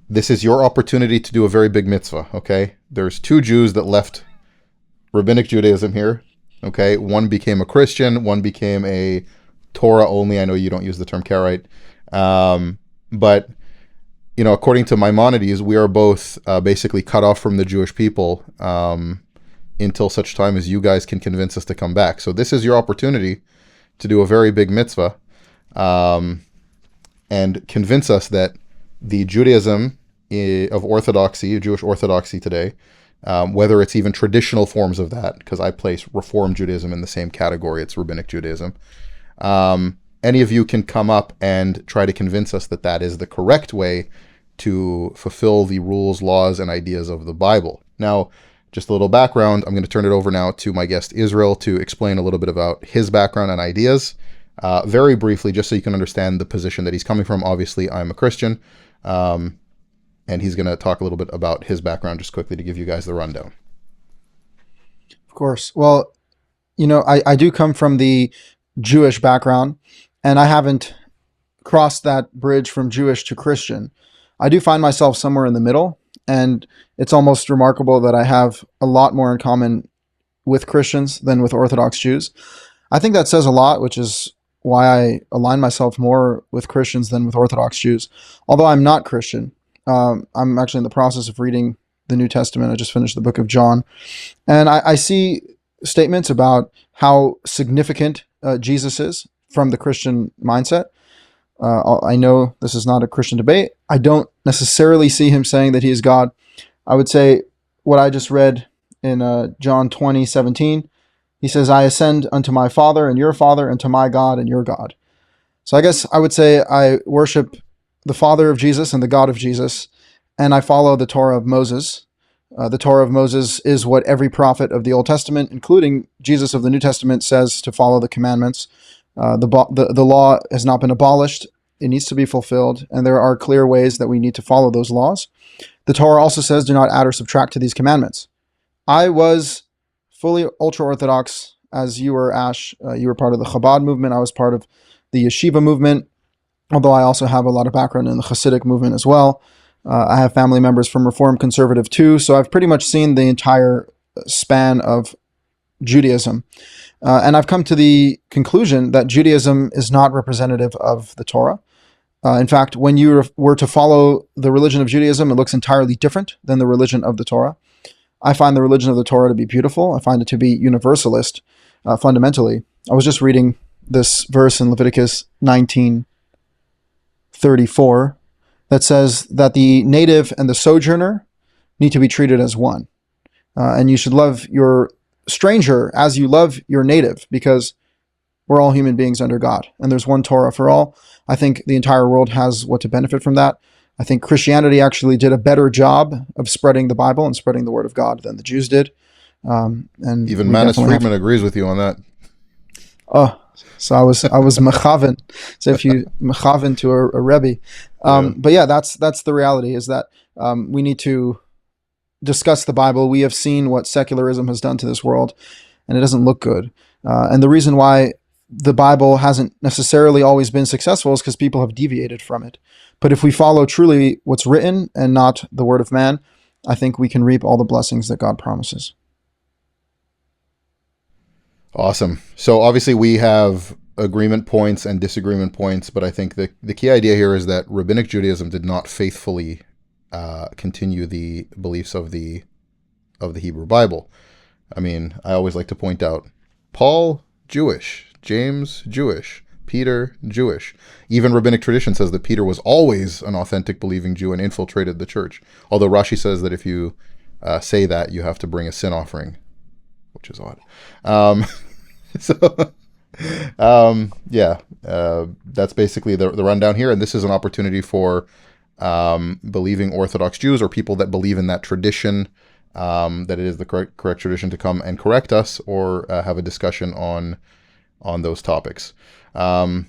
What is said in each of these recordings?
this is your opportunity to do a very big mitzvah, okay? There's two Jews that left Rabbinic Judaism here, okay? One became a Christian, one became a Torah only. I know you don't use the term Karaite. But, according to Maimonides, we are both basically cut off from the Jewish people until such time as you guys can convince us to come back. So this is your opportunity to do a very big mitzvah and convince us that the Judaism of Orthodoxy, Jewish Orthodoxy today, whether it's even traditional forms of that, because I place Reform Judaism in the same category, it's Rabbinic Judaism. Any of you can come up and try to convince us that that is the correct way to fulfill the rules, laws, and ideas of the Bible. Now, just a little background, I'm going to turn it over now to my guest Israel to explain a little bit about his background and ideas. Very briefly, just so you can understand the position that he's coming from. Obviously, I'm a Christian, and he's going to talk a little bit about his background just quickly to give you guys the rundown. Of course. Well, I do come from the Jewish background, and I haven't crossed that bridge from Jewish to Christian. I do find myself somewhere in the middle, and it's almost remarkable that I have a lot more in common with Christians than with Orthodox Jews. I think that says a lot, which is why I align myself more with Christians than with Orthodox Jews. Although I'm not Christian, I'm actually in the process of reading the New Testament. I just finished the book of John, and I see statements about how significant Jesus is from the Christian mindset. I know this is not a Christian debate. I don't necessarily see him saying that he is God. I would say what I just read in John 20:17. He says, I ascend unto my Father and your Father, and to my God and your God. So I guess I would say I worship the Father of Jesus and the God of Jesus, and I follow the Torah of Moses. The Torah of Moses is what every prophet of the Old Testament, including Jesus of the New Testament, says to follow the commandments. The law has not been abolished. It needs to be fulfilled, and there are clear ways that we need to follow those laws. The Torah also says, do not add or subtract to these commandments. I was fully ultra-Orthodox, as you were, Ash. You were part of the Chabad movement. I was part of the Yeshiva movement, although I also have a lot of background in the Hasidic movement as well. I have family members from Reform Conservative too, so I've pretty much seen the entire span of Judaism. And I've come to the conclusion that Judaism is not representative of the Torah. In fact, when you were to follow the religion of Judaism, it looks entirely different than the religion of the Torah. I find the religion of the Torah to be beautiful. I find it to be universalist, fundamentally. I was just reading this verse in Leviticus 19:34 that says that the native and the sojourner need to be treated as one. And you should love your stranger as you love your native, because we're all human beings under God, and there's one Torah for all. I think the entire world has what to benefit from that. I think Christianity actually did a better job of spreading the Bible and spreading the Word of God than the Jews did. And even Manis Friedman agrees with you on that. Oh, so I was mechaven. So if you mechaven to a Rebbe, but yeah, that's the reality. Is that we need to discuss the Bible. We have seen what secularism has done to this world, and it doesn't look good. And the reason why the Bible hasn't necessarily always been successful is because people have deviated from it. But if we follow truly what's written and not the word of man, I think we can reap all the blessings that God promises. Awesome. So obviously we have agreement points and disagreement points, but I think the key idea here is that Rabbinic Judaism did not faithfully continue the beliefs of the Hebrew Bible. I mean, I always like to point out Paul, Jewish, James, Jewish, Peter, Jewish. Even rabbinic tradition says that Peter was always an authentic believing Jew and infiltrated the church. Although Rashi says that if you say that, you have to bring a sin offering, which is odd. That's basically the rundown here. And this is an opportunity for believing Orthodox Jews or people that believe in that tradition, that it is the correct tradition, to come and correct us or have a discussion on those topics. I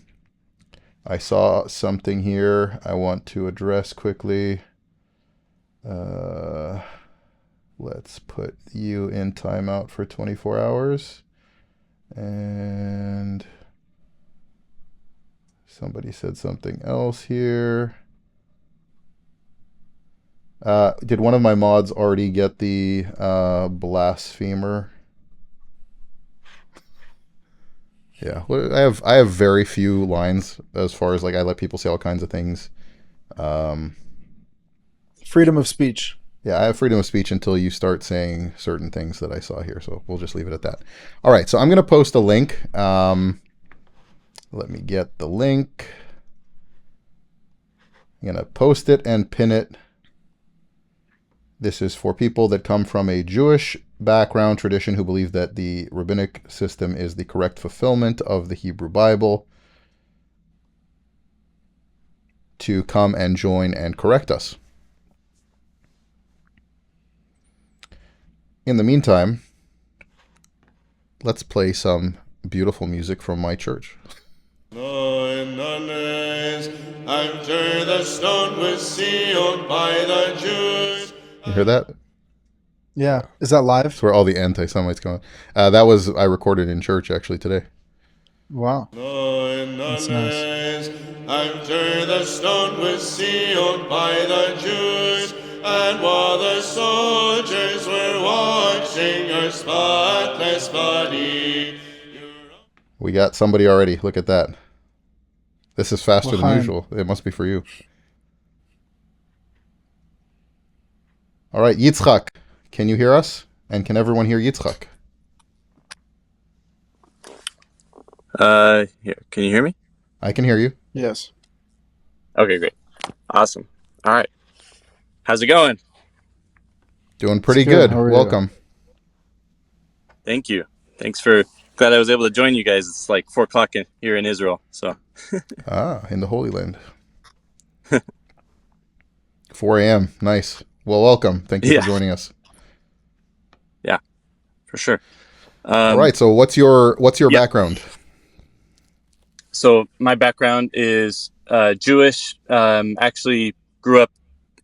saw something here I want to address quickly. Let's put you in timeout for 24 hours. And somebody said something else here. Did one of my mods already get the blasphemer? Yeah, well, I have very few lines as far as like I let people say all kinds of things. Freedom of speech. Yeah, I have freedom of speech until you start saying certain things that I saw here. So we'll just leave it at that. All right, so I'm going to post a link. Let me get the link. I'm going to post it and pin it. This is for people that come from a Jewish background tradition who believe that the rabbinic system is the correct fulfillment of the Hebrew Bible, to come and join and correct us. In the meantime, let's play some beautiful music from my church. After the stone was sealed by the Jews. You hear that? Yeah. Is that live? That's where all the anti-Semites come. That was I recorded in church actually today. Wow. That's nice. After the stone was sealed by the Jews, and while the soldiers were watching your spotless body. We got somebody already. Look at that. This is faster than usual. It must be for you. All right, Yitzchak, can you hear us? And can everyone hear Yitzchak? Here, can you hear me? I can hear you. Yes. Okay, great. Awesome. All right. How's it going? Doing pretty It's good. good. How are you? Welcome. Thank you. Thanks for, glad I was able to join you guys. It's like 4 o'clock here in Israel. So, In the Holy Land. 4 a.m. Nice. Well, welcome. Thank you Yeah. for joining us. yeah, for sure. All right. So what's your yeah. background? So my background is Jewish. Actually grew up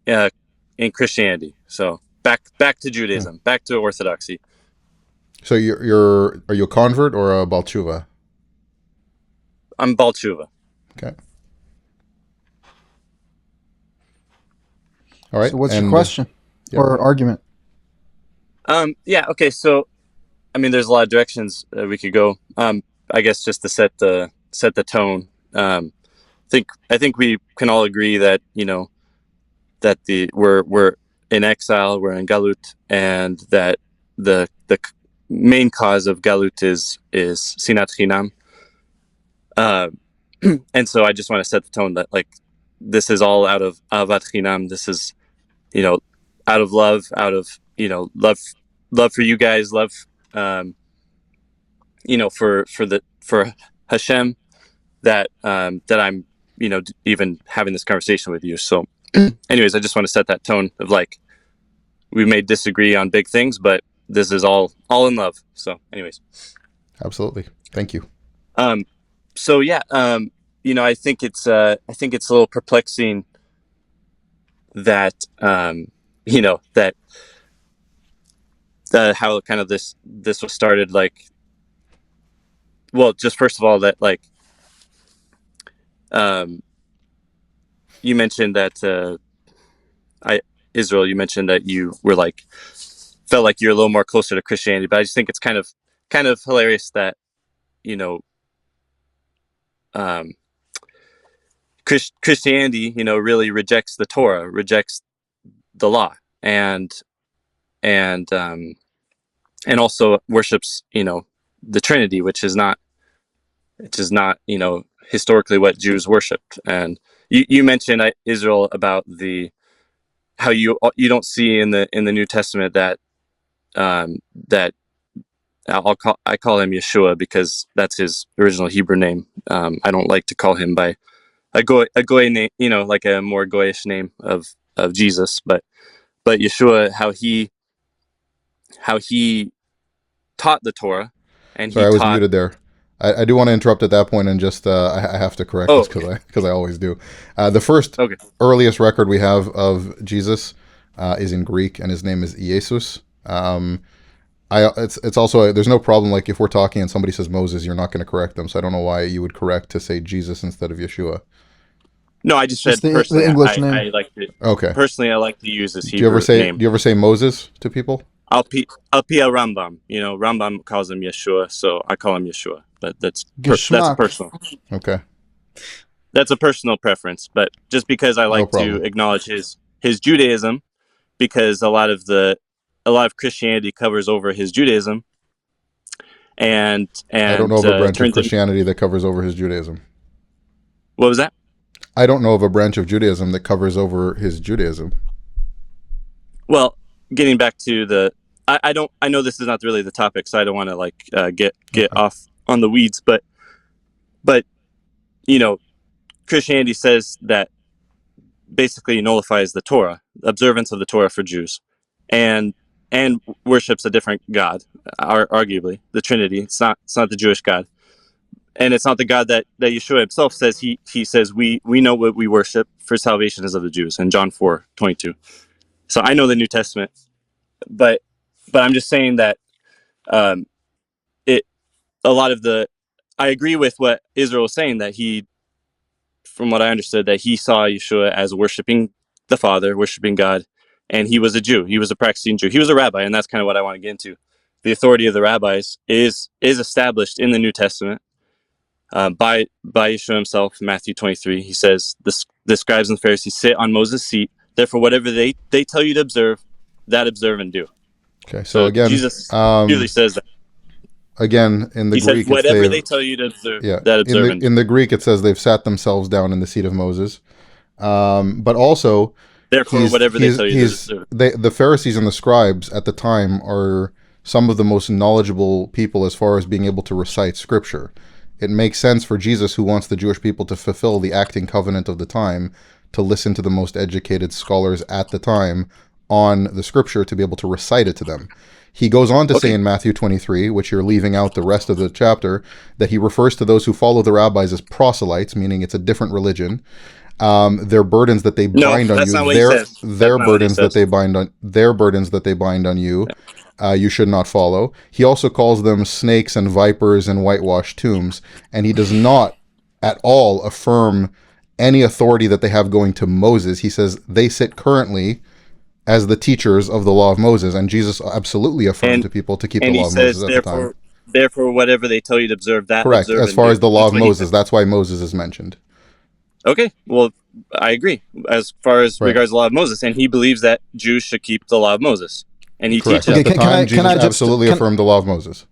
in Christianity. So back to Judaism, back to Orthodoxy. So are you a convert or a Baal Tshuva? I'm Baal Tshuva. Okay. All right. So what's your question or argument? Yeah. Okay. So, I mean, there's a lot of directions we could go. I guess just to set the tone. I think we can all agree that that we're in exile, we're in galut, and that the main cause of galut is sinat chinam. And so I just want to set the tone that like this is all out of avat chinam. This is out of love, out of love for you guys, love for Hashem, that I'm even having this conversation with you. So anyways, I just want to set that tone of like we may disagree on big things, but this is all in love. So anyways, Absolutely. Thank you. so yeah, I think it's a little perplexing that that how kind of this was started. Like, well, just first of all, that like you mentioned that Israel, you mentioned that you were like felt like you're a little more closer to Christianity, but I just think it's kind of hilarious that Christianity really rejects the Torah, rejects the law, and also worships the Trinity, which is not historically what Jews worshipped. And you mentioned Israel about how you don't see in the New Testament that that I call him Yeshua because that's his original Hebrew name. I don't like to call him by a goy name, like a more goyish name of Jesus, but Yeshua, how he taught the Torah, and Sorry, I was muted there. I do want to interrupt at that point and just I have to correct this because I always do. The first earliest record we have of Jesus is in Greek, and his name is Jesus. It's also there's no problem, like if we're talking and somebody says Moses, you're not going to correct them. So I don't know why you would correct to say Jesus instead of Yeshua. No, I just Just said the personally. English name. I like to Okay. personally. I like to use his Do you ever Hebrew say name. Do you ever say Moses to people? Al Pi Rambam. You know, Rambam calls him Yeshua, so I call him Yeshua. But that's a Geschmack. personal. Okay. That's a personal preference. But just because I No like to problem. acknowledge his Judaism, because a lot of Christianity covers over his Judaism, and I don't know of a branch of turns in, Christianity that covers over his Judaism. what was that? I don't know of a branch of Judaism that covers over his Judaism. Well, getting back to I know this is not really the topic, so I don't want to get off on the weeds, but you know, Christianity says that basically nullifies the Torah, observance of the Torah for Jews, and worships a different God, arguably the Trinity. It's not the Jewish God, and it's not the God that Yeshua himself says. He says we know what we worship, for salvation is of the Jews in John 4:22. So I know the New Testament, but I'm just saying that I agree with what Israel was saying, that from what I understood, that he saw Yeshua as worshiping the Father, worshiping God, and he was a Jew. He was a practicing Jew. He was a rabbi, and that's kind of what I want to get into. The authority of the rabbis is established in the New Testament by Yeshua himself. In Matthew 23, he says, the scribes and Pharisees sit on Moses' seat. Therefore, whatever they tell you to observe, that observe and do. Okay, so again, Jesus usually says that. Again, in the He Greek, says, whatever they tell you to observe, that observe and do. In the Greek, it says they've sat themselves down in the seat of Moses. But also, therefore, whatever they tell you to observe. The Pharisees and the scribes at the time are some of the most knowledgeable people as far as being able to recite Scripture. It makes sense for Jesus, who wants the Jewish people to fulfill the acting covenant of the time, to listen to the most educated scholars at the time on the Scripture to be able to recite it to them. He goes on to say in Matthew 23, which you're leaving out the rest of the chapter, that he refers to those who follow the rabbis as proselytes, meaning it's a different religion. Their burdens that they bind on you, their burdens that they bind on you, you should not follow. He also calls them snakes and vipers and whitewashed tombs, and he does not at all affirm any authority that they have going to Moses. He says they sit currently as the teachers of the law of Moses, and Jesus absolutely affirmed to people to keep the law of Moses at the time. Therefore, whatever they tell you to observe, that correct. Observe as far as the law of Moses, that's why Moses is mentioned. Okay, well, I agree. As far as regards the law of Moses, and he believes that Jews should keep the law of Moses, and he teaches. At the time, Jesus absolutely affirmed the law of Moses.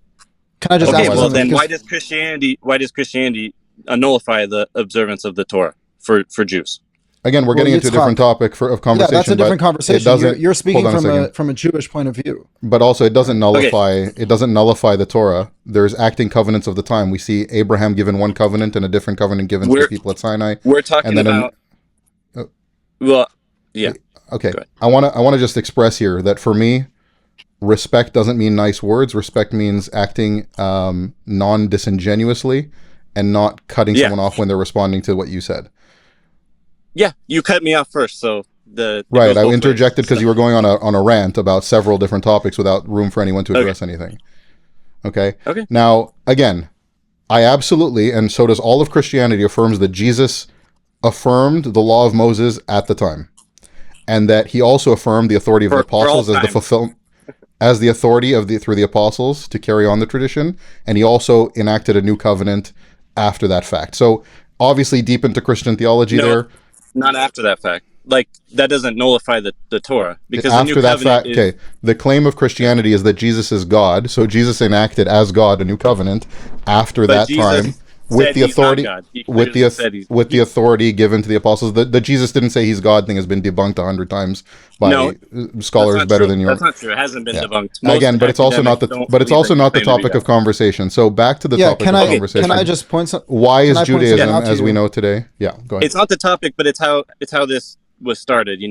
Can I just ask? Well, then why does Christianity nullify the observance of the Torah for Jews? Again, we're getting into a different topic of conversation. Yeah, that's a different conversation. You're speaking from a Jewish point of view. But also, it doesn't nullify. It doesn't nullify the Torah. There's acting covenants of the time. We see Abraham given one covenant and a different covenant given to the people at Sinai. We're talking about. Well, yeah. Okay. I want to just express here that for me, respect doesn't mean nice words. Respect means acting non-disingenuously and not cutting someone off when they're responding to what you said. Yeah, you cut me off first, so right. I interjected because you were going on a rant about several different topics without room for anyone to address anything. Okay. Now, again, I absolutely, and so does all of Christianity, affirms that Jesus affirmed the law of Moses at the time, and that he also affirmed the authority of the apostles as the authority through the apostles to carry on the tradition, and he also enacted a new covenant after that fact. So obviously, deep into Christian theology there. Not after that fact. Like, that doesn't nullify the Torah. Because after that fact, the claim of Christianity is that Jesus is God. So Jesus enacted as God a new covenant after that time with the authority with the authority given to the apostles. The Jesus didn't say he's God thing has been debunked 100 times by scholars better than yours. That's not true. It hasn't been debunked. Again, but it's also not the topic of conversation. So back to the topic of conversation. Can I just point some? Why is Judaism as we know today? Yeah, go ahead. It's not the topic, but it's how this was started.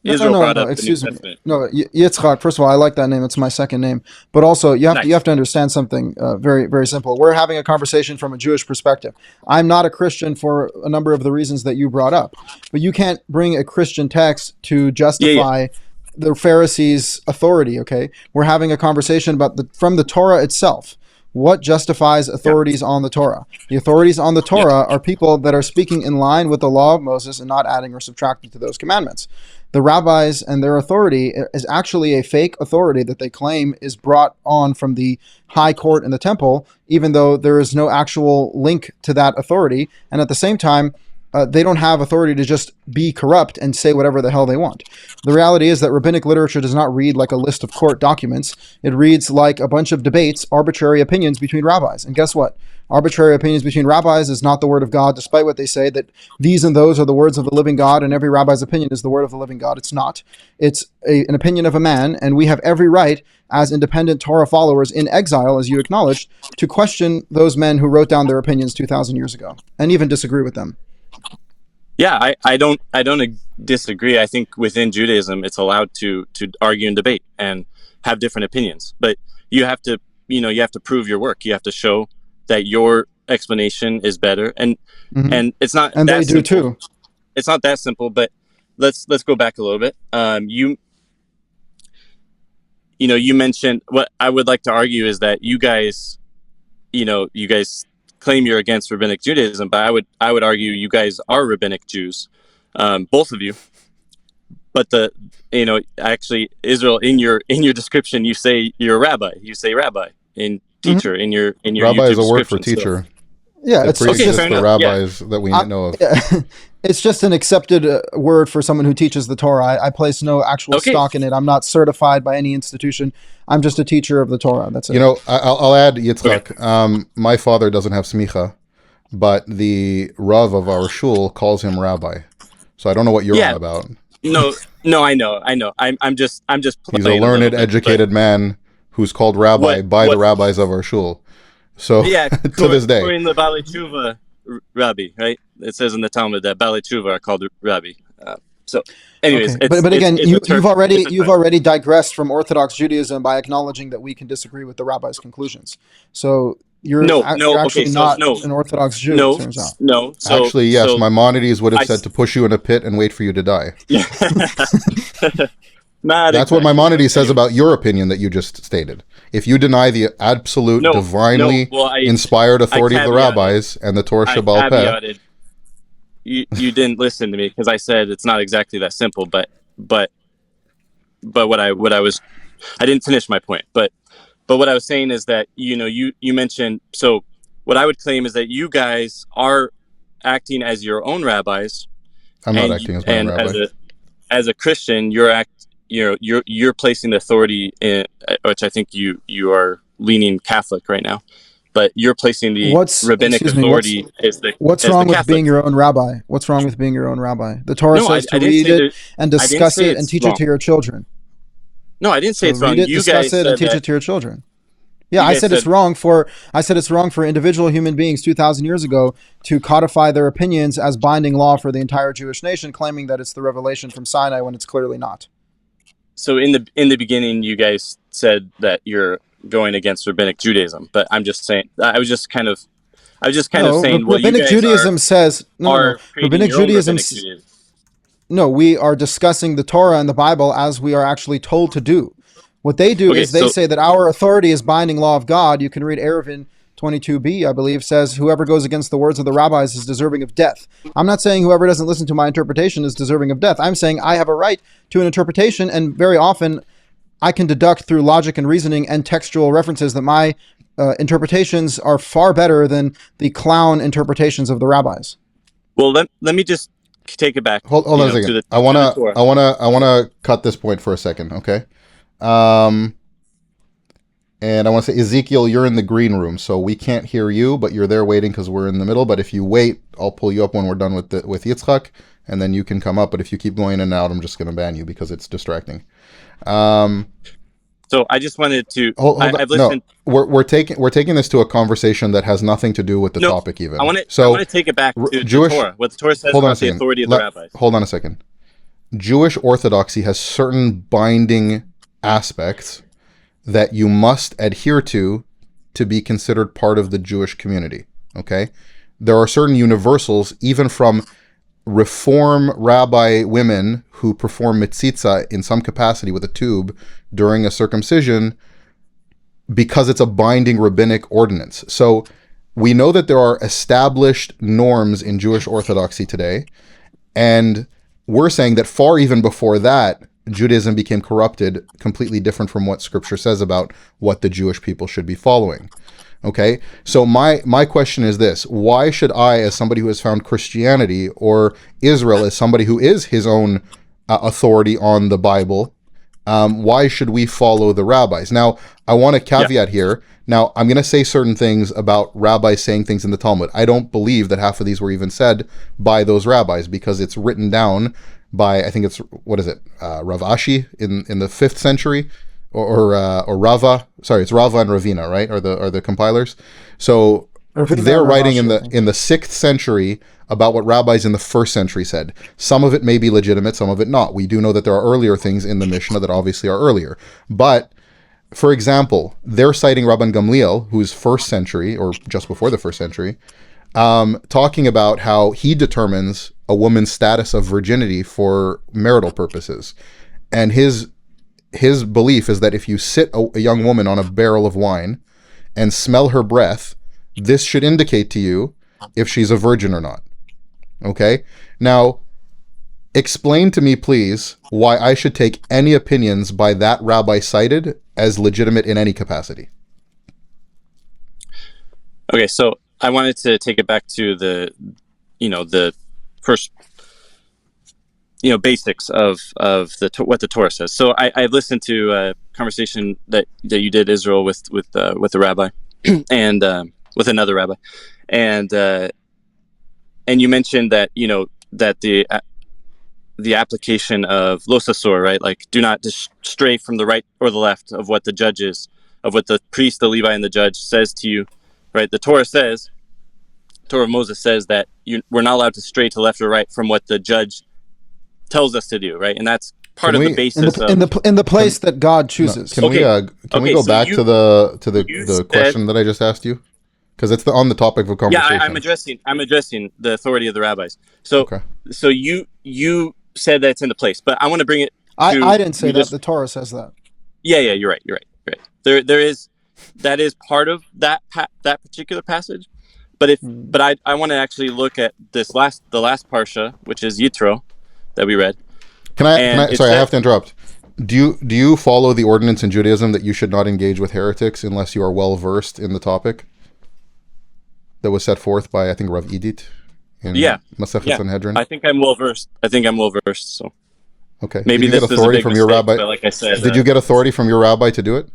Israel brought up excuse me. No, Yitzchak, first of all, I like that name. It's my second name. But also, you have to understand something very, very simple. We're having a conversation from a Jewish perspective. I'm not a Christian for a number of the reasons that you brought up. But you can't bring a Christian text to justify the Pharisees' authority, okay? We're having a conversation about from the Torah itself. what justifies authorities on the Torah? The authorities on the Torah are people that are speaking in line with the law of Moses and not adding or subtracting to those commandments. The rabbis and their authority is actually a fake authority that they claim is brought on from the high court in the temple, even though there is no actual link to that authority. And at the same time, they don't have authority to just be corrupt and say whatever the hell they want. The reality is that rabbinic literature does not read like a list of court documents. It reads like a bunch of debates, arbitrary opinions between rabbis. And guess what? Arbitrary opinions between rabbis is not the word of God, despite what they say that these and those are the words of the living God and every rabbi's opinion is the word of the living God. It's not. It's an opinion of a man, and we have every right as independent Torah followers in exile, as you acknowledged, to question those men who wrote down their opinions 2,000 years ago and even disagree with them. Yeah, I don't disagree. I think within Judaism, it's allowed to argue and debate and have different opinions, but you have to prove your work. You have to show that your explanation is better, and it's not. And that they do simple. too. It's not that simple, but let's go back a little bit. You mentioned, what I would like to argue is that you guys claim you're against rabbinic Judaism, but I would argue you guys are rabbinic Jews, both of you. But actually, Israel, in your description, you say you're a rabbi. You say rabbi in teacher in your Rabbi YouTube is a word for description, teacher. Yeah, It it's predates just the enough. rabbis that we know of. it's just an accepted word for someone who teaches the Torah. I place no actual stock in it. I'm not certified by any institution. I'm just a teacher of the Torah. That's it. I'll add Yitzchak. My father doesn't have smicha, but the Rav of our shul calls him rabbi. So I don't know what you're on about. No, I know. I'm just He's a playing learned, little bit, educated man who's called rabbi by the rabbis of our shul. So to this day, in the Balei Tshuva Rabbi, right? It says in the Talmud that Balei Tshuva are called Rabbi. So, anyways, okay. But again, you've already digressed from Orthodox Judaism by acknowledging that we can disagree with the rabbi's conclusions. So you're actually not an Orthodox Jew. No, it turns out. no. Actually, yes, Maimonides would have said to push you in a pit and wait for you to die. That's what Maimonides says about your opinion that you just stated. If you deny the absolute divinely inspired authority of the rabbis and the Torah Shabbal Peh, you didn't listen to me because I said it's not exactly that simple. But what I didn't finish my point. But what I was saying is that you mentioned, so what I would claim is that you guys are acting as your own rabbis. I'm not acting as my own rabbi. As a Christian, you're placing the authority in, which I think you are leaning Catholic right now, but you're placing the rabbinic authority what's wrong with being your own rabbi? What's wrong with being your own rabbi? The Torah says to read it and discuss it and teach it to your children. No, I didn't say it's wrong. Read it, discuss it, and teach it to your children. Yeah, I said it's wrong for individual human beings 2,000 years ago to codify their opinions as binding law for the entire Jewish nation, claiming that it's the revelation from Sinai when it's clearly not. So in the beginning, you guys said that you're going against rabbinic Judaism, but I'm just saying. I was just kind of saying. Well, rabbinic Judaism says rabbinic Judaism. No, we are discussing the Torah and the Bible as we are actually told to do. What they do is they say that our authority is binding law of God. You can read Eruvin 22b, I believe, says whoever goes against the words of the rabbis is deserving of death. I'm not saying whoever doesn't listen to my interpretation is deserving of death. I'm saying I have a right to an interpretation, and very often I can deduct through logic and reasoning and textual references that my interpretations are far better than the clown interpretations of the rabbis. Well, let me just take it back. Hold on a second. I wanna cut this point for a second, okay? And I want to say, Ezekiel, you're in the green room, so we can't hear you, but you're there waiting because we're in the middle. But if you wait, I'll pull you up when we're done with Yitzchak, and then you can come up. But if you keep going in and out, I'm just going to ban you because it's distracting. So I just wanted to. I've listened. No, we're taking this to a conversation that has nothing to do with the topic even. I want to take it back to Jewish, Torah. What the Torah says about the authority of the rabbis. Hold on a second. Jewish Orthodoxy has certain binding aspects that you must adhere to be considered part of the Jewish community, okay? There are certain universals, even from Reform rabbi women who perform mitzitza in some capacity with a tube during a circumcision. because it's a binding rabbinic ordinance. So we know that there are established norms in Jewish Orthodoxy today, and we're saying that far even before that, Judaism became corrupted, completely different from what Scripture says about what the Jewish people should be following. Okay, so my question is this: why should I, as somebody who has found Christianity, or Israel as somebody who is his own authority on the Bible, why should we follow the rabbis? Now, I want to caveat here. Now, I'm going to say certain things about rabbis saying things in the Talmud. I don't believe that half of these were even said by those rabbis, because it's written down by, I think it's, Rav Ashi in the 5th century, or Rava. Sorry, it's Rava and Ravina, right? Are the compilers. So they're writing in the 6th century about what rabbis in the 1st century said. Some of it may be legitimate, some of it not. We do know that there are earlier things in the Mishnah that obviously are earlier. But, for example, they're citing Rabban Gamliel, who's 1st century, or just before the 1st century, talking about how he determines a woman's status of virginity for marital purposes. And his belief is that if you sit a young woman on a barrel of wine and smell her breath, this should indicate to you if she's a virgin or not. Okay? Now, explain to me, please, why I should take any opinions by that rabbi cited as legitimate in any capacity. Okay, so I wanted to take it back to the first, basics of what the Torah says. So I listened to a conversation that you did, Israel, with the rabbi and with another rabbi, and you mentioned that that the application of los asur, right? Like, do not stray from the right or the left of what the judges, of what the priest, the Levite, and the judge says to you, right? The Torah of Moses says that we're not allowed to stray to left or right from what the judge tells us to do, right? And that's part of the basis in the place that God chooses. Can we go back to the question that I just asked you? Because it's on the topic of conversation. Yeah, I'm addressing the authority of the rabbis. So you said that it's in the place, but I want to bring it. I didn't say that. The Torah says that. Yeah, you're right. There is that is part of that particular passage, but I want to actually look at the last parsha, which is Yitro, that we read. I have to interrupt. Do you follow the ordinance in Judaism that you should not engage with heretics unless you are well versed in the topic? That was set forth by, I think, Rav Idit in Masechet Sanhedrin. I think I'm well versed. So okay. Maybe did you this get authority from your rabbi? But like I said, did you get authority from your rabbi to do it?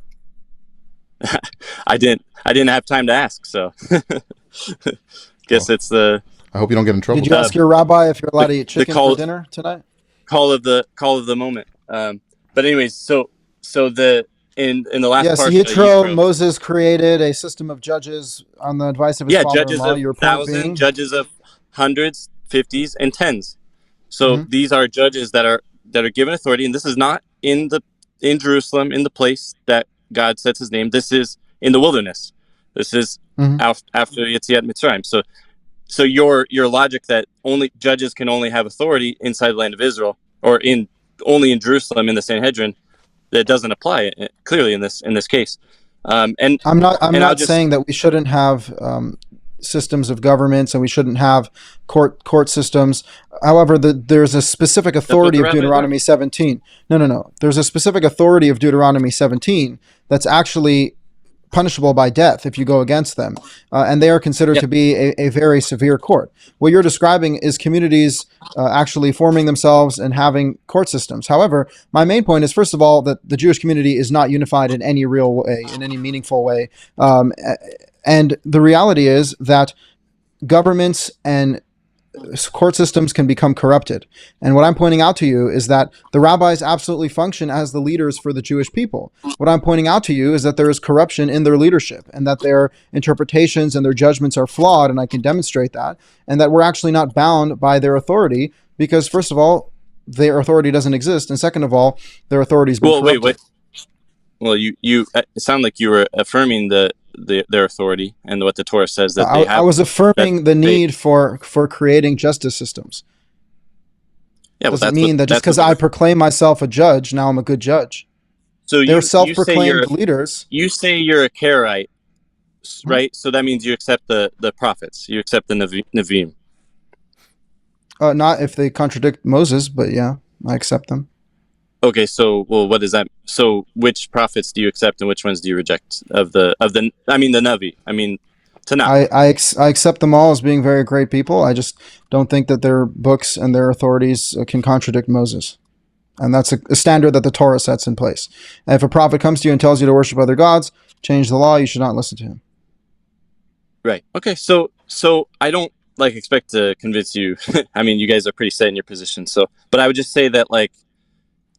I didn't have time to ask, so guess it's the. I hope you don't get in trouble. Did you ask your rabbi if you're allowed to eat chicken for dinner tonight? Call of the moment. But anyways, so the in the last part, Yitro, Moses created a system of judges on the advice of his father-in-law. Judges of thousands, judges of hundreds, 50s, and 10s. So these are judges that are given authority, and this is not in Jerusalem, in the place that God sets His name. This is in the wilderness. This is after Yetziat Mitzrayim. So your logic that only judges can only have authority inside the land of Israel, or only in Jerusalem in the Sanhedrin, that doesn't apply clearly in this case. And I'm not saying that we shouldn't have systems of governments and we shouldn't have court systems. However, there's a specific authority of Deuteronomy 17. No. There's a specific authority of Deuteronomy 17 that's actually punishable by death if you go against them. And they are considered to be a very severe court. What you're describing is communities actually forming themselves and having court systems. However, my main point is, first of all, that the Jewish community is not unified in any real way, in any meaningful way. And the reality is that governments and court systems can become corrupted. And what I'm pointing out to you is that the rabbis absolutely function as the leaders for the Jewish people. What I'm pointing out to you is that there is corruption in their leadership and that their interpretations and their judgments are flawed, and I can demonstrate that, and that we're actually not bound by their authority because, first of all, their authority doesn't exist, and second of all, their authority has been corrupted. Wait. Well, you it sounded like you were affirming their authority and what the Torah says that they have. I was affirming the need for creating justice systems. Yeah, doesn't mean that just because I proclaim myself a judge, now I'm a good judge. So They're you say self-proclaimed leaders. you say you're a Karaite, right? So that means you accept the prophets. You accept the Nevi'im. Not if they contradict Moses, but yeah, I accept them. Okay, so what does that? So which prophets do you accept and which ones do you reject? The Navi. Tanakh. I accept them all as being very great people. I just don't think that their books and their authorities can contradict Moses. And that's a standard that the Torah sets in place. And if a prophet comes to you and tells you to worship other gods, change the law, you should not listen to him. Right. Okay. So I don't expect to convince you. I mean, you guys are pretty set in your position. So, but I would just say that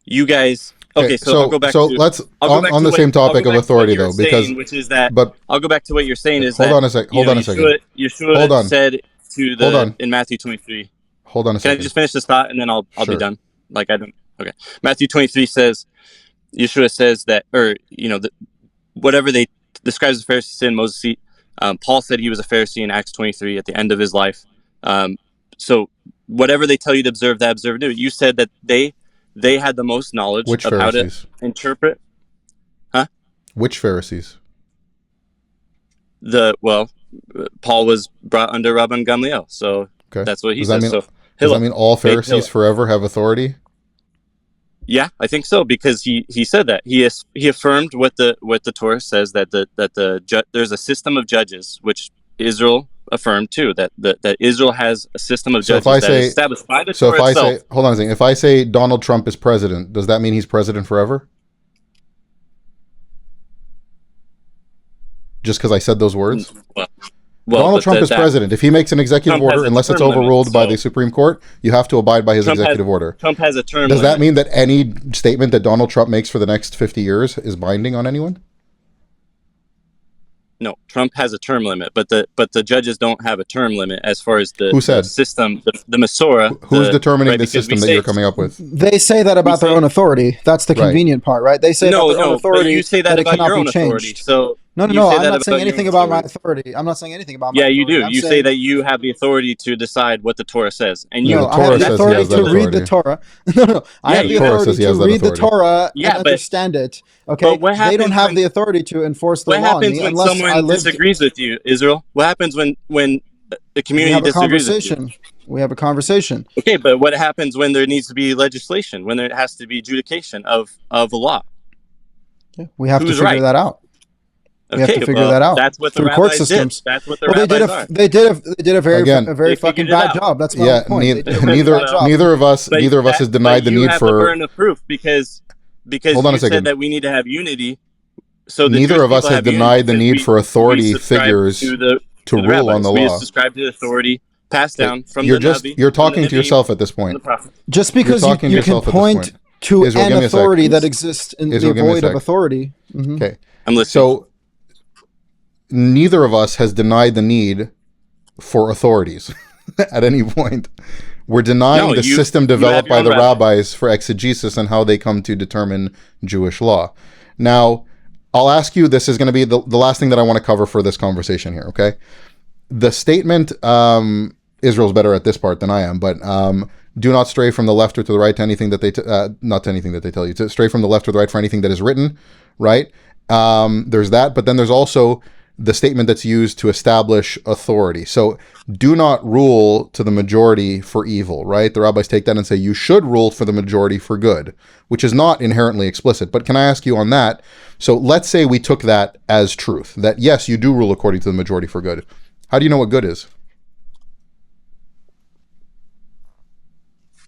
you guys. Okay. So I'll go back. So let's on the same topic of authority though, because which is that. But I'll go back to what you're saying is hold that. On a sec. Hold on a second. Yeshua said to the in Matthew 23. Hold on a second. Can I just finish this thought and then I'll Sure. be done? I don't. Okay. Matthew 23 says, Yeshua says that, whatever they describes the Pharisees sin, Moses seat. Paul said he was a Pharisee in Acts 23 at the end of his life. So whatever they tell you to observe, that observe. Do. You said that they had the most knowledge Which of Pharisees? How to interpret. Huh? Which Pharisees? Paul was brought under Rabban Gamliel, so Okay. that's what he Does says. Does that mean all Pharisees forever have authority? Yeah, I think so, because he said that he affirmed what the Torah says, that there's a system of judges, which Israel affirmed too, that Israel has a system of judges that is established by the Torah itself. Hold on a second, if I say Donald Trump is president, does that mean he's president forever? Just because I said those words? Donald Trump is president. If he makes an executive order, unless it's overruled by the Supreme Court, you have to abide by his executive order. Trump has a term. Does that mean that any statement that Donald Trump makes for the next 50 years is binding on anyone? No, Trump has a term limit, but the judges don't have a term limit as far as the system, the Masorah. Who's determining the system that you're coming up with? They say that about their own authority. That's the convenient part, right? They say about their own authority. You say that about your own authority. So No, I'm not saying anything about my authority. I'm not saying anything about my authority. Yeah, you do. You say that you have the authority to decide what the Torah says. And you I have the authority to read the Torah. No. I have the authority to read the Torah and understand it. Okay? But they don't have the authority to enforce the law on me unless someone disagrees with you, Israel? What happens when the community disagrees with you? We have a conversation. Okay, but what happens when there needs to be legislation, when there has to be adjudication of a law? We have to figure that out. We have to figure that out. That's what the through court systems. That's what the rabbis are. They did a very fucking bad job. That's my point. Neither of us has denied the need for. You have the burden of proof because you said that we need to have unity. So neither of us has denied the need for authority figures to rule on the law. We subscribe to the authority passed down from the Navi. You're talking to yourself at this point. Just because you can point to an authority that exists in the void of authority. Okay, I'm listening. So neither of us has denied the need for authorities at any point. We're denying the system developed by the rabbis for exegesis and how they come to determine Jewish law. Now, I'll ask you, this is going to be the last thing that I want to cover for this conversation here, okay? The statement, Israel's better at this part than I am, but do not stray from the left or to the right to anything that they, not to anything that they tell you, to stray from the left or the right for anything that is written, right? There's that, but then there's also the statement that's used to establish authority. So do not rule to the majority for evil, right? The rabbis take that and say you should rule for the majority for good, which is not inherently explicit. But can I ask you on that? So let's say we took that as truth, that yes, you do rule according to the majority for good. How do you know what good is?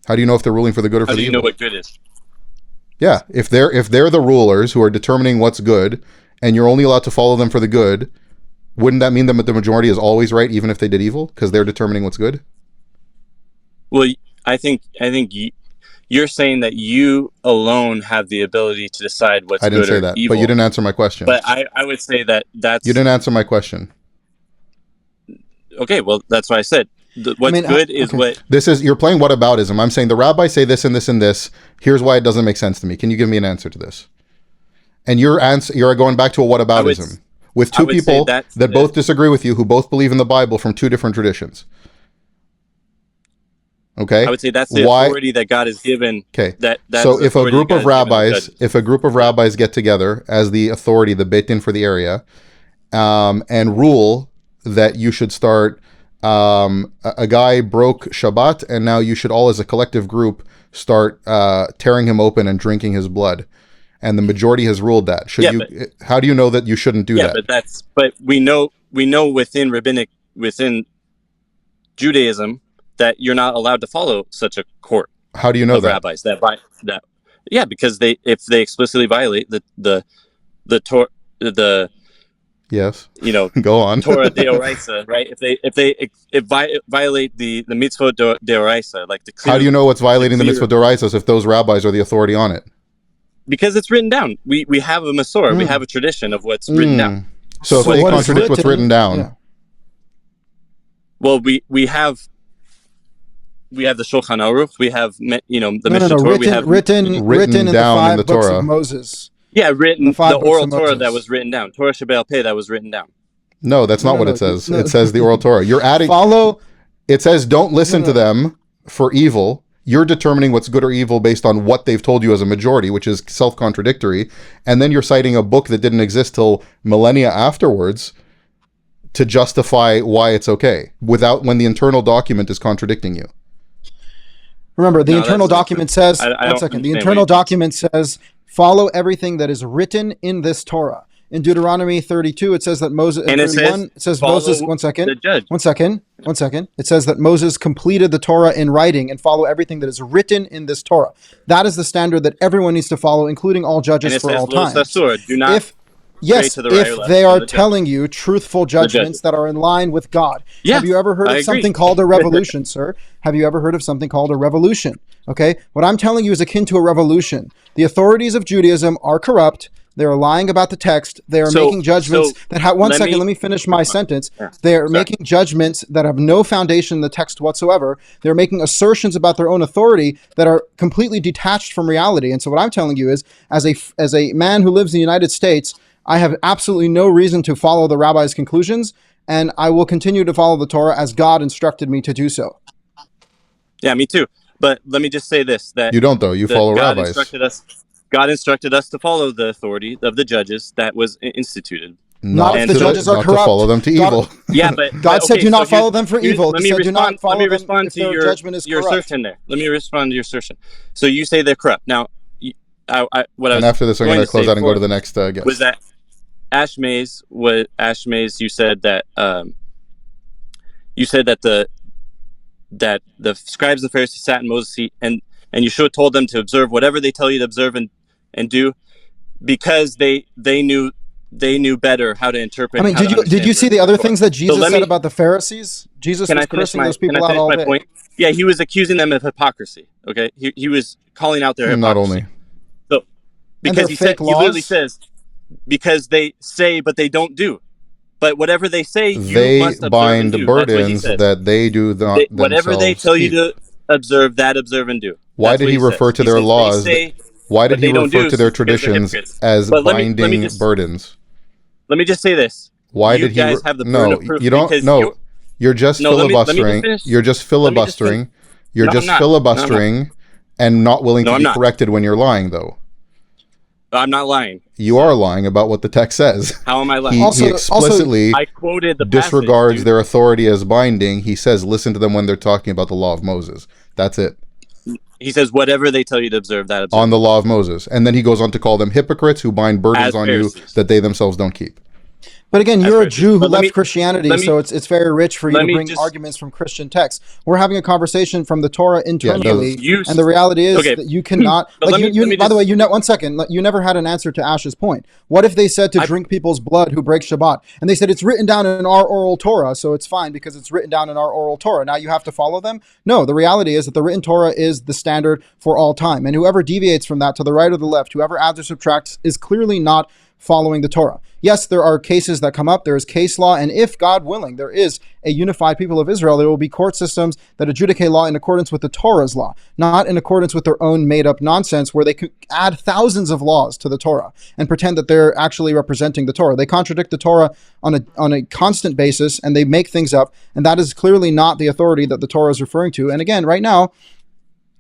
How do you know if they're ruling for the good or for the evil? How do you know what good is? Yeah, if they're the rulers who are determining what's good, and you're only allowed to follow them for the good, wouldn't that mean that the majority is always right, even if they did evil, because they're determining what's good? Well, I think you're saying that you alone have the ability to decide what's good or evil. I didn't say that, but you didn't answer my question. But I would say that's... You didn't answer my question. Okay, well, that's what I said. What's good is what... You're playing whataboutism. I'm saying the rabbis say this and this and this. Here's why it doesn't make sense to me. Can you give me an answer to this? And you're going back to a whataboutism with two people that both disagree with you, who both believe in the Bible from two different traditions. Okay. I would say that's the Why? authority that God has given. Okay. That So is if a authority group that of God has given to rabbis, judges. if a group of rabbis get together as the authority, the Beit Din for the area, and rule that you should start, a guy broke Shabbat, and now you should all, as a collective group, start tearing him open and drinking his blood, and the majority has ruled that. Should Yeah, you? but- How do you know that you shouldn't do Yeah, that? but we know within Judaism that you're not allowed to follow such a court How do you know of that? rabbis that yeah, because if they explicitly violate the Torah, the Yes. you know Go on. Torah deoraisa, right? If violate the mitzvot deoraisa, like the clear, How do you know what's violating the clear- mitzvah d'oraisa if those rabbis are the authority on it? because it's written down. We have a Masorah, we have a tradition of what's written down. So if So they what is contradict what's written down, yeah. Well, we have the Shulchan Aruch, we have the No, Mishnah Torah, we have written in the down in 5 the books Torah. of Moses. written the 5 the books oral of Torah Moses. that was written down, Torah Shebe'al Peh that was written down. no, that's not No, what no, it says. no. It says the oral Torah. You're adding. Follow. It says don't listen No, to no. them for evil. You're determining what's good or evil based on what they've told you as a majority, which is self-contradictory. And then you're citing a book that didn't exist till millennia afterwards to justify why it's okay, when the internal document is contradicting you. Remember, the No, internal that's not document says. I One don't second. The understand internal what you- document says, "Follow everything that is written in this Torah." In Deuteronomy 32, it says that Moses. And it 31, it says follow Moses. One second. the judge. One second. It says that Moses completed the Torah in writing and follow everything that is written in this Torah. That is the standard that everyone needs to follow, including all And judges it for says all Lo times. Sasur, do not Yes, to the right or if left they of are the judge. telling you truthful judgments that are in line with God. Yeah, Have you ever heard I of agree. something called a revolution, sir? Have you ever heard of something called a revolution? Okay, what I'm telling you is akin to a revolution. The authorities of Judaism are corrupt. They are lying about the text. They are making judgments that have. One second, let me finish my sentence. They are making judgments that have no foundation in the text whatsoever. They're making assertions about their own authority that are completely detached from reality. And so, what I'm telling you is, as a man who lives in the United States, I have absolutely no reason to follow the rabbi's conclusions, and I will continue to follow the Torah as God instructed me to do so. Yeah, me too. But let me just say this: that You don't, though. You follow God rabbis. God instructed us to follow the authority of the judges that was instituted. Not if the to judges are not corrupt. to follow them to God- evil. Yeah, but God said, okay, "Do not so follow them for evil." Let He me said, "Do not respond. follow Let me them respond if to their your judgment is corrupt." assertion there. Let me respond to your assertion. So you say they're corrupt. Now, what I was And after this, I'm going to close say out and go to before the next guest. was that Maiz. You said that the scribes and Pharisees sat in Moses' seat, and you should have told them to observe whatever they tell you to observe and do, because they knew better how to interpret. I mean, how to did you see the other things that Jesus let said me- about the Pharisees? Jesus Can was I finish cursing those people can I out finish all my day. point? Yeah, he was accusing them of hypocrisy. Okay, he was calling out their hypocrisy. Not only. So because their he said fake he literally laws? says because they say but they don't do. But whatever they say, you They must observe bind and do. That's what he burdens says. that they do not Whatever they themselves tell you keep. to observe, that observe and do. Why That's did what he says. refer to He their says they laws? say, Why but did he they don't refer do to their because they're traditions hypocrites. as But let me binding just- burdens? Let me just say this. Why You did he? guys have the burden No, of proof you don't. because No, you're just No, let me just filibustering. finish. You're just Let me just filibustering. You're No, just I'm not. filibustering and not willing No, to I'm be not. corrected when you're lying, though. I'm not lying. You are lying about what the text says. How am I He, lying? Also- he explicitly I quoted the disregards passage, dude. their authority as binding. He says, listen to them when they're talking about the law of Moses. That's it. He says, whatever they tell you to observe, that observe. On the law of Moses. And then he goes on to call them hypocrites who bind burdens As on Pharisees. you that they themselves don't keep. But again, you're a Pharisees. Jew who But let left me- Christianity, let me- so it's very rich for you let to me bring just- arguments from Christian texts. We're having a conversation from the Torah internally, You- and the reality is Okay. that you cannot. But Like let you, me by the just- way, you know, one second, you never had an answer to Ash's point. What if they said to drink people's blood who break Shabbat, and they said it's written down in our oral Torah, so it's fine because it's written down in our oral Torah. Now you have to follow them? No, the reality is that the written Torah is the standard for all time, and whoever deviates from that to the right or the left, whoever adds or subtracts, is clearly not following the Torah. Yes, there are cases that come up. There is case law. And if, God willing, there is a unified people of Israel, there will be court systems that adjudicate law in accordance with the Torah's law, not in accordance with their own made-up nonsense where they could add thousands of laws to the Torah and pretend that they're actually representing the Torah. They contradict the Torah on a constant basis, and they make things up. And that is clearly not the authority that the Torah is referring to. And again, right now,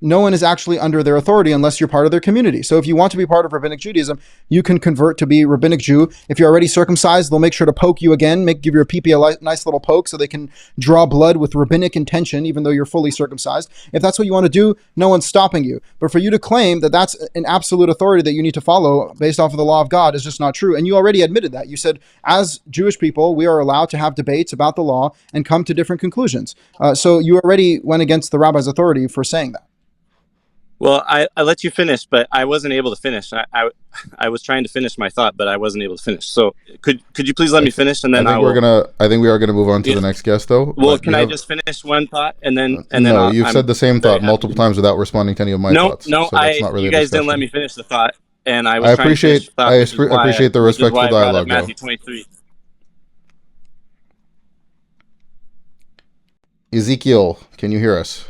no one is actually under their authority unless you're part of their community. So if you want to be part of Rabbinic Judaism, you can convert to be Rabbinic Jew. If you're already circumcised, they'll make sure to poke you again, give your pee-pee a nice little poke so they can draw blood with rabbinic intention, even though you're fully circumcised. If that's what you want to do, no one's stopping you. But for you to claim that that's an absolute authority that you need to follow based off of the law of God is just not true. And you already admitted that. You said, as Jewish people, we are allowed to have debates about the law and come to different conclusions. So you already went against the rabbi's authority for saying that. Well, I let you finish, but I wasn't able to finish. I was trying to finish my thought, but I wasn't able to finish. So could you please let me finish, and then I think we are gonna move on to the next guest, though. Well, can I just finish one thought, and then no, you've said the same thought multiple times without responding to any of my thoughts. No, so that's not really you guys didn't let me finish the thought, and I appreciate the respectful dialogue. Matthew 23. Ezekiel, can you hear us?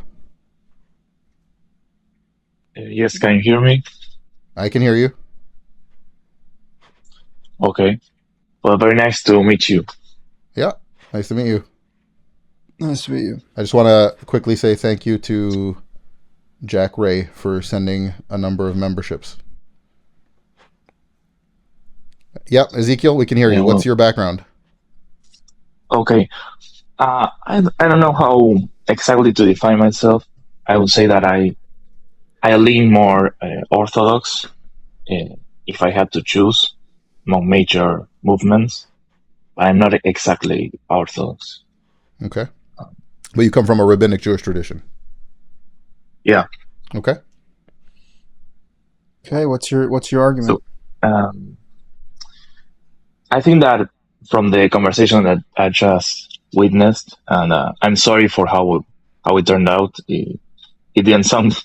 Yes, can you hear me? I can hear you. Okay. Well, very nice to meet you. Yeah, nice to meet you. Nice to meet you. I just want to quickly say thank you to Jack Ray for sending a number of memberships. Yep, Ezekiel, we can hear you. What's your background? Okay. I don't know how exactly to define myself. I would say that I lean more Orthodox, if I had to choose among major movements. But I'm not exactly Orthodox. Okay. But you come from a Rabbinic Jewish tradition. Yeah. Okay. Okay, what's your argument? So, I think that from the conversation that I just witnessed, and I'm sorry for how it turned out. It didn't sound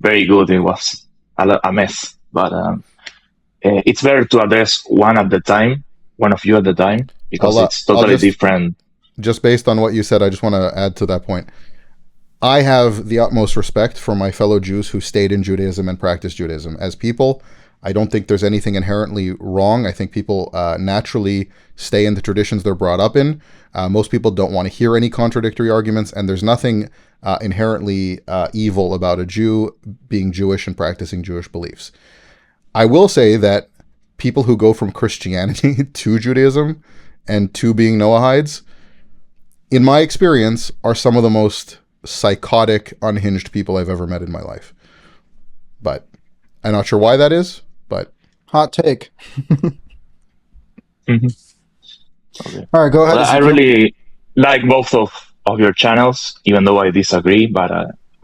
very good. It was a mess. But it's better to address one of you at the time, because it's totally different. Just based on what you said, I just want to add to that point. I have the utmost respect for my fellow Jews who stayed in Judaism and practiced Judaism. As people, I don't think there's anything inherently wrong. I think people naturally stay in the traditions they're brought up in. Most people don't want to hear any contradictory arguments, and there's nothing inherently evil about a Jew being Jewish and practicing Jewish beliefs. I will say that people who go from Christianity to Judaism and to being Noahides, in my experience, are some of the most psychotic, unhinged people I've ever met in my life. But I'm not sure why that is, but... Hot take. Mm-hmm. Okay. All right, go ahead. Well, I really like both of your channels, even though I disagree, but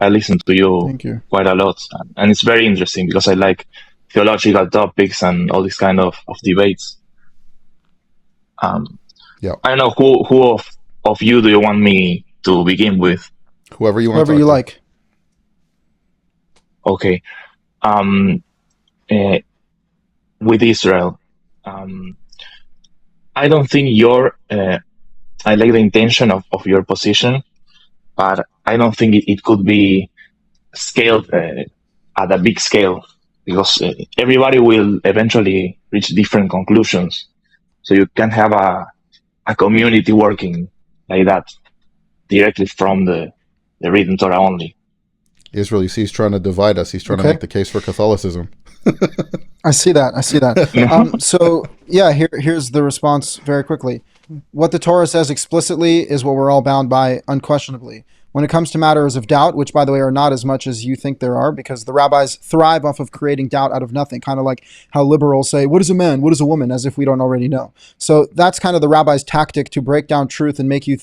I listen to you quite a lot. And it's very interesting because I like theological topics and all these kind of debates. Yeah. I don't know who of you do you want me to begin with? Whoever you want. Whoever you like. Okay. With Israel, I don't think I like the intention of your position, but I don't think it could be scaled at a big scale, because everybody will eventually reach different conclusions. So you can have a community working like that directly from the written Torah only. Israel, you see, he's trying to divide us. He's trying to make the case for Catholicism. I see that. So yeah, here's the response very quickly. What the Torah says explicitly is what we're all bound by unquestionably. When it comes to matters of doubt, which by the way are not as much as you think there are, because the rabbis thrive off of creating doubt out of nothing, kind of like how liberals say, what is a man, what is a woman, as if we don't already know. So that's kind of the rabbi's tactic to break down truth and make you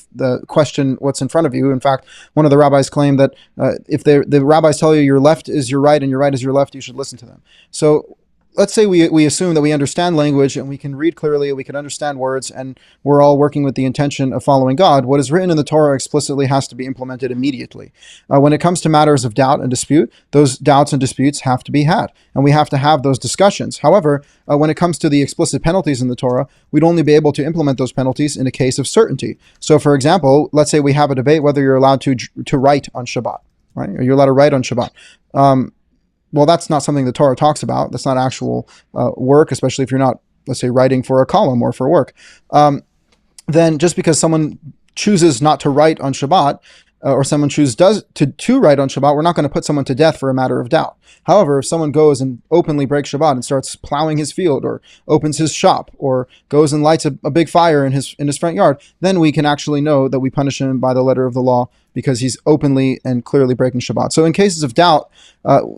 question what's in front of you. In fact, one of the rabbis claimed that if the rabbis tell you your left is your right and your right is your left, you should listen to them. So let's say we assume that we understand language and we can read clearly, we can understand words, and we're all working with the intention of following God. What is written in the Torah explicitly has to be implemented immediately. When it comes to matters of doubt and dispute, those doubts and disputes have to be had, and we have to have those discussions. However, when it comes to the explicit penalties in the Torah, we'd only be able to implement those penalties in a case of certainty. So, for example, let's say we have a debate whether you're allowed to write on Shabbat, right? Or you're allowed to write on Shabbat. Well, that's not something the Torah talks about. That's not actual work, especially if you're not, let's say, writing for a column or for work. Then just because someone chooses not to write on Shabbat, or someone chooses to write on Shabbat, we're not going to put someone to death for a matter of doubt. However, if someone goes and openly breaks Shabbat and starts plowing his field, or opens his shop, or goes and lights a big fire in his front yard, then we can actually know that we punish him by the letter of the law, because he's openly and clearly breaking Shabbat. So in cases of doubt,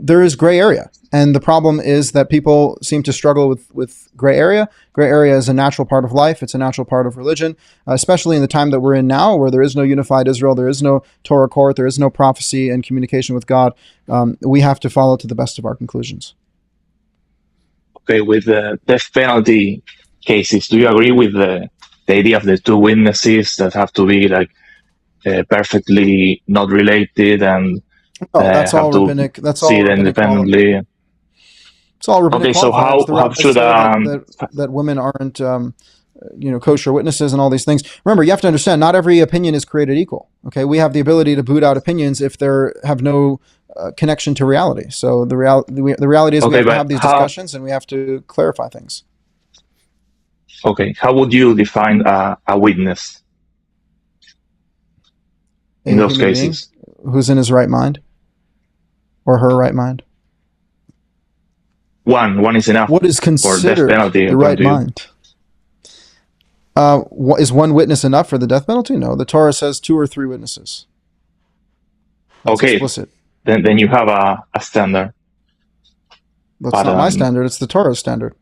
there is gray area. And the problem is that people seem to struggle with gray area. Gray area is a natural part of life. It's a natural part of religion, especially in the time that we're in now, where there is no unified Israel, there is no Torah court, there is no prophecy and communication with God. We have to follow to the best of our conclusions. Okay, with the death penalty cases, do you agree with the idea of the two witnesses that have to be like perfectly not related and that's have all to rabbinic. That's all see it rabbinic independently? It's all rabbinic. Okay, so how should that women aren't kosher witnesses and all these things? Remember, you have to understand, not every opinion is created equal. Okay, we have the ability to boot out opinions if they have no connection to reality. So the reality is, we have to have these discussions and we have to clarify things. Okay, how would you define a witness in those cases? Who's in his right mind, or her right mind? One is enough. What is considered for death penalty, the right mind? Is one witness enough for the death penalty? No, the Torah says 2 or 3 witnesses. That's okay, explicit. Then you have a standard. That's not my standard. It's the Torah's standard.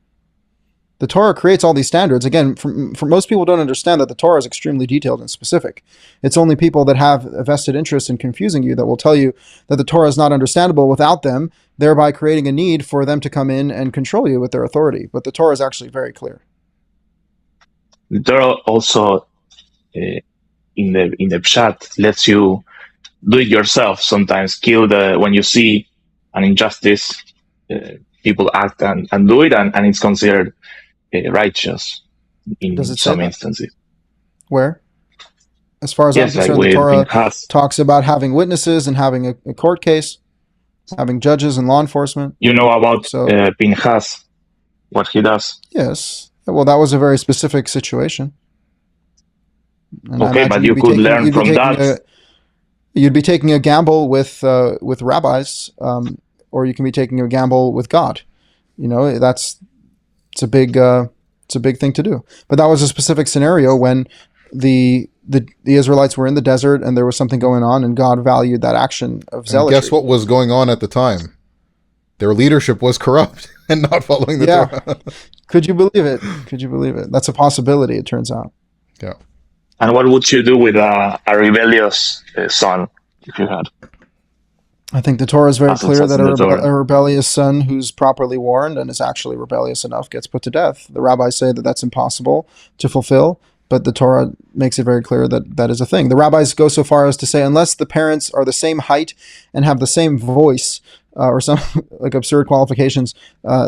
The Torah creates all these standards. Again, for most people don't understand that the Torah is extremely detailed and specific. It's only people that have a vested interest in confusing you that will tell you that the Torah is not understandable without them, thereby creating a need for them to come in and control you with their authority. But the Torah is actually very clear. The Torah also, in the Pshat, lets you do it yourself. Sometimes when you see an injustice, people act and do it, and it's considered righteous in some instances. Where? As far as I'm concerned, the Torah talks about having witnesses and having a court case, having judges and law enforcement. You know about Pinchas, what he does? Yes. Well, that was a very specific situation. And okay, but you could learn from that. You'd be taking a gamble with rabbis, or you can be taking a gamble with God. It's a big thing to do. But that was a specific scenario when the Israelites were in the desert and there was something going on, and God valued that action of zealotry. And guess what was going on at the time? Their leadership was corrupt and not following the Torah. Could you believe it? That's a possibility, it turns out. Yeah. And what would you do with a rebellious son, if you had? I think the Torah is very clear that a rebellious son who's properly warned and is actually rebellious enough gets put to death. The rabbis say that that's impossible to fulfill, but the Torah makes it very clear that that is a thing. The rabbis go so far as to say, unless the parents are the same height and have the same voice, or some like absurd qualifications,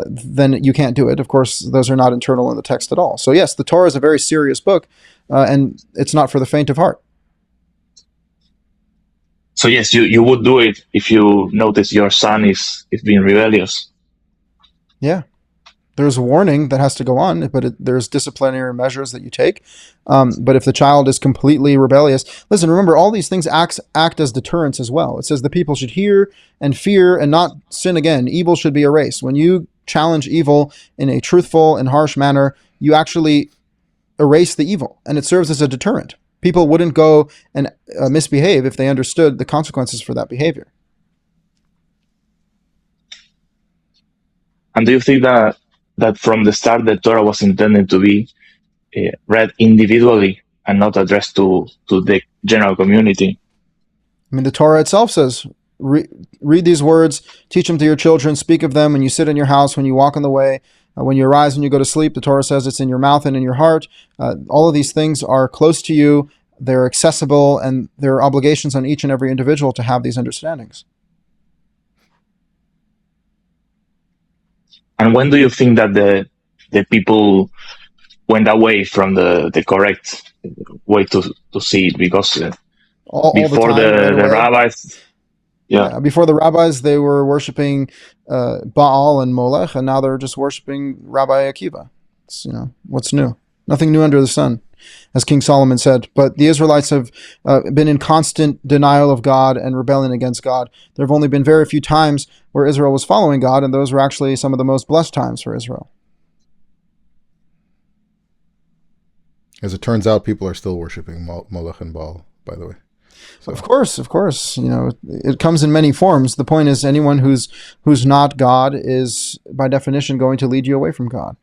then you can't do it. Of course, those are not internal in the text at all. So yes, the Torah is a very serious book, and it's not for the faint of heart. So yes, you would do it if you notice your son is being rebellious. Yeah. There's a warning that has to go on, but there's disciplinary measures that you take. But if the child is completely rebellious, listen, remember, all these things act as deterrents as well. It says the people should hear and fear and not sin again. Evil should be erased. When you challenge evil in a truthful and harsh manner, you actually erase the evil, and it serves as a deterrent. People wouldn't go and misbehave if they understood the consequences for that behavior. And do you think that from the start the Torah was intended to be read individually and not addressed to the general community? I mean, the Torah itself says, read these words, teach them to your children, speak of them when you sit in your house, when you walk on the way, when you arise, when you go to sleep. The Torah says it's in your mouth and in your heart. All of these things are close to you. They're accessible, and there are obligations on each and every individual to have these understandings. And when do you think that the people went away from the correct way to see it? Because All before the time, right the away. rabbis, yeah, Before the rabbis, they were worshiping Baal and Molech, and now they're just worshiping Rabbi Akiva. It's, what's new? Nothing new under the sun, as King Solomon said. But the Israelites have been in constant denial of God and rebellion against God. There have only been very few times where Israel was following God, and those were actually some of the most blessed times for Israel. As it turns out, people are still worshiping Molech and Baal, by the way. So. Of course. It comes in many forms. The point is, anyone who's not God is, by definition, going to lead you away from God.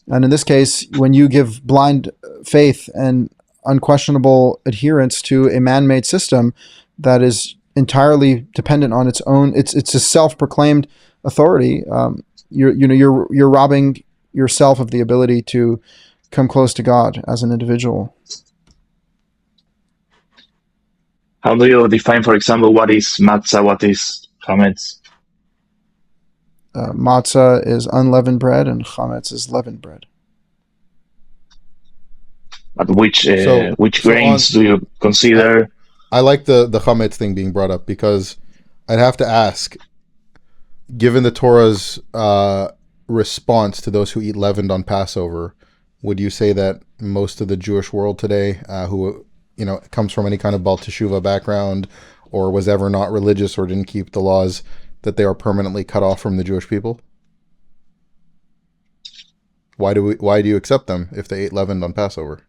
And in this case, when you give blind faith and unquestionable adherence to a man-made system that is entirely dependent on its own, it's a self-proclaimed authority. You're robbing yourself of the ability to come close to God as an individual. How do you define, for example, what is matzah, what is chametz? Matzah is unleavened bread, and chametz is leavened bread. But which grains do you consider? I like the chametz thing being brought up, because I'd have to ask, given the Torah's response to those who eat leavened on Passover, would you say that most of the Jewish world today, who comes from any kind of Baal Teshuvah background, or was ever not religious or didn't keep the laws, that they are permanently cut off from the Jewish people? Why do you accept them if they ate leavened on Passover?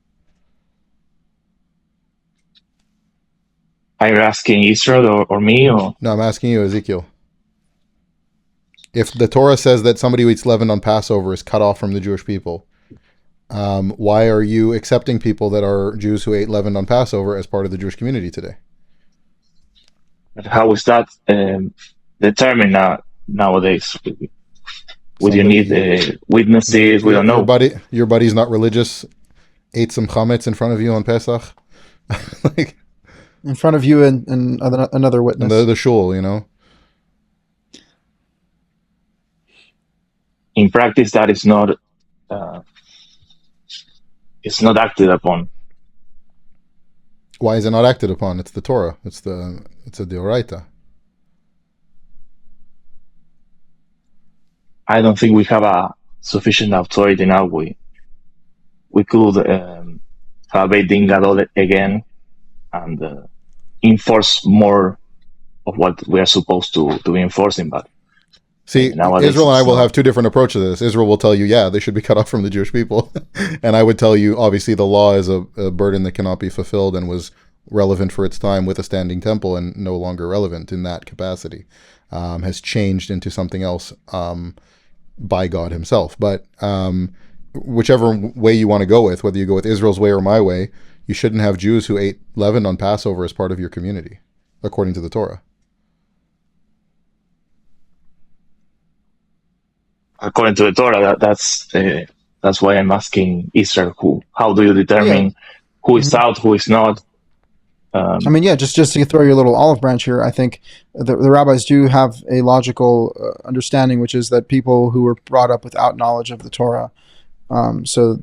Are you asking Israel or me? Or? No, I'm asking you, Ezekiel. If the Torah says that somebody who eats leavened on Passover is cut off from the Jewish people, why are you accepting people that are Jews who ate leavened on Passover as part of the Jewish community today? But how is that determined nowadays? Would you need witnesses? We don't know. Your buddy's not religious, ate some chametz in front of you on Pesach? In front of you and another witness. The shul, In practice, that is not... it's not acted upon. Why is it not acted upon? It's the Torah. It's a deoraita. I don't think we have a sufficient authority now. We could have a din gadol again and enforce more of what we are supposed to be enforcing. But see, Israel and I will have two different approaches to this. Israel will tell you, yeah, they should be cut off from the Jewish people. And I would tell you, obviously, the law is a burden that cannot be fulfilled and was relevant for its time with a standing temple and no longer relevant in that capacity. Has changed into something else by God himself. But whichever way you want to go with, whether you go with Israel's way or my way, you shouldn't have Jews who ate leavened on Passover as part of your community, according to the Torah. According to the Torah, that's why I'm asking Israel. How do you determine who is out, who is not? Just to throw your little olive branch here, I think the rabbis do have a logical understanding, which is that people who were brought up without knowledge of the Torah, so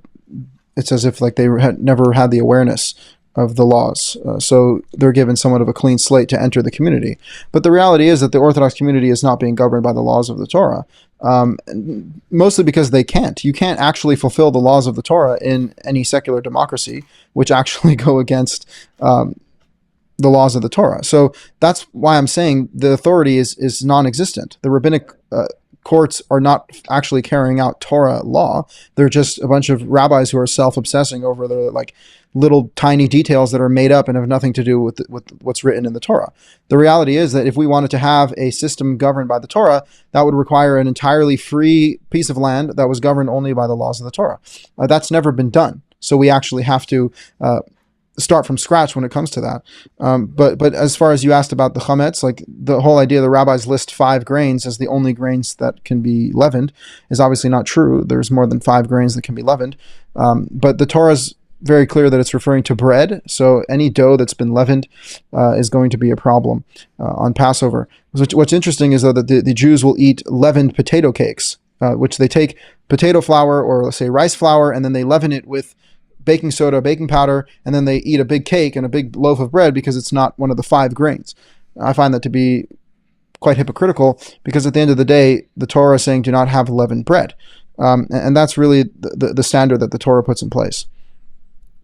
it's as if like they had never had the awareness of the laws. So they're given somewhat of a clean slate to enter the community. But the reality is that the Orthodox community is not being governed by the laws of the Torah, mostly because they can't. You can't actually fulfill the laws of the Torah in any secular democracy, which actually go against the laws of the Torah. So that's why I'm saying the authority is non-existent. The rabbinic courts are not actually carrying out Torah law. They're just a bunch of rabbis who are self-obsessing over the little tiny details that are made up and have nothing to do with what's written in the Torah. The reality is that if we wanted to have a system governed by the Torah, that would require an entirely free piece of land that was governed only by the laws of the Torah. That's never been done. So we actually have to start from scratch when it comes to that. But as far as you asked about the chametz, like the whole idea the rabbis list 5 grains as the only grains that can be leavened is obviously not true. There's more than 5 grains that can be leavened. But the Torah is very clear that it's referring to bread. So any dough that's been leavened is going to be a problem on Passover. What's interesting is though that the Jews will eat leavened potato cakes, which they take potato flour or let's say rice flour, and then they leaven it with baking soda, baking powder, and then they eat a big cake and a big loaf of bread because it's not one of the 5 grains. I find that to be quite hypocritical because at the end of the day, the Torah is saying do not have leavened bread. And that's really the standard that the Torah puts in place.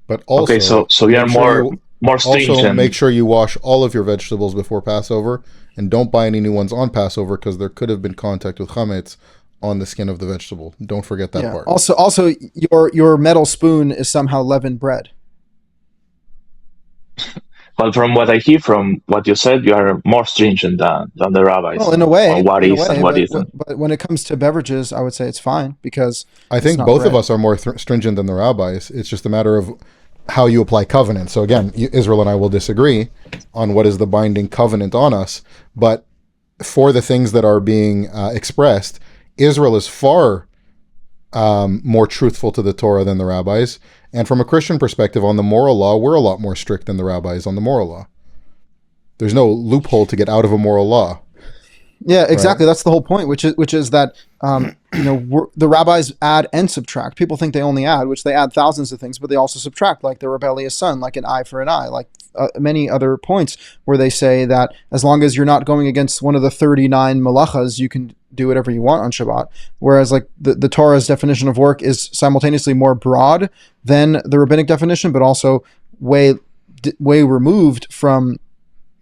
But also, okay, so you are more stringent. Also, make sure you wash all of your vegetables before Passover, and don't buy any new ones on Passover because there could have been contact with chametz on the skin of the vegetable. Don't forget that part. Also, your metal spoon is somehow leavened bread. Well, from what I hear from what you said, you are more stringent than the rabbis. Well, in a way, on what is and what isn't. But when it comes to beverages, I would say it's fine because I think both of us are more stringent than the rabbis. It's just a matter of how you apply covenant. So again, Israel and I will disagree on what is the binding covenant on us. But for the things that are being expressed, Israel is far more truthful to the Torah than the rabbis. And from a Christian perspective, on the moral law, we're a lot more strict than the rabbis on the moral law. There's no loophole to get out of a moral law. Yeah, exactly. Right? That's the whole point, which is that the rabbis add and subtract. People think they only add, which they add thousands of things, but they also subtract, like the rebellious son, like an eye for an eye, like many other points where they say that as long as you're not going against one of the 39 malachas, you can do whatever you want on Shabbat. Whereas like the Torah's definition of work is simultaneously more broad than the rabbinic definition, but also way removed from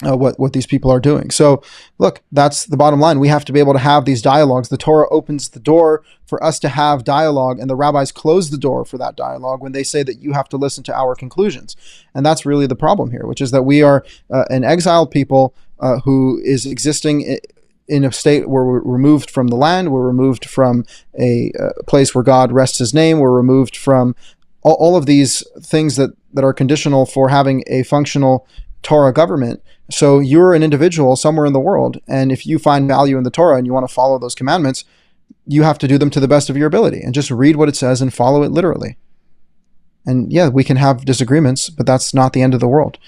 what these people are doing. So look, that's the bottom line. We have to be able to have these dialogues. The Torah opens the door for us to have dialogue, and the rabbis close the door for that dialogue when they say that you have to listen to our conclusions. And that's really the problem here, which is that we are an exiled people who is existing in a state where we're removed from the land, we're removed from a place where God rests his name, we're removed from all of these things that are conditional for having a functional Torah government. So you're an individual somewhere in the world, and if you find value in the Torah and you want to follow those commandments, you have to do them to the best of your ability and just read what it says and follow it literally. And yeah, we can have disagreements, but that's not the end of the world.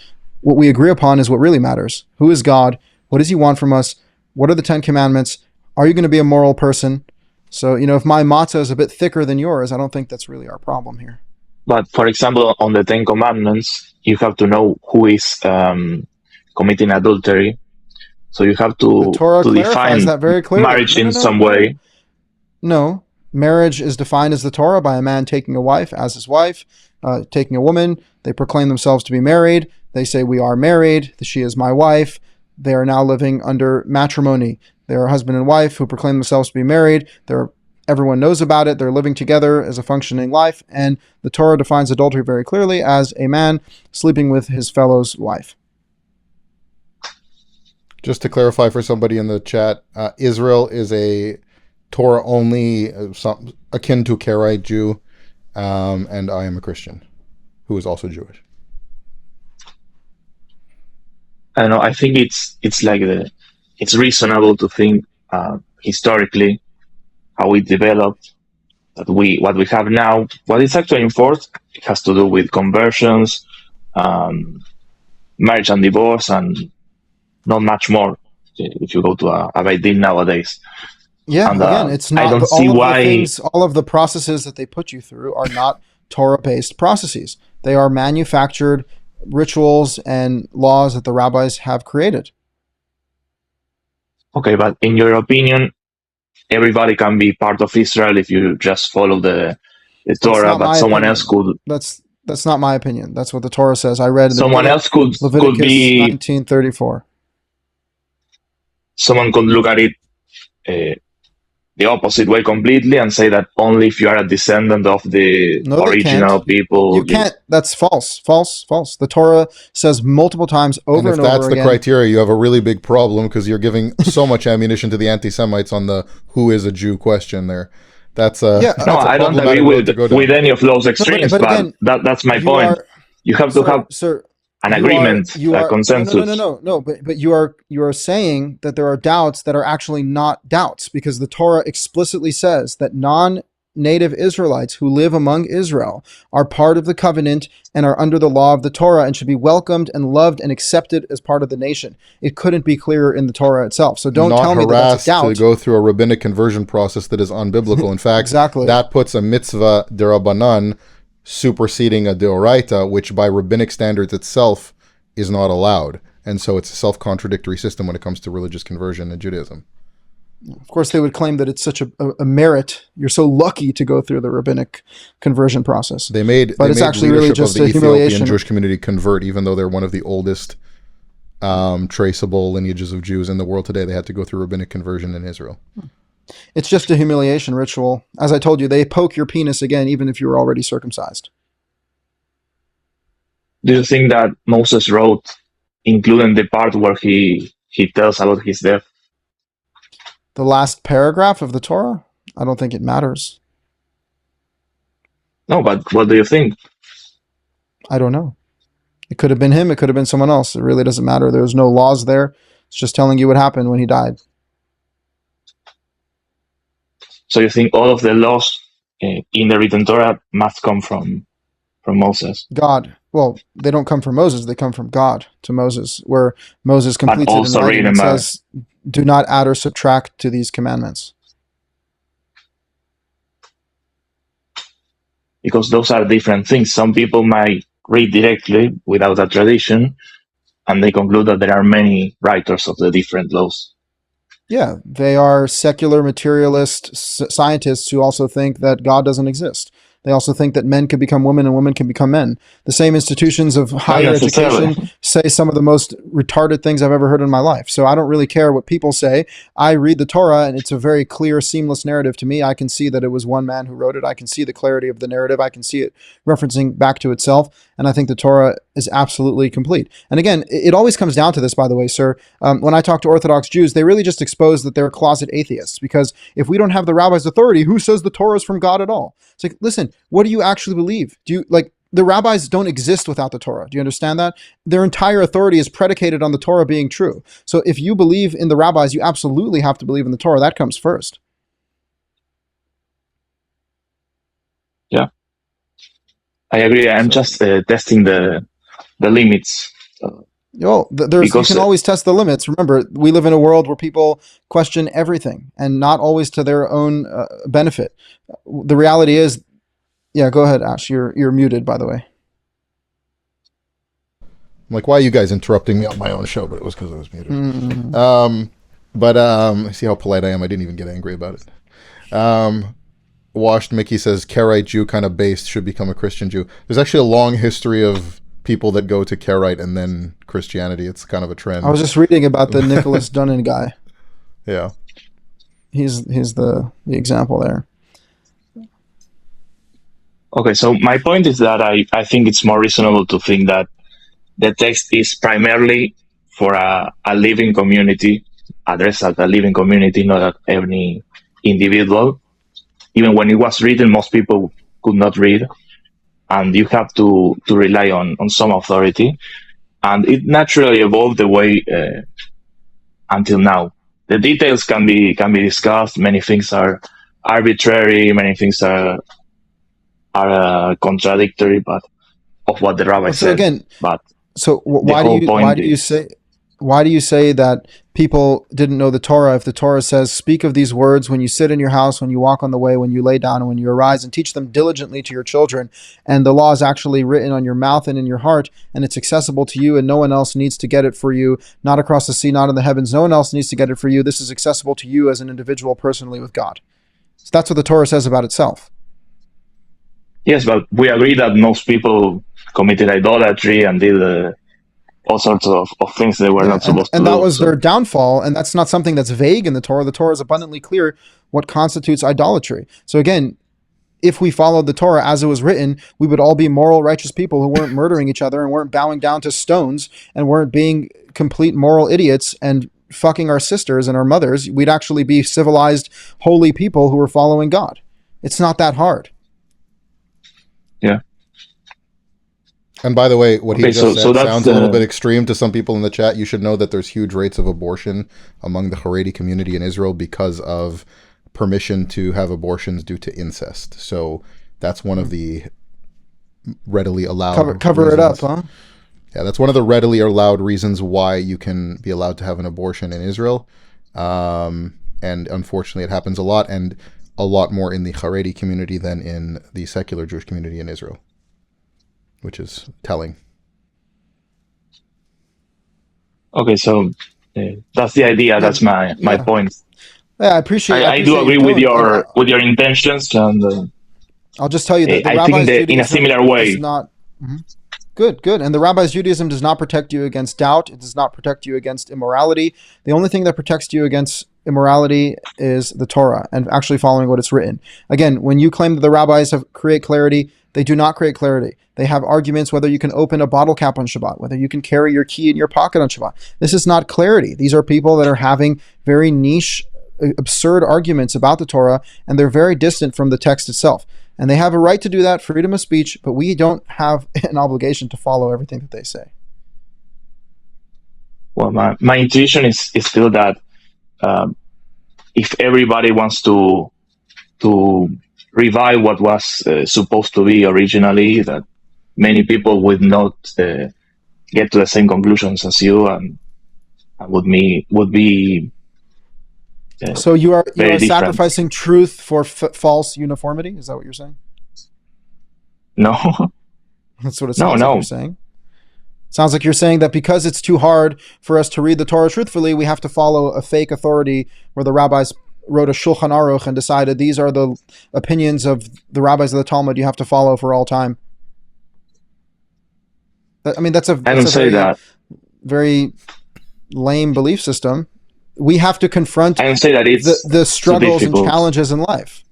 What we agree upon is what really matters. Who is God? What does he want from us? What are the 10 commandments? Are you going to be a moral person? So, if my matzah is a bit thicker than yours, I don't think that's really our problem here. But for example, on the 10 commandments, you have to know who is committing adultery. So you have to define that very clearly. Marriage in some way. No. Marriage is defined as the Torah by a man taking a wife as his wife, taking a woman. They proclaim themselves to be married. They say, we are married. She is my wife. They are now living under matrimony. They are husband and wife who proclaim themselves to be married. Everyone knows about it. They're living together as a functioning life. And the Torah defines adultery very clearly as a man sleeping with his fellow's wife. Just to clarify for somebody in the chat, Israel is a Torah only, akin to Karaite Jew, and I am a Christian who is also Jewish. I don't know. I think it's like it's reasonable to think historically how it developed, that what we have now, what is actually enforced, it has to do with conversions, marriage and divorce, and not much more. If you go to a Beit Din nowadays, yeah, and, again, it's not. I don't see why all of the processes that they put you through are not Torah-based processes. They are manufactured rituals and laws that the rabbis have created. Okay, but in your opinion, everybody can be part of Israel if you just follow the Torah, but someone else could. That's not my opinion. That's what the Torah says. I read someone else could Leviticus be 1934. Someone could look at it the opposite way completely and say that only if you are a descendant of the original people. You can't. That's false. The Torah says multiple times over and over again. And if that's the criteria, you have a really big problem because you're giving so much ammunition to the anti-Semites on the who is a Jew question there. That's I don't agree with any of those extremes, but that's my point. You have to have Sir, an agreement, a consensus. no. But you are saying that there are doubts that are actually not doubts, because the Torah explicitly says that non-native Israelites who live among Israel are part of the covenant and are under the law of the Torah and should be welcomed and loved and accepted as part of the nation. It couldn't be clearer in the Torah itself. So don't tell me that that's a doubt. To go through a rabbinic conversion process that is unbiblical. In fact, exactly. That puts a mitzvah derabanan superseding a deoraita, which by rabbinic standards itself is not allowed. And so it's a self-contradictory system when it comes to religious conversion in Judaism. Of course, they would claim that it's such a merit. You're so lucky to go through the rabbinic conversion process. But it's actually really just a Ethiopian Jewish community convert, even though they're one of the oldest traceable lineages of Jews in the world today. They had to go through rabbinic conversion in Israel. It's just a humiliation ritual. As I told you, they poke your penis again, even if you were already circumcised. Do you think that Moses wrote, including the part where he tells about his death? The last paragraph of the Torah? I don't think it matters. No, but what do you think? I don't know. It could have been him. It could have been someone else. It really doesn't matter. There's no laws there. It's just telling you what happened when he died. So you think all of the laws in the written Torah must come from Moses? God. Well, they don't come from Moses. They come from God to Moses, where Moses completes it in writing and says, do not add or subtract to these commandments. Because those are different things. Some people might read directly without a tradition, and they conclude that there are many writers of the different laws. Yeah, they are secular materialist scientists who also think that God doesn't exist. They also think that men can become women and women can become men. The same institutions of higher education say some of the most retarded things I've ever heard in my life. So I don't really care what people say. I read the Torah and it's a very clear, seamless narrative to me. I can see that it was one man who wrote it. I can see the clarity of the narrative. I can see it referencing back to itself. And I think the Torah is absolutely complete. And again, it always comes down to this, by the way, sir. When I talk to Orthodox Jews, they really just expose that they're closet atheists, because if we don't have the rabbi's authority, who says the Torah is from God at all? It's like, listen, what do you actually believe? Do you, like, the rabbis don't exist without the Torah. Do you understand that? Their entire authority is predicated on the Torah being true. So if you believe in the rabbis, you absolutely have to believe in the Torah. That comes first. Yeah, I agree. I'm just testing the limits. You can always test the limits. Remember, we live in a world where people question everything, and not always to their own benefit. The reality is, yeah, go ahead, Ash. You're muted, by the way. I'm like, why are you guys interrupting me on my own show? But it was because I was muted. Mm-hmm. See how polite I am. I didn't even get angry about it. Washed Mickey says, Karaite Jew kind of based, should become a Christian Jew. There's actually a long history of people that go to Karaite and then Christianity. It's kind of a trend. I was just reading about the Nicholas Dunnan guy. Yeah. He's the example there. Okay, so my point is that I think it's more reasonable to think that the text is primarily for a living community, addressed at a living community, not at any individual. Even when it was written, most people could not read, and you have to rely on some authority. And it naturally evolved the way until now. The details can be discussed. Many things are arbitrary. Many things are contradictory, but of what the rabbi said. Again, but why do you say that people didn't know the Torah if the Torah says, speak of these words when you sit in your house, when you walk on the way, when you lay down, and when you arise, and teach them diligently to your children, and the law is actually written on your mouth and in your heart, and it's accessible to you, and no one else needs to get it for you, not across the sea, not in the heavens, no one else needs to get it for you. This is accessible to you as an individual personally with God. So that's what the Torah says about itself. Yes, but we agree that most people committed idolatry and did all sorts of things they were not supposed to do. And that was their downfall, and that's not something that's vague in the Torah. The Torah is abundantly clear what constitutes idolatry. So again, if we followed the Torah as it was written, we would all be moral, righteous people who weren't murdering each other and weren't bowing down to stones and weren't being complete moral idiots and fucking our sisters and our mothers. We'd actually be civilized, holy people who were following God. It's not that hard. Yeah. And by the way, what he Okay, just so said that's sounds a little bit extreme to some people in the chat. You should know that there's huge rates of abortion among the Haredi community in Israel because of permission to have abortions due to incest. So that's one of the readily allowed Cover it up, reasons. huh? Yeah, that's one of the readily allowed reasons why you can be allowed to have an abortion in Israel. And unfortunately, it happens a lot, and a lot more in the Haredi community than in the secular Jewish community in Israel, which is telling. okay. So that's the idea. Yeah, That's my yeah. point. Yeah, I appreciate. I do your agree with tone. your intentions, and I'll just tell you that the I think Rabbi's that in a Judaism similar does way. not. Mhm. Good. And the Rabbi's Judaism does not protect you against doubt. It does not protect you against immorality. The only thing that protects you against immorality is the Torah and actually following what it's written. Again, when you claim that the rabbis create clarity, they do not create clarity. They have arguments whether you can open a bottle cap on Shabbat, whether you can carry your key in your pocket on Shabbat. This is not clarity. These are people that are having very niche, absurd arguments about the Torah, and they're very distant from the text itself. And they have a right to do that, freedom of speech, but we don't have an obligation to follow everything that they say. Well, my intuition is still that if everybody wants to revive what was supposed to be originally, that many people would not get to the same conclusions as you, and would be So you are very different. sacrificing truth for false uniformity? Is that what you're saying? No, That's what it No, sounds no. like you're saying. Sounds like you're saying that because it's too hard for us to read the Torah truthfully, we have to follow a fake authority where the rabbis wrote a Shulchan Aruch and decided these are the opinions of the rabbis of the Talmud you have to follow for all time. I mean, that's a I don't say that. very lame belief system. We have to confront I don't say that it's the struggles and difficult. challenges in life.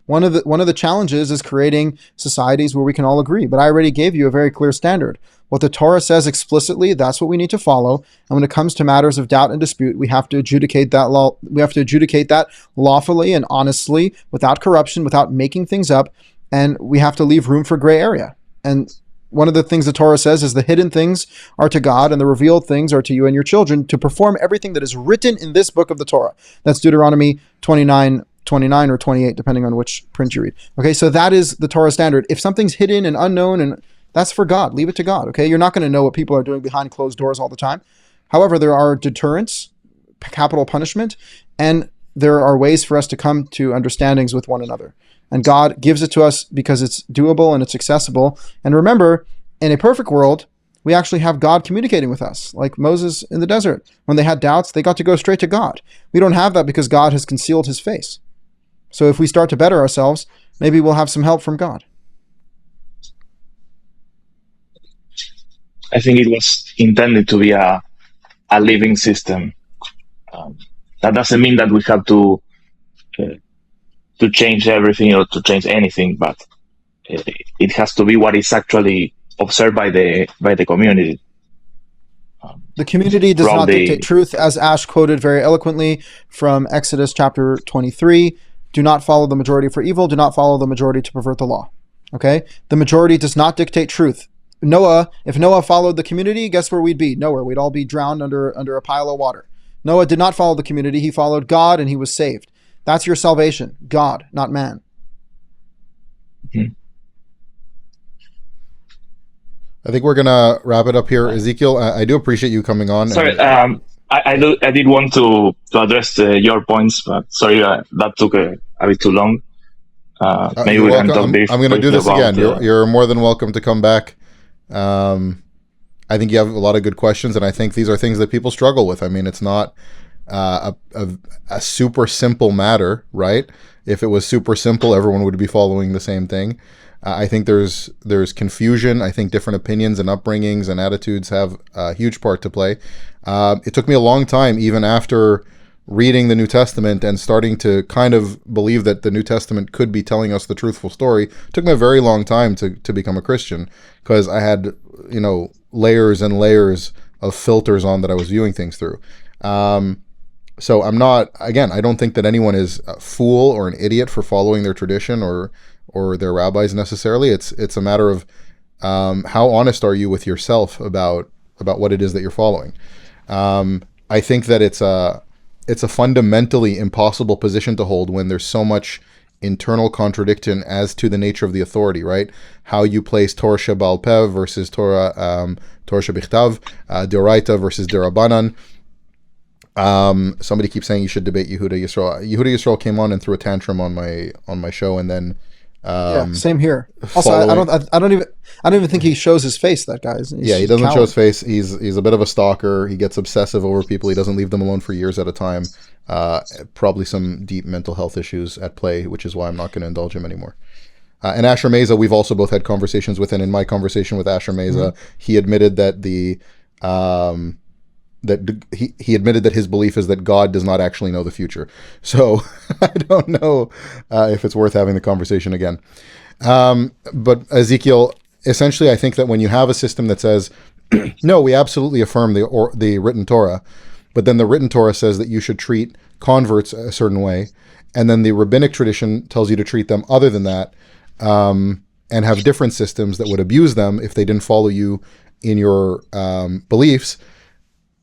One of the challenges is creating societies where we can all agree. But I already gave you a very clear standard. What the Torah says explicitly, that's what we need to follow. And when it comes to matters of doubt and dispute, we have to adjudicate that law. We have to adjudicate that lawfully and honestly, without corruption, without making things up, and we have to leave room for gray area. And one of the things the Torah says is the hidden things are to God and the revealed things are to you and your children to perform everything that is written in this book of the Torah. That's Deuteronomy 29 or 28, depending on which print you read. Okay, so that is the Torah standard. If something's hidden and unknown, and that's for God, leave it to God, okay? You're not going to know what people are doing behind closed doors all the time. However, there are deterrents, capital punishment, and there are ways for us to come to understandings with one another. And God gives it to us because it's doable and it's accessible. And remember, in a perfect world, we actually have God communicating with us, like Moses in the desert. When they had doubts, they got to go straight to God. We don't have that because God has concealed his face. So if we start to better ourselves, maybe we'll have some help from God. I think it was intended to be a living system. That doesn't mean that we have to change everything or to change anything, but it has to be what is actually observed by the community. The community does not dictate truth, as Ash quoted very eloquently from Exodus chapter 23. Do not follow the majority for evil. Do not follow the majority to pervert the law. Okay? The majority does not dictate truth. If Noah followed the community, guess where we'd be? Nowhere. We'd all be drowned under a pile of water. Noah did not follow the community. He followed God and he was saved. That's your salvation. God, not man. Mm-hmm. I think we're gonna wrap it up here, Ezekiel. I do appreciate you coming on. Sorry, I did want to address your points, but sorry that took a bit too long. Maybe we can talk briefly. I'm going to do this again. You're more than welcome to come back. I think you have a lot of good questions, and I think these are things that people struggle with. I mean, it's not a super simple matter, right? If it was super simple, everyone would be following the same thing. I think there's confusion. I think different opinions and upbringings and attitudes have a huge part to play. It took me a long time, even after reading the New Testament and starting to kind of believe that the New Testament could be telling us the truthful story. It took me a very long time to become a Christian, because I had, layers and layers of filters on that I was viewing things through. So I'm not, again, I don't think that anyone is a fool or an idiot for following their tradition or their rabbis necessarily. It's a matter of How honest are you with yourself about what it is that you're following? I think that it's a fundamentally impossible position to hold when there's so much internal contradiction as to the nature of the authority, right? How you place Torah Sheba'al Peh versus Torah Shebichtav, D'Oraita versus D'Rabanan. Somebody keeps saying you should debate Yehuda Yisrael. Yehuda Yisrael came on and threw a tantrum on my show, and then same here. Also, I don't even think he shows his face. That guy. He doesn't show his face. He's a bit of a stalker. He gets obsessive over people. He doesn't leave them alone for years at a time. Probably some deep mental health issues at play, which is why I'm not going to indulge him anymore. And Asher Meza, we've also both had conversations with, and in my conversation with Asher Meza, he admitted that he admitted that his belief is that God does not actually know the future. So I don't know if it's worth having the conversation again. But Ezekiel, essentially, I think that when you have a system that says, no, we absolutely affirm the written Torah, but then the written Torah says that you should treat converts a certain way, and then the rabbinic tradition tells you to treat them other than that, and have different systems that would abuse them if they didn't follow you in your beliefs,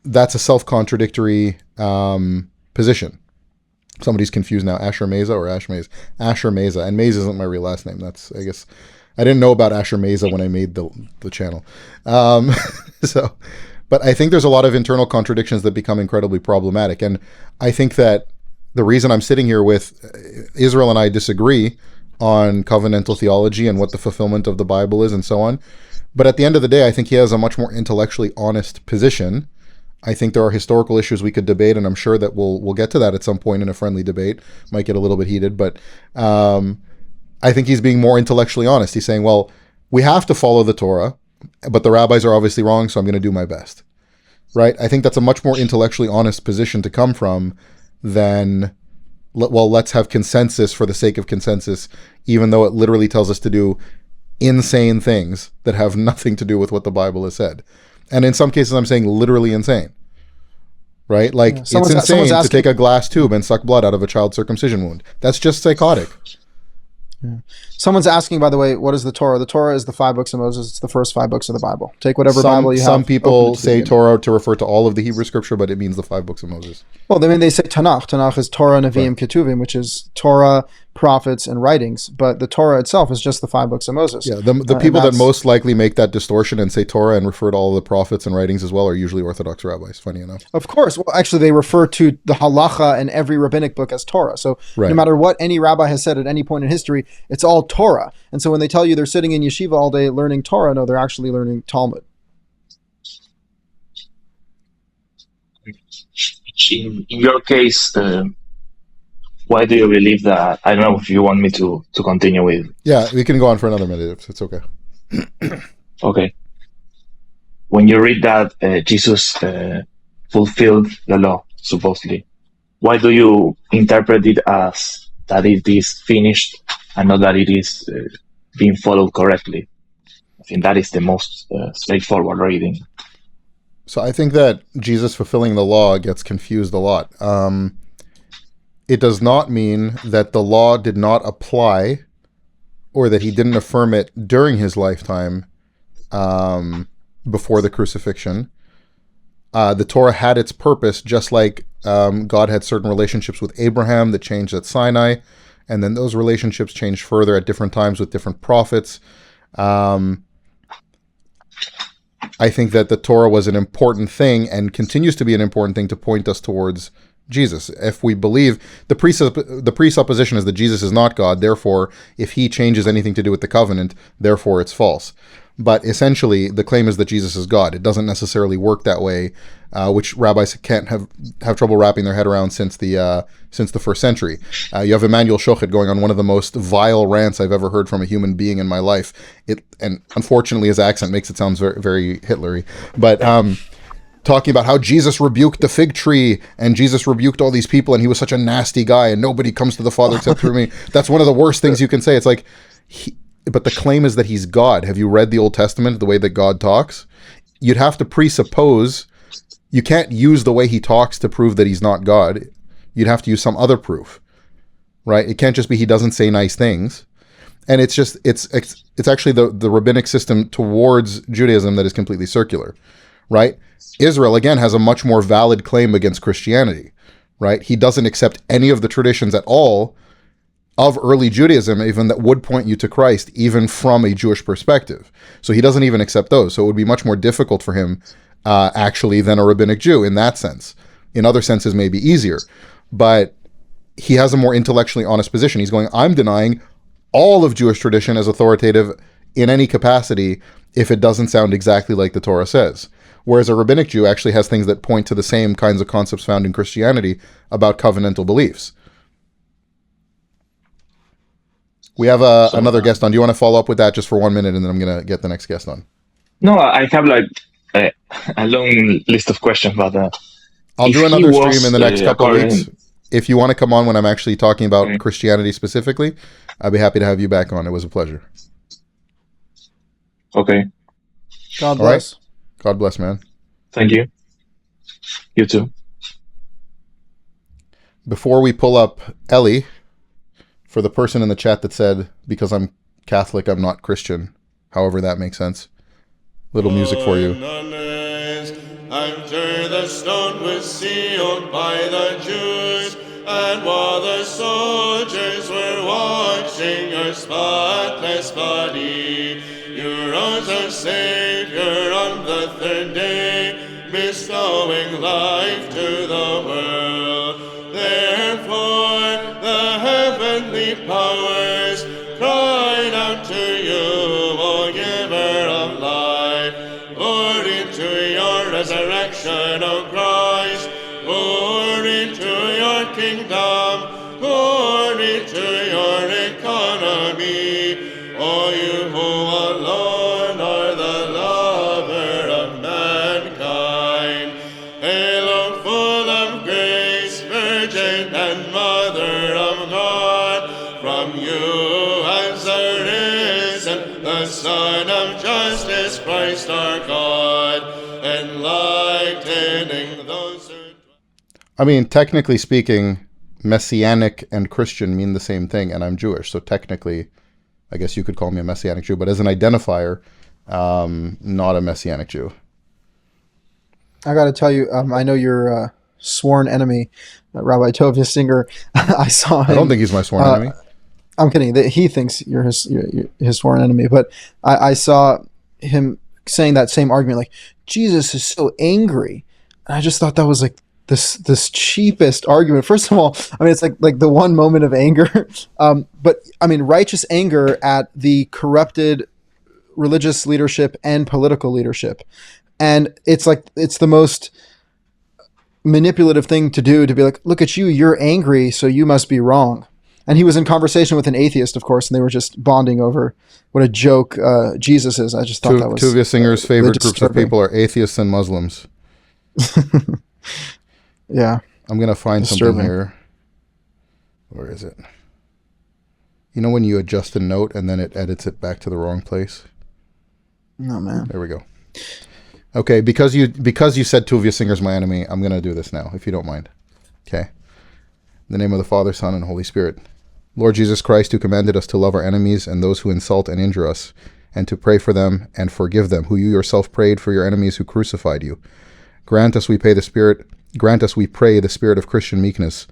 that's a self-contradictory position. Somebody's confused now. Asher Meza or Ash Maiz? Asher Meza. And Maiz isn't my real last name. That's, I guess, I didn't know about Asher Meza when I made the channel. But I think there's a lot of internal contradictions that become incredibly problematic. And I think that the reason I'm sitting here with Israel and I disagree on covenantal theology and what the fulfillment of the Bible is and so on. But at the end of the day, I think he has a much more intellectually honest position. I think there are historical issues we could debate, and I'm sure that we'll get to that at some point in a friendly debate. Might get a little bit heated, but I think he's being more intellectually honest. He's saying, well, we have to follow the Torah, but the rabbis are obviously wrong, so I'm going to do my best. Right? I think that's a much more intellectually honest position to come from than, well, let's have consensus for the sake of consensus, even though it literally tells us to do insane things that have nothing to do with what the Bible has said. And in some cases, I'm saying literally insane. Right? Like, it's insane to take a glass tube and suck blood out of a child's circumcision wound. That's just psychotic. Yeah. Someone's asking, by the way, what is the Torah? The Torah is the 5 books of Moses. It's the first 5 books of the Bible. Take whatever Bible you have. Some people say Torah to refer to all of the Hebrew scripture, but it means the 5 books of Moses. Well, they say Tanakh. Tanakh is Torah, Nevi'im, Ketuvim, which is Torah, prophets, and writings. But the Torah itself is just the 5 books of Moses. Yeah, the people that most likely make that distortion and say Torah and refer to all the prophets and writings as well are usually Orthodox rabbis, funny enough. Of course. Well, actually, they refer to the halacha in every rabbinic book as Torah. So no matter what any rabbi has said at any point in history, it's all Torah. And so when they tell you they're sitting in yeshiva all day learning Torah, no, they're actually learning Talmud. In your case, why do you believe that? I don't know if you want me to continue with. Yeah, we can go on for another minute if it's okay. Okay. When you read that Jesus fulfilled the law, supposedly, why do you interpret it as that it is finished and not that it is being followed correctly? I think that is the most straightforward reading. So I think that Jesus fulfilling the law gets confused a lot. It does not mean that the law did not apply or that he didn't affirm it during his lifetime before the crucifixion. The Torah had its purpose, just like God had certain relationships with Abraham that changed at Sinai, and then those relationships changed further at different times with different prophets. I think that the Torah was an important thing and continues to be an important thing to point us towards Jesus. If we believe the presupposition is that Jesus is not God, therefore, if he changes anything to do with the covenant, therefore it's false. But essentially, the claim is that Jesus is God. It doesn't necessarily work that way, which rabbis can't have trouble wrapping their head around since the first century. You have Emmanuel Shochet going on one of the most vile rants I've ever heard from a human being in my life. And unfortunately, his accent makes it sound very, very Hitlery. But talking about how Jesus rebuked the fig tree and Jesus rebuked all these people and he was such a nasty guy and nobody comes to the Father except through me. That's one of the worst things you can say. It's like, but the claim is that he's God. Have you read the Old Testament, the way that God talks? You'd have to presuppose, you can't use the way he talks to prove that he's not God. You'd have to use some other proof, right? It can't just be he doesn't say nice things. And it's just it's actually the rabbinic system towards Judaism that is completely circular, right? Israel again has a much more valid claim against Christianity, right? He doesn't accept any of the traditions at all of early Judaism, even that would point you to Christ, even from a Jewish perspective. So he doesn't even accept those. So it would be much more difficult for him, actually, than a rabbinic Jew in that sense. In other senses, maybe easier. But he has a more intellectually honest position. He's going, I'm denying all of Jewish tradition as authoritative in any capacity if it doesn't sound exactly like the Torah says. Whereas a rabbinic Jew actually has things that point to the same kinds of concepts found in Christianity about covenantal beliefs. We have another guest on. Do you want to follow up with that just for 1 minute, and then I'm going to get the next guest on? No, I have like a long list of questions, but I'll do another stream in the next couple of weeks. If you want to come on when I'm actually talking about Christianity specifically, I'd be happy to have you back on. It was a pleasure. Okay. God bless. All right. God bless, man. Thank you. You too. Before we pull up Ellie, for the person in the chat that said, because I'm Catholic, I'm not Christian, however that makes sense, little music for you. After the stone was sealed by the Jews, and while the soldiers were watching your spotless body, you rose a Savior on the third day, bestowing life to the world. Therefore, the heavenly powers cried out to you, O giver of life. Glory to your resurrection, O Christ. Glory to your kingdom. Glory to your economy. O you who alone are the lover of mankind. Hail, full of grace, Virgin and Mother of God. From you has arisen the Son of Justice, Christ our God, enlightening those who... I mean, technically speaking, Messianic and Christian mean the same thing, and I'm Jewish, so technically, I guess you could call me a Messianic Jew, but as an identifier, not a Messianic Jew. I got to tell you, I know your sworn enemy, Rabbi Tovia Singer. I saw him. I don't think he's my sworn enemy. I'm kidding. He thinks you're his sworn enemy, but I saw him saying that same argument, like Jesus is so angry, and I just thought that was like this cheapest argument. First of all, I mean, it's like the one moment of anger, but I mean, righteous anger at the corrupted religious leadership and political leadership, and it's the most manipulative thing to do, to be like, look at you, you're angry, so you must be wrong. And he was in conversation with an atheist, of course, and they were just bonding over what a joke Jesus is. I just thought that was... Tovia Singer's favorite groups of disturbing. people are atheists and Muslims. Yeah. I'm going to find something here. Where is it? You know when you adjust a note and then it edits it back to the wrong place? Oh, man. There we go. Okay, because you said Tovia Singer's my enemy, I'm going to do this now, if you don't mind. Okay. In the name of the Father, Son, and Holy Spirit. Lord Jesus Christ, who commanded us to love our enemies and those who insult and injure us, and to pray for them and forgive them, who you yourself prayed for your enemies who crucified you. Grant us, we pray, the spirit of Christian meekness,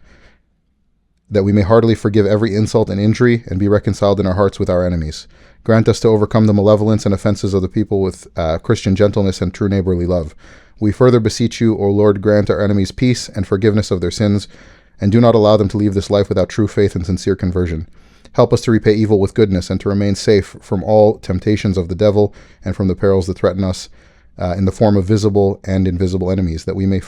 that we may heartily forgive every insult and injury and be reconciled in our hearts with our enemies. Grant us to overcome the malevolence and offenses of the people with Christian gentleness and true neighborly love. We further beseech you, O Lord, grant our enemies peace and forgiveness of their sins, and do not allow them to leave this life without true faith and sincere conversion. Help us to repay evil with goodness and to remain safe from all temptations of the devil and from the perils that threaten us in the form of visible and invisible enemies, that we may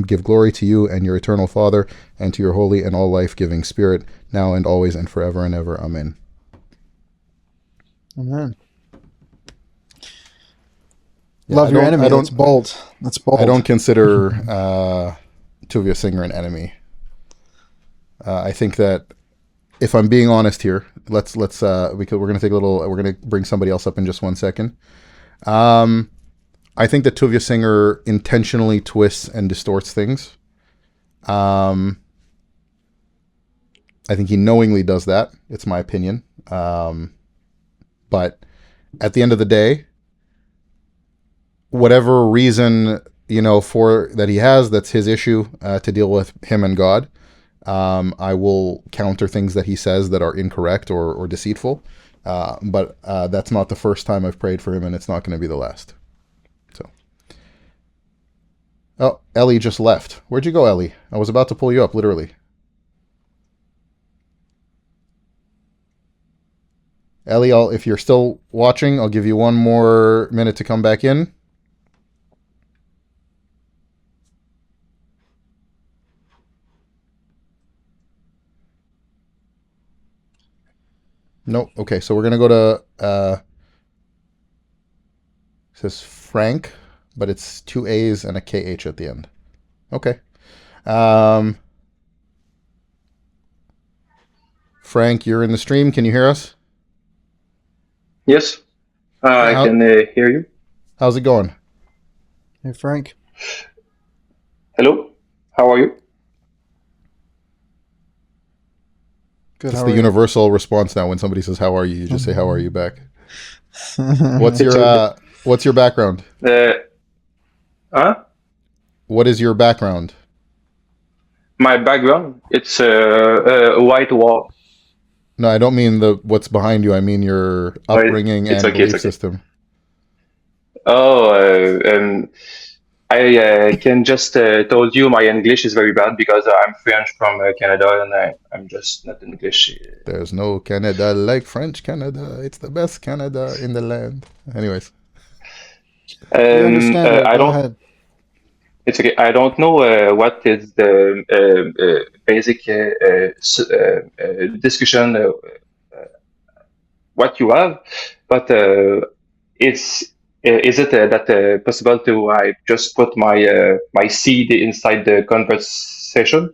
give glory to you and your eternal Father and to your holy and all life-giving Spirit, now and always and forever and ever. Amen. Amen. Love your enemy. That's bold. That's bold. I don't consider Tovia Singer an enemy. I think that if I'm being honest here, we're going to bring somebody else up in just 1 second. I think that Tovia Singer intentionally twists and distorts things. I think he knowingly does that. It's my opinion. But at the end of the day, whatever reason, for that he has, that's his issue to deal with, him and God. I will counter things that he says that are incorrect or deceitful. But that's not the first time I've prayed for him, and it's not going to be the last. So, oh, Ellie just left. Where'd you go, Ellie? I was about to pull you up, literally. Ellie, if you're still watching, I'll give you one more minute to come back in. Nope. Okay, so we're going to go to, it says Frank, but it's 2 A's and a KH at the end. Okay. Frank, you're in the stream. Can you hear us? Yes, I can hear you. How's it going? Hey, Frank. Hello, how are you? Good. It's the universal response now. When somebody says, how are you? You just say, how are you back? What's your background? What is your background? My background, it's a white wall. No, I don't mean what's behind you. I mean your upbringing and belief system. I can just told you my English is very bad because I'm French from Canada and I'm just not English. There's no Canada like French Canada. It's the best Canada in the land. Anyways. I don't. Ahead. It's okay. I don't know what is the basic discussion what you have, but is it that possible to I just put my my seed inside the conversation?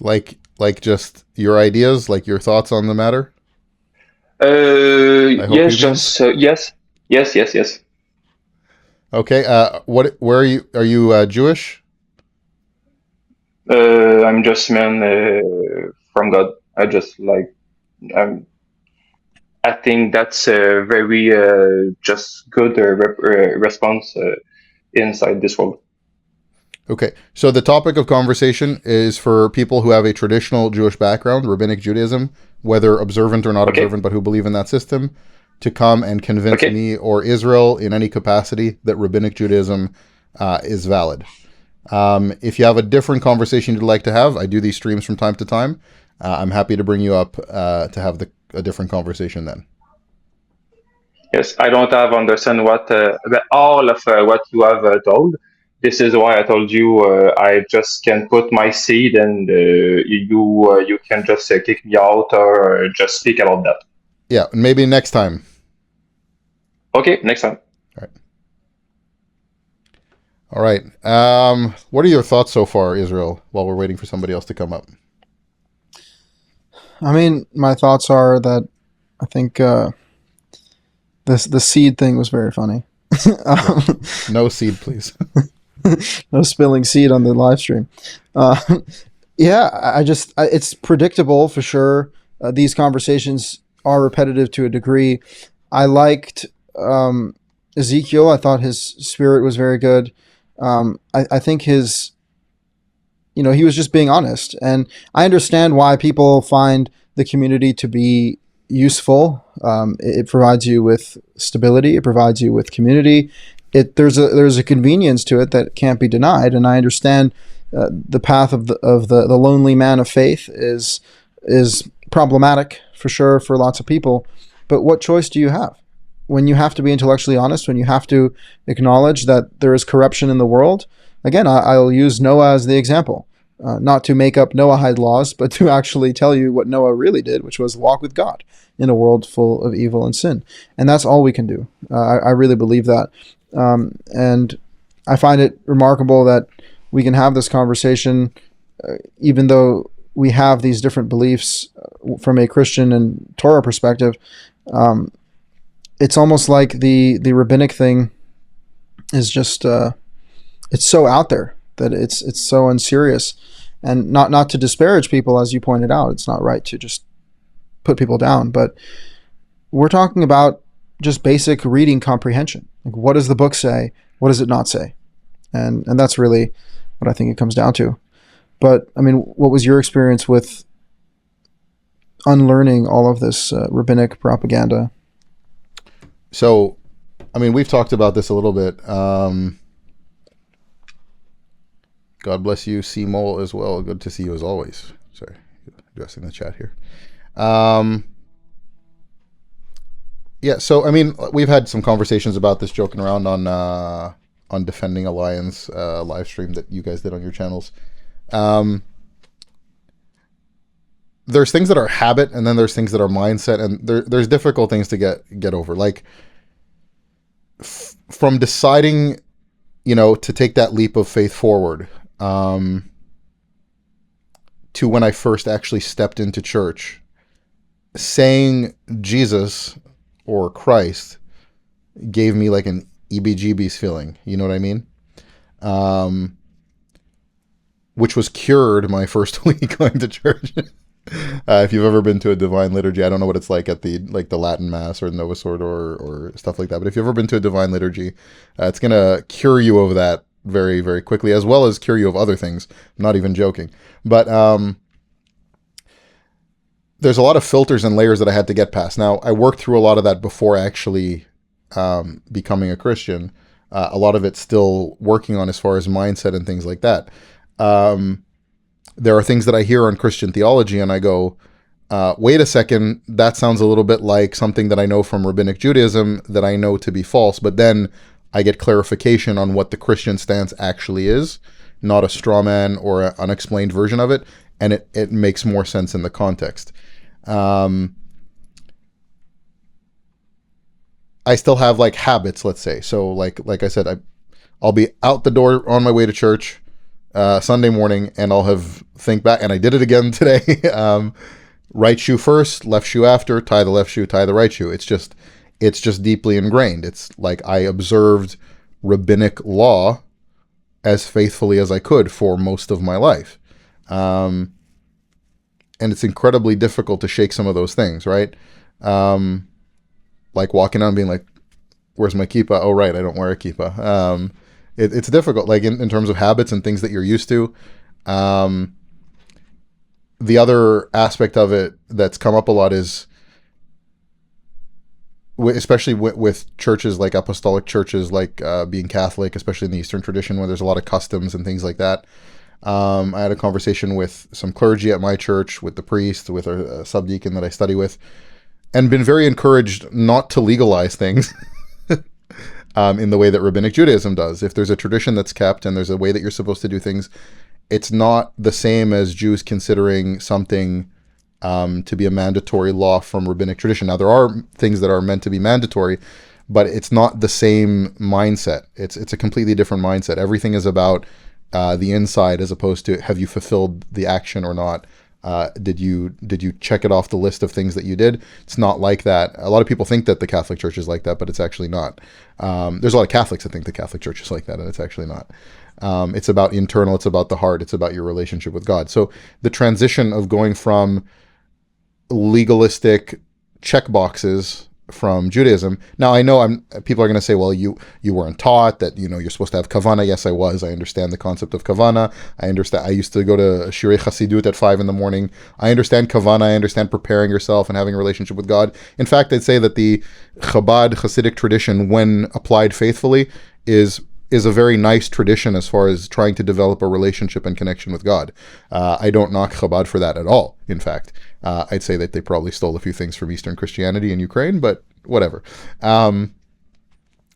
Like just your ideas, like your thoughts on the matter? Yes, just yes. Okay. Where are you? Are you Jewish? I'm just man from God. I just I think that's a very just good response inside this world. Okay, so the topic of conversation is for people who have a traditional Jewish background, Rabbinic Judaism, whether observant or not observant, but who believe in that system, to come and convince me or Israel in any capacity that Rabbinic Judaism is valid. If you have a different conversation you'd like to have, I do these streams from time to time. I'm happy to bring you up to have a different conversation then. Yes, I don't have understand what all of what you have told. This is why I told you I just can put my seed and you can just kick me out or just speak about that. Yeah, maybe next time. Okay, next time. All right. What are your thoughts so far, Israel, while we're waiting for somebody else to come up? I mean, my thoughts are that I think the seed thing was very funny. No seed, please. No spilling seed on the live stream. Yeah, it's predictable for sure. These conversations are repetitive to a degree. I liked Ezekiel. I thought his spirit was very good. I think he was just being honest. And I understand why people find the community to be useful. It provides you with stability. It provides you with community. There's a convenience to it that can't be denied. And I understand the path of the lonely man of faith is problematic for sure for lots of people. But what choice do you have? When you have to be intellectually honest, when you have to acknowledge that there is corruption in the world, again, I'll use Noah as the example. Not to make up Noahide laws, but to actually tell you what Noah really did, which was walk with God in a world full of evil and sin. And that's all we can do. I really believe that. And I find it remarkable that we can have this conversation, even though we have these different beliefs from a Christian and Torah perspective. It's almost like the rabbinic thing is just it's so out there that it's so unserious, and not to disparage people, as you pointed out. It's not right to just put people down, but we're talking about just basic reading comprehension. Like, what does the book say? What does it not say? And that's really what I think it comes down to. But I mean, what was your experience with unlearning all of this rabbinic propaganda? So, I mean, we've talked about this a little bit. God bless you, C. Mole, as well. Good to see you as always. Sorry, addressing the chat here. Yeah, so I mean, we've had some conversations about this, joking around on Defending a Lion's live stream that you guys did on your channels. There's things that are habit, and then there's things that are mindset, and there's difficult things to get over. Like, from deciding, to take that leap of faith forward, to when I first actually stepped into church, saying Jesus or Christ gave me like an EBGBs feeling. You know what I mean? Which was cured my first week going to church. If you've ever been to a divine liturgy, I don't know what it's like at the Latin Mass or Novus Ordo or stuff like that. But if you've ever been to a divine liturgy, it's going to cure you of that very, very quickly, as well as cure you of other things. I'm not even joking. But there's a lot of filters and layers that I had to get past. Now, I worked through a lot of that before actually becoming a Christian. A lot of it's still working on as far as mindset and things like that. There are things that I hear on Christian theology and I go, wait a second, that sounds a little bit like something that I know from Rabbinic Judaism that I know to be false. But then I get clarification on what the Christian stance actually is, not a straw man or an unexplained version of it. And it makes more sense in the context. I still have like habits, let's say. So like I said, I'll be out the door on my way to church Sunday morning, and I'll have think back, and I did it again today. Right shoe first, left shoe after, tie the left shoe, tie the right shoe. It's just deeply ingrained. It's like I observed rabbinic law as faithfully as I could for most of my life. And it's incredibly difficult to shake some of those things, right? Like walking out and being like, where's my kippah? Oh, right, I don't wear a kippah. It's difficult, like in terms of habits and things that you're used to. The other aspect of it that's come up a lot is, especially with churches like apostolic churches, like being Catholic, especially in the Eastern tradition, where there's a lot of customs and things like that. I had a conversation with some clergy at my church, with the priest, with a subdeacon that I study with, and been very encouraged not to legalize things in the way that Rabbinic Judaism does. If there's a tradition that's kept and there's a way that you're supposed to do things, it's not the same as Jews considering something to be a mandatory law from Rabbinic tradition. Now, there are things that are meant to be mandatory, but it's not the same mindset. It's a completely different mindset. Everything is about the inside, as opposed to have you fulfilled the action or not. Did you check it off the list of things that you did? It's not like that. A lot of people think that the Catholic Church is like that, but it's actually not. There's a lot of Catholics that think the Catholic Church is like that, and it's actually not. It's about internal, it's about the heart, it's about your relationship with God. So the transition of going from legalistic check boxes from Judaism. Now, I know people are going to say, well, you weren't taught that, you're supposed to have kavana. Yes, I was. I understand the concept of kavana. I understand. I used to go to Shirei Chassidut at 5 a.m. I understand kavana. I understand preparing yourself and having a relationship with God. In fact, I'd say that the Chabad Hasidic tradition, when applied faithfully, is a very nice tradition as far as trying to develop a relationship and connection with God. I don't knock Chabad for that at all. In fact, I'd say that they probably stole a few things from Eastern Christianity in Ukraine, but whatever.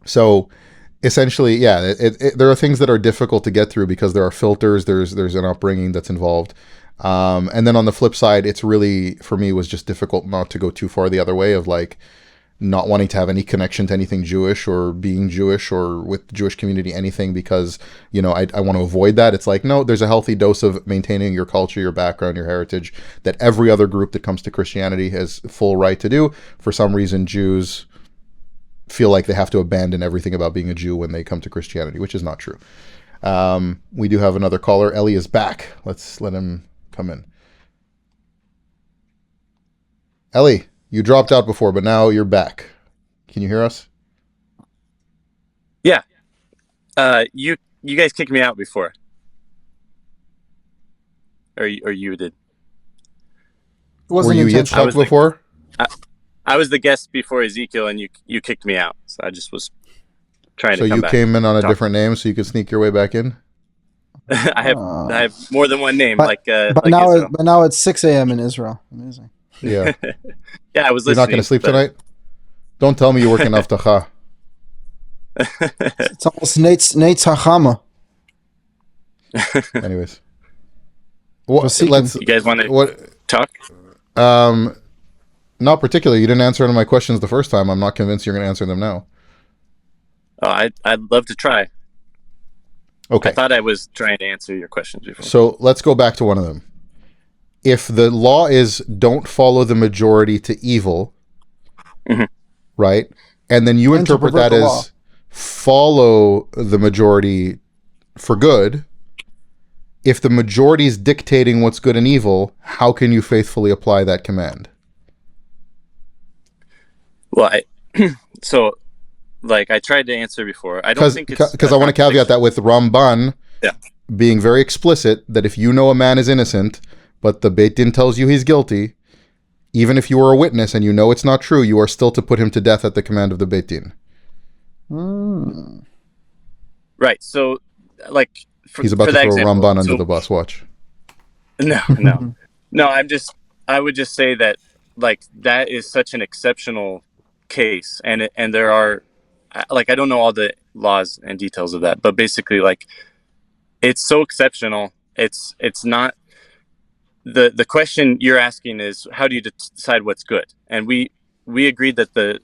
So essentially, yeah, there are things that are difficult to get through because there are filters, there's an upbringing that's involved. And then on the flip side, it's really, for me, was just difficult not to go too far the other way of like, not wanting to have any connection to anything Jewish or being Jewish or with the Jewish community, anything, because, I want to avoid that. It's like, no, there's a healthy dose of maintaining your culture, your background, your heritage that every other group that comes to Christianity has full right to do. For some reason, Jews feel like they have to abandon everything about being a Jew when they come to Christianity, which is not true. We do have another caller. Ellie is back. Let's let him come in. Ellie, You dropped out before, but now you're back. Can you hear us? Yeah. You guys kicked me out before, or you did. It wasn't Were you intentional. Yitzchak before? I was the guest before Ezekiel, and you kicked me out. So I just was trying So to come you back. came in on a Talk. different name, so you could sneak your way back in. I have more than one name, But like now, Israel. but now it's 6 a.m. in Israel. Amazing. Yeah. Yeah, I was You're listening. not going to sleep but- tonight? Don't tell me you work in Avtacha. It's almost Nate's Hachama. Anyways. What, Vasikim. let's, You guys want to what, talk? not particularly. You didn't answer any of my questions the first time. I'm not convinced you're going to answer them now. Oh, I'd love to try. Okay. I thought I was trying to answer your questions before. So let's go back to one of them. If the law is don't follow the majority to evil, Mhm. right? And then you And to interpret pervert that the as law. follow the majority for good. If the majority is dictating what's good and evil, how can you faithfully apply that command? Well, so like I tried to answer before. I don't think it's Because I want to caveat that with Ramban Yeah. being very explicit that if you know a man is innocent, but the Beit Din tells you he's guilty, even if you are a witness and you know it's not true, you are still to put him to death at the command of the Beit Din. Right. So, like, He's about for to that throw example, Ramban under so- the bus. Watch. No. I would just say that like that is such an exceptional case, and there are like I don't know all the laws and details of that, but basically like it's so exceptional. It's not the question you're asking is how do you decide what's good, and we agree that the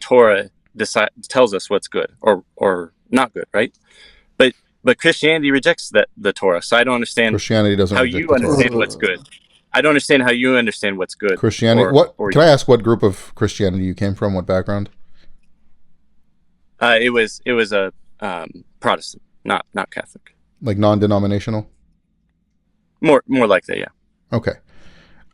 Torah tells us what's good or not good, right? But Christianity rejects the Torah, so I don't understand Christianity doesn't how reject you the Torah. understand what's good. I don't understand how you understand what's good. Christianity. Can I ask what group of Christianity you came from? What background? It was a Protestant, not Catholic. Like non-denominational? More like that, yeah. Okay.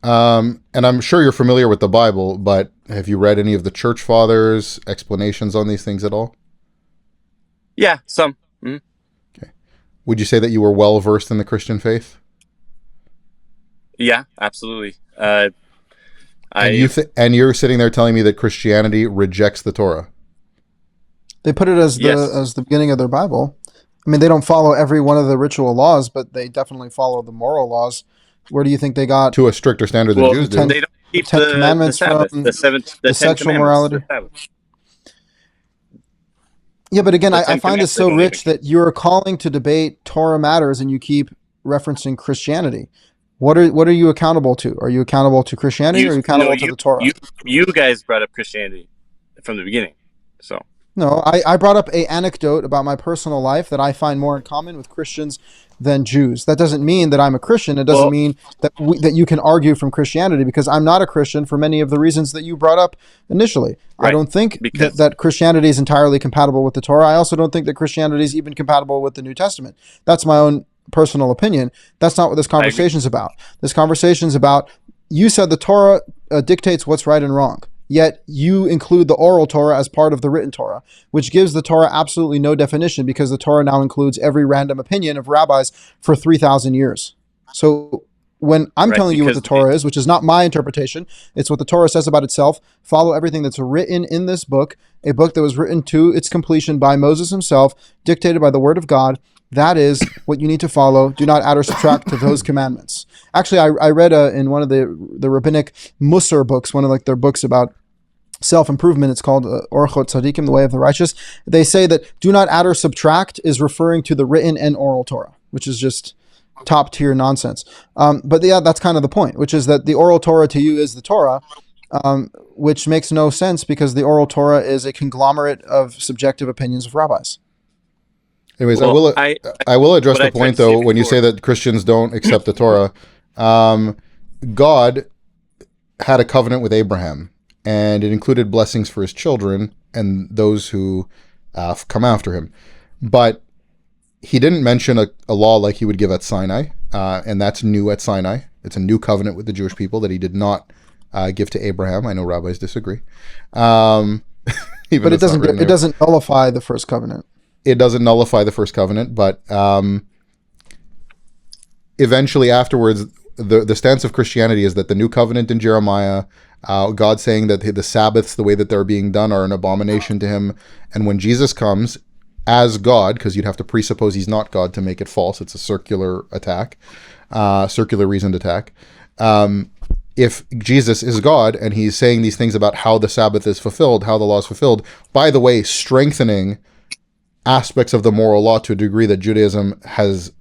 And I'm sure you're familiar with the Bible, but have you read any of the church fathers' explanations on these things at all? Yeah, some. Mm-hmm. Would you say that you were well versed in the Christian faith? Yeah, absolutely. And you're sitting there telling me that Christianity rejects the Torah. They put it as Yes. the beginning of their Bible. I mean, they don't follow every one of the ritual laws, but they definitely follow the moral laws. Where do you think they got To a stricter standard than Jews do. They don't keep Ten the Commandments Sabbath, from the Ten sexual Commandments, morality? the Sabbath. Yeah, but again, The I Ten find this Commandments so don't rich even- that you're calling to debate Torah matters and you keep referencing Christianity. What are you accountable to? Are you accountable to Christianity or are you accountable to the Torah? You guys brought up Christianity from the beginning, so No, I brought up a anecdote about my personal life that I find more in common with Christians than Jews. That doesn't mean that I'm a Christian. It doesn't mean that that you can argue from Christianity because I'm not a Christian for many of the reasons that you brought up initially. I Right, don't think because- that Christianity is entirely compatible with the Torah. I also don't think that Christianity is even compatible with the New Testament. That's my own personal opinion. That's not what this conversation is about. This conversation is about you said the Torah dictates what's right and wrong. Yet you include the oral Torah as part of the written Torah, which gives the Torah absolutely no definition because the Torah now includes every random opinion of rabbis for 3,000 years. So when I'm Right, telling you what the because Torah is, which is not my interpretation, it's what the Torah says about itself, follow everything that's written in this book, a book that was written to its completion by Moses himself, dictated by the word of God. That is what you need to follow. Do not add or subtract to those commandments. Actually, I read in one of the rabbinic Musar books, one of like their books about self-improvement. It's called Orchot Tzadikim, the way of the righteous. They say that do not add or subtract is referring to the written and oral Torah, which is just top tier nonsense. But yeah, that's kind of the point, which is that the oral Torah to you is the Torah, which makes no sense because the oral Torah is a conglomerate of subjective opinions of rabbis. Anyways, Well, I will address what I the tried point to say though when you before- say that Christians don't accept the Torah. God had a covenant with Abraham, and it included blessings for his children and those who come after him. But he didn't mention a law like he would give at Sinai, and that's new at Sinai. It's a new covenant with the Jewish people that he did not give to Abraham. I know rabbis disagree. Even But though it's not written it there. doesn't nullify the first covenant. It doesn't nullify the first covenant, but eventually afterwards, the stance of Christianity is that the new covenant in Jeremiah, God saying that the Sabbaths, the way that they're being done, are an abomination to him. And when Jesus comes as God, because you'd have to presuppose he's not God to make it false, it's a circular attack, circular reasoned attack. If Jesus is God and he's saying these things about how the Sabbath is fulfilled, how the law is fulfilled, by the way, strengthening aspects of the moral law to a degree that Judaism has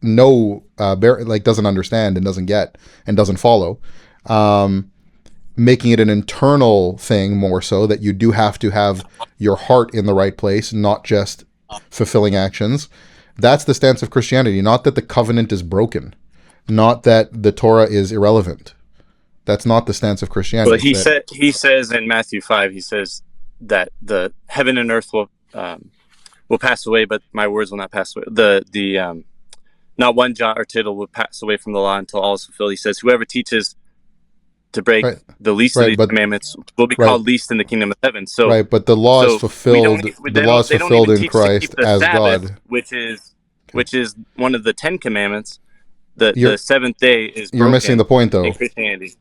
no doesn't understand and doesn't get and doesn't follow, making it an internal thing more so, that you do have to have your heart in the right place, not just fulfilling actions. That's the stance of Christianity, not that the covenant is broken, not that the Torah is irrelevant. That's not the stance of Christianity. Well, he says in Matthew 5, he says that the heaven and earth will pass away, but my words will not pass away. The not one jot or tittle will pass away from the law until all is fulfilled. He says, whoever teaches to break the least of these commandments will be called least in the kingdom of heaven. So, right, but the law is fulfilled. The law is fulfilled in Christ as Sabbath, God, which is one of the 10 commandments. The seventh day is broken. You're missing the point, though. In Christianity,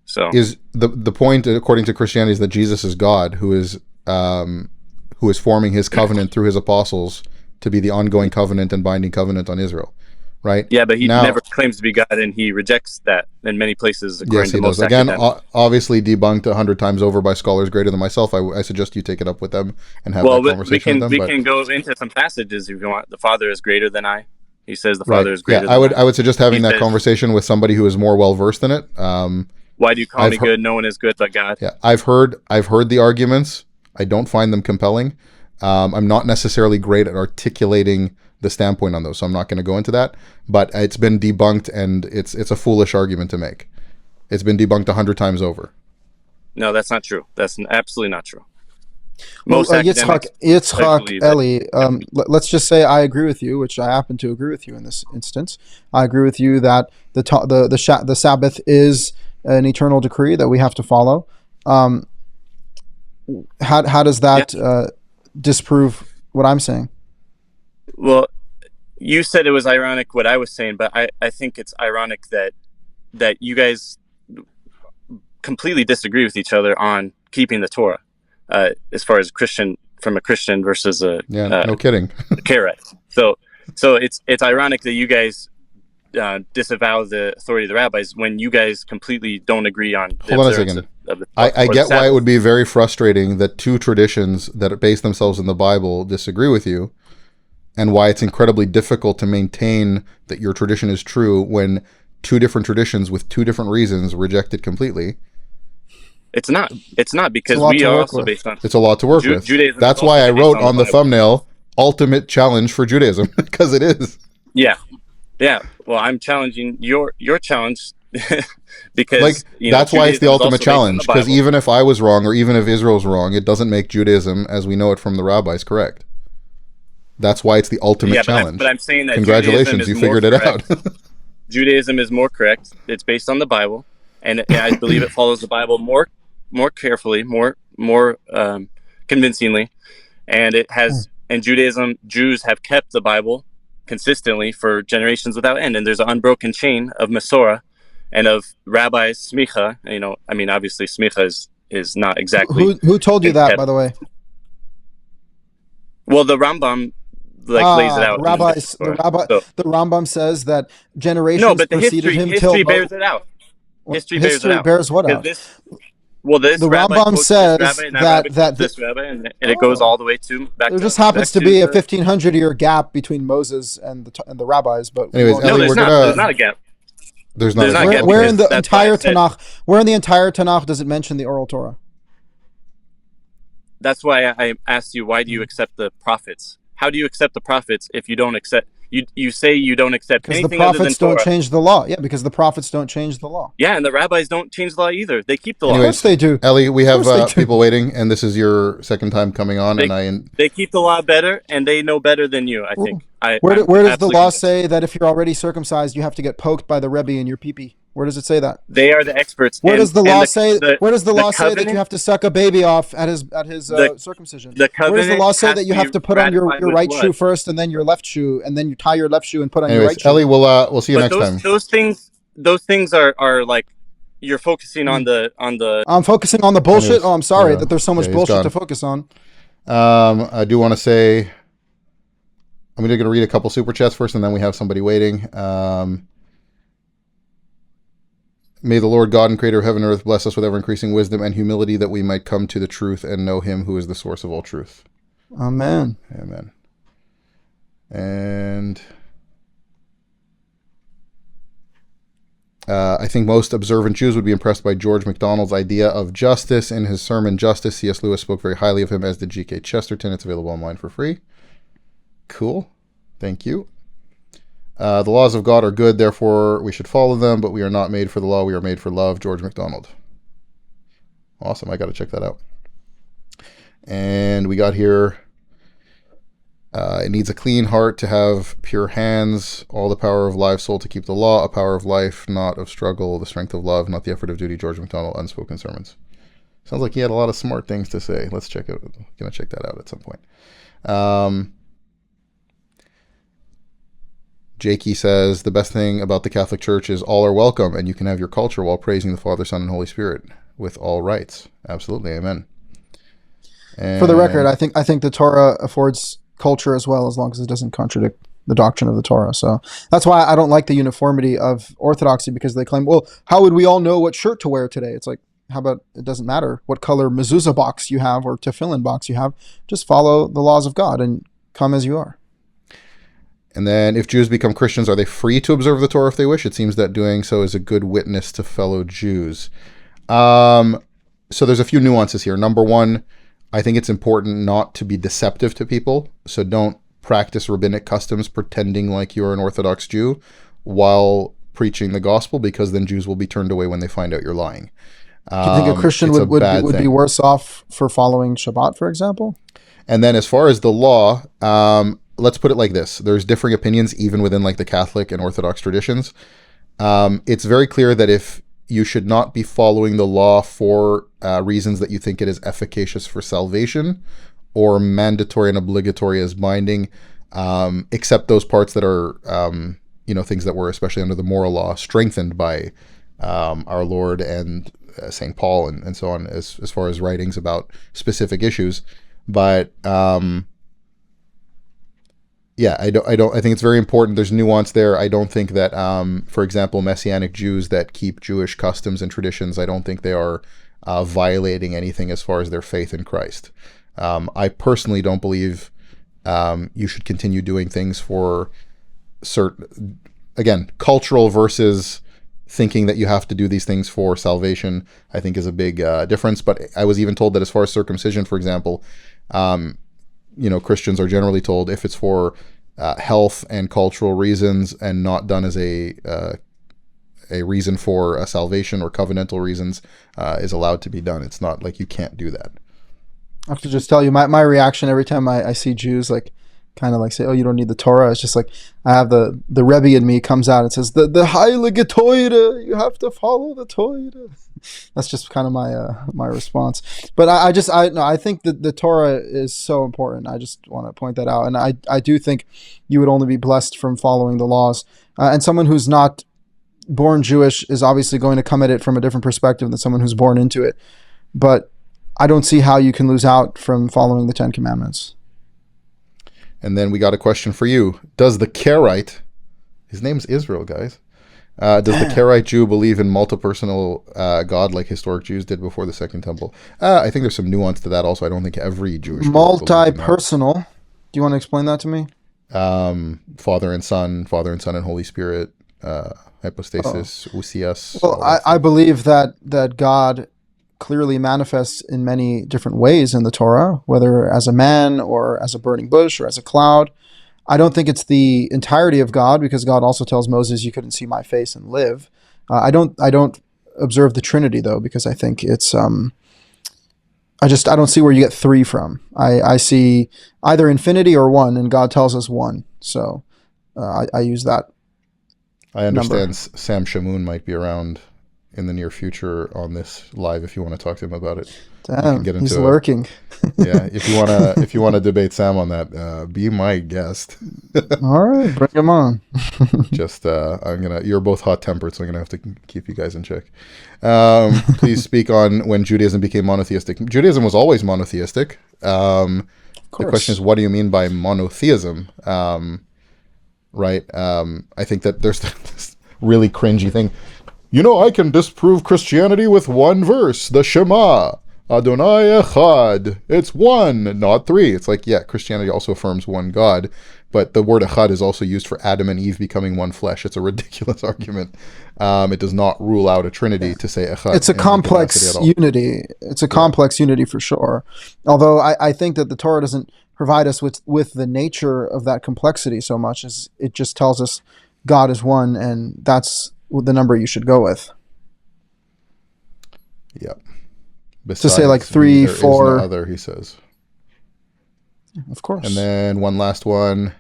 so is the point according to Christianity is that Jesus is God, who is forming his covenant through his apostles to be the ongoing covenant and binding covenant on Israel. Right? Yeah, but he never claims to be God, and he rejects that in many places. Yes, he does. Again, obviously debunked 100 times over by scholars greater than myself. I suggest you take it up with them and have that conversation with them. We can go into some passages if you want. The Father is greater than I. He says the Father is greater than I would suggest having that conversation with somebody who is more well-versed in it. Why do you call me good? No one is good but God. Yeah, I've heard the arguments. I don't find them compelling. I'm not necessarily great at articulating the standpoint on those, so I'm not going to go into that, but it's been debunked, and it's a foolish argument to make. It's been debunked 100 times over. No, that's not true. That's absolutely not true. Yitzhak Eli, let's just say I agree with you, which I happen to agree with you in this instance. I agree with you that the Sabbath is an eternal decree that we have to follow. How does that disprove what I'm saying? Well, you said it was ironic what I was saying, but I think it's ironic that you guys completely disagree with each other on keeping the Torah, as far as from a Christian versus no kidding, Karaite. So it's ironic that you guys disavow the authority of the rabbis when you guys completely don't agree on the Hold on a second. I get why it would be very frustrating that two traditions that base themselves in the Bible disagree with you, and why it's incredibly difficult to maintain that your tradition is true when two different traditions with two different reasons reject it completely. It's not because we are also based on... It's a lot to work with. Judaism. That's why I wrote on the thumbnail, ultimate challenge for Judaism, because it is. Yeah. Well, I'm challenging your challenge because that's why it's the ultimate challenge, because even if I was wrong or even if Israel's wrong, it doesn't make Judaism, as we know it from the rabbis, correct. That's why it's the ultimate challenge. But I'm saying that congratulations, you figured it out. Judaism is more correct. It's based on the Bible, and I believe it follows the Bible more carefully, more convincingly, and it has. And Jews have kept the Bible consistently for generations without end, and there's an unbroken chain of Masorah and of rabbis smicha. Obviously smicha is not exactly. Who told you that, by the way? Well, the Rambam lays it out. The Rambam says that generations preceded him. History bears it out. History bears what out? The Rambam says that this rabbi, and it goes all the way back. There just happens to be a 1,500-year gap between Moses and the rabbis, but anyways, there's not a gap. There's not a gap. Where in the entire Tanakh? Where in the entire Tanakh does it mention the oral Torah? That's why I asked you, why do you accept the prophets? How do you accept the prophets if you don't accept? You say you don't accept anything other than Torah. Because the prophets don't change the law. Yeah, because the prophets don't change the law. Yeah, and the rabbis don't change the law either. They keep the law. Of course they do. Ellie, we have people waiting, and this is your second time coming on. They keep the law better, and they know better than you, I think. Where does the law say that if you're already circumcised, you have to get poked by the Rebbe in your pee-pee? Where does it say that? They are the experts. Where does the law say? Where does the law say that you covenant- have to suck a baby off at his circumcision? the Where does the covenant law say has that you to have be to put on your ratified with right blood. shoe first, and then your left shoe, and then you tie your left shoe and put on your Anyways, right shoe? Ellie, we'll see you But next time. those things are like you're focusing on the I'm focusing on the bullshit. Anyways, Oh, I'm sorry yeah. that there's so much Yeah, he's bullshit gone. to focus on. I do want to say, I'm going to read a couple super chats first, and then we have somebody waiting. May the Lord God and creator of heaven and earth bless us with ever-increasing wisdom and humility, that we might come to the truth and know him who is the source of all truth. Amen. Amen. And I think most observant Jews would be impressed by George MacDonald's idea of justice. In his sermon, Justice, C.S. Lewis spoke very highly of him, as did G.K. Chesterton. It's available online for free. Cool. Thank you. The laws of God are good, therefore we should follow them, but we are not made for the law, we are made for love. George MacDonald. Awesome. I got to check that out. And we got here, it needs a clean heart to have pure hands, all the power of live soul to keep the law, a power of life, not of struggle, the strength of love, not the effort of duty. George MacDonald, Unspoken Sermons. Sounds like he had a lot of smart things to say. Let's check it. Gonna check that out at some point. Jakey says, the best thing about the Catholic Church is all are welcome, and you can have your culture while praising the Father, Son, and Holy Spirit with all rights. Absolutely. Amen. And For the record, I think the Torah affords culture as well, as long as it doesn't contradict the doctrine of the Torah. So that's why I don't like the uniformity of Orthodoxy, because they claim, well, how would we all know what shirt to wear today? It's like, how about it doesn't matter what color mezuzah box you have or tefillin box you have. Just follow the laws of God and come as you are. And then, if Jews become Christians, are they free to observe the Torah if they wish? It seems that doing so is a good witness to fellow Jews. So there's a few nuances here. Number one, I think it's important not to be deceptive to people. So don't practice rabbinic customs pretending like you're an Orthodox Jew while preaching the gospel, because then Jews will be turned away when they find out you're lying. Do you think a Christian it's would be worse off for following Shabbat, for example? And then as far as the law, let's put it like this. There's differing opinions even within like the Catholic and Orthodox traditions. It's very clear that if you should not be following the law for reasons that you think it is efficacious for salvation or mandatory and obligatory as binding, except those parts that are, things that were, especially under the moral law, strengthened by our Lord and St. Paul and so on, as far as writings about specific issues. But I think it's very important. There's nuance there. I don't think that, for example, Messianic Jews that keep Jewish customs and traditions, I don't think they are violating anything as far as their faith in Christ. I personally don't believe you should continue doing things for certain, again, cultural versus thinking that you have to do these things for salvation, I think is a big difference. But I was even told that as far as circumcision, for example, Christians are generally told if it's for health and cultural reasons and not done as a reason for salvation or covenantal reasons, is allowed to be done. It's not like you can't do that. I have to just tell you, my reaction every time I see Jews kind of like say, oh, you don't need the Torah. It's just like I have the Rebbe in me comes out and says, the Heilige Torah, you have to follow the Torah. That's just kind of my response. But I think that the Torah is so important. I just want to point that out. And I do think you would only be blessed from following the laws. And someone who's not born Jewish is obviously going to come at it from a different perspective than someone who's born into it. But I don't see how you can lose out from following the Ten Commandments. And then we got a question for you. Does the Karaite, his name's Israel, guys, does the Karaite Jew believe in multi-personal God like historic Jews did before the Second Temple? I think there's some nuance to that also. I don't think every Jewish multi-personal. Do you want to explain that to me? Father and Son and Holy Spirit, hypostasis, ousias. Well, I believe that God clearly manifests in many different ways in the Torah, whether as a man or as a burning bush or as a cloud. I don't think it's the entirety of God, because God also tells Moses, you couldn't see my face and live. I don't observe the Trinity though, because I think it's I don't see where you get three from. I see either infinity or one, and God tells us one. So I use that. I understand number. Sam Shamoon might be around in the near future on this live if you want to talk to him about it. Damn, he's lurking. Yeah, if you wanna debate Sam on that, be my guest. All right, bring him on. Just you're both hot tempered, so I'm gonna have to keep you guys in check. Please speak on when Judaism became monotheistic. Judaism was always monotheistic. The question is, what do you mean by monotheism? Right? I think that there's this really cringy thing. I can disprove Christianity with one verse, the Shema. Adonai Echad. It's one, not three. It's like, yeah, Christianity also affirms one God, but the word Echad is also used for Adam and Eve becoming one flesh. It's a ridiculous argument. It does not rule out a Trinity to say Echad. It's a complex unity. It's a complex unity for sure. Although I think that the Torah doesn't provide us with the nature of that complexity so much as it just tells us God is one, and that's the number you should go with. Yep. To say like 3, 4. There is no other, he says. Of course. And then one last one.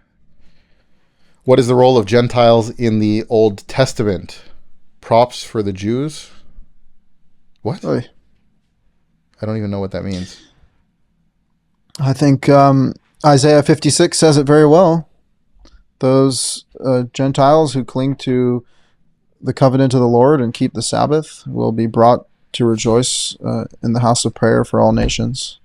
What is the role of Gentiles in the Old Testament? Props for the Jews? What? Oy. I don't even know what that means. I think Isaiah 56 says it very well. Those Gentiles who cling to the covenant of the Lord and keep the Sabbath will be brought to rejoice in the house of prayer for all nations.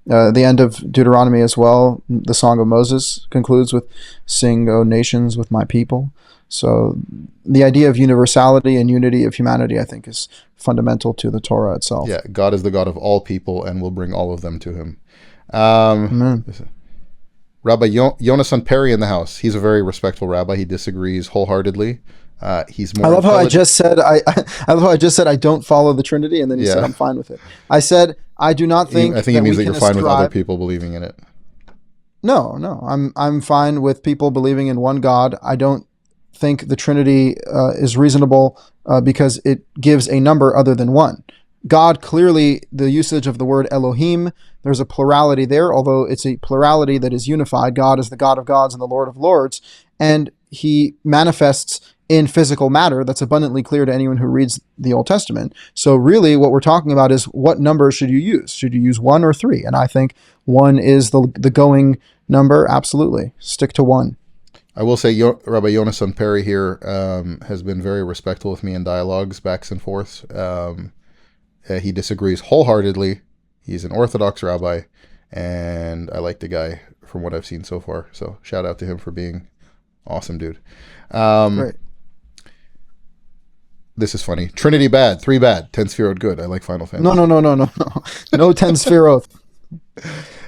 The end of Deuteronomy as well, the Song of Moses concludes with, "Sing, O nations, with my people." So the idea of universality and unity of humanity, I think, is fundamental to the Torah itself. Yeah, God is the God of all people and will bring all of them to him. Rabbi Yonasan Perry in the house. He's a very respectful rabbi. He disagrees wholeheartedly. He's more. I love how I just said I love how I just said I don't follow the Trinity, and then you said I'm fine with it. I said I do not think. I think it means that you're fine with other people believing in it. No, I'm fine with people believing in one God. I don't think the Trinity is reasonable because it gives a number other than one. God, clearly, the usage of the word Elohim, there's a plurality there, although it's a plurality that is unified. God is the God of gods and the Lord of lords, and he manifests in physical matter. That's abundantly clear to anyone who reads the Old Testament. So really what we're talking about is what number should you use? Should you use 1 or 3? And I think 1 is the going number. Absolutely. Stick to 1. I will say Rabbi Yonasan Perry here has been very respectful with me in dialogues, backs and forths. He disagrees wholeheartedly. He's an Orthodox rabbi, and I like the guy from what I've seen so far. So shout out to him for being awesome, dude. Great. This is funny. Trinity bad, 3 bad, 10 Sefirot good. I like Final Fantasy. No. No 10 Sefirot.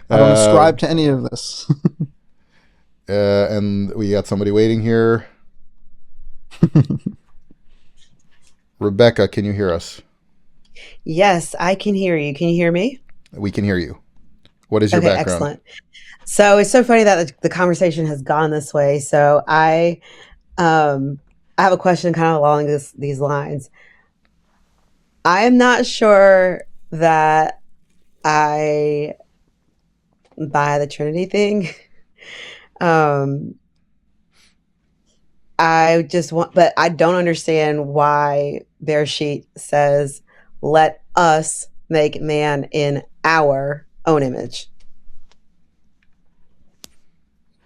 I don't ascribe to any of this. And we got somebody waiting here. Rebecca, can you hear us? Yes, I can hear you. Can you hear me? We can hear you. What is your background? Excellent. So it's so funny that the conversation has gone this way. So I have a question kind of along these lines. I am not sure that I buy the Trinity thing. I just but I don't understand why their sheet says, "Let us make man in our own image."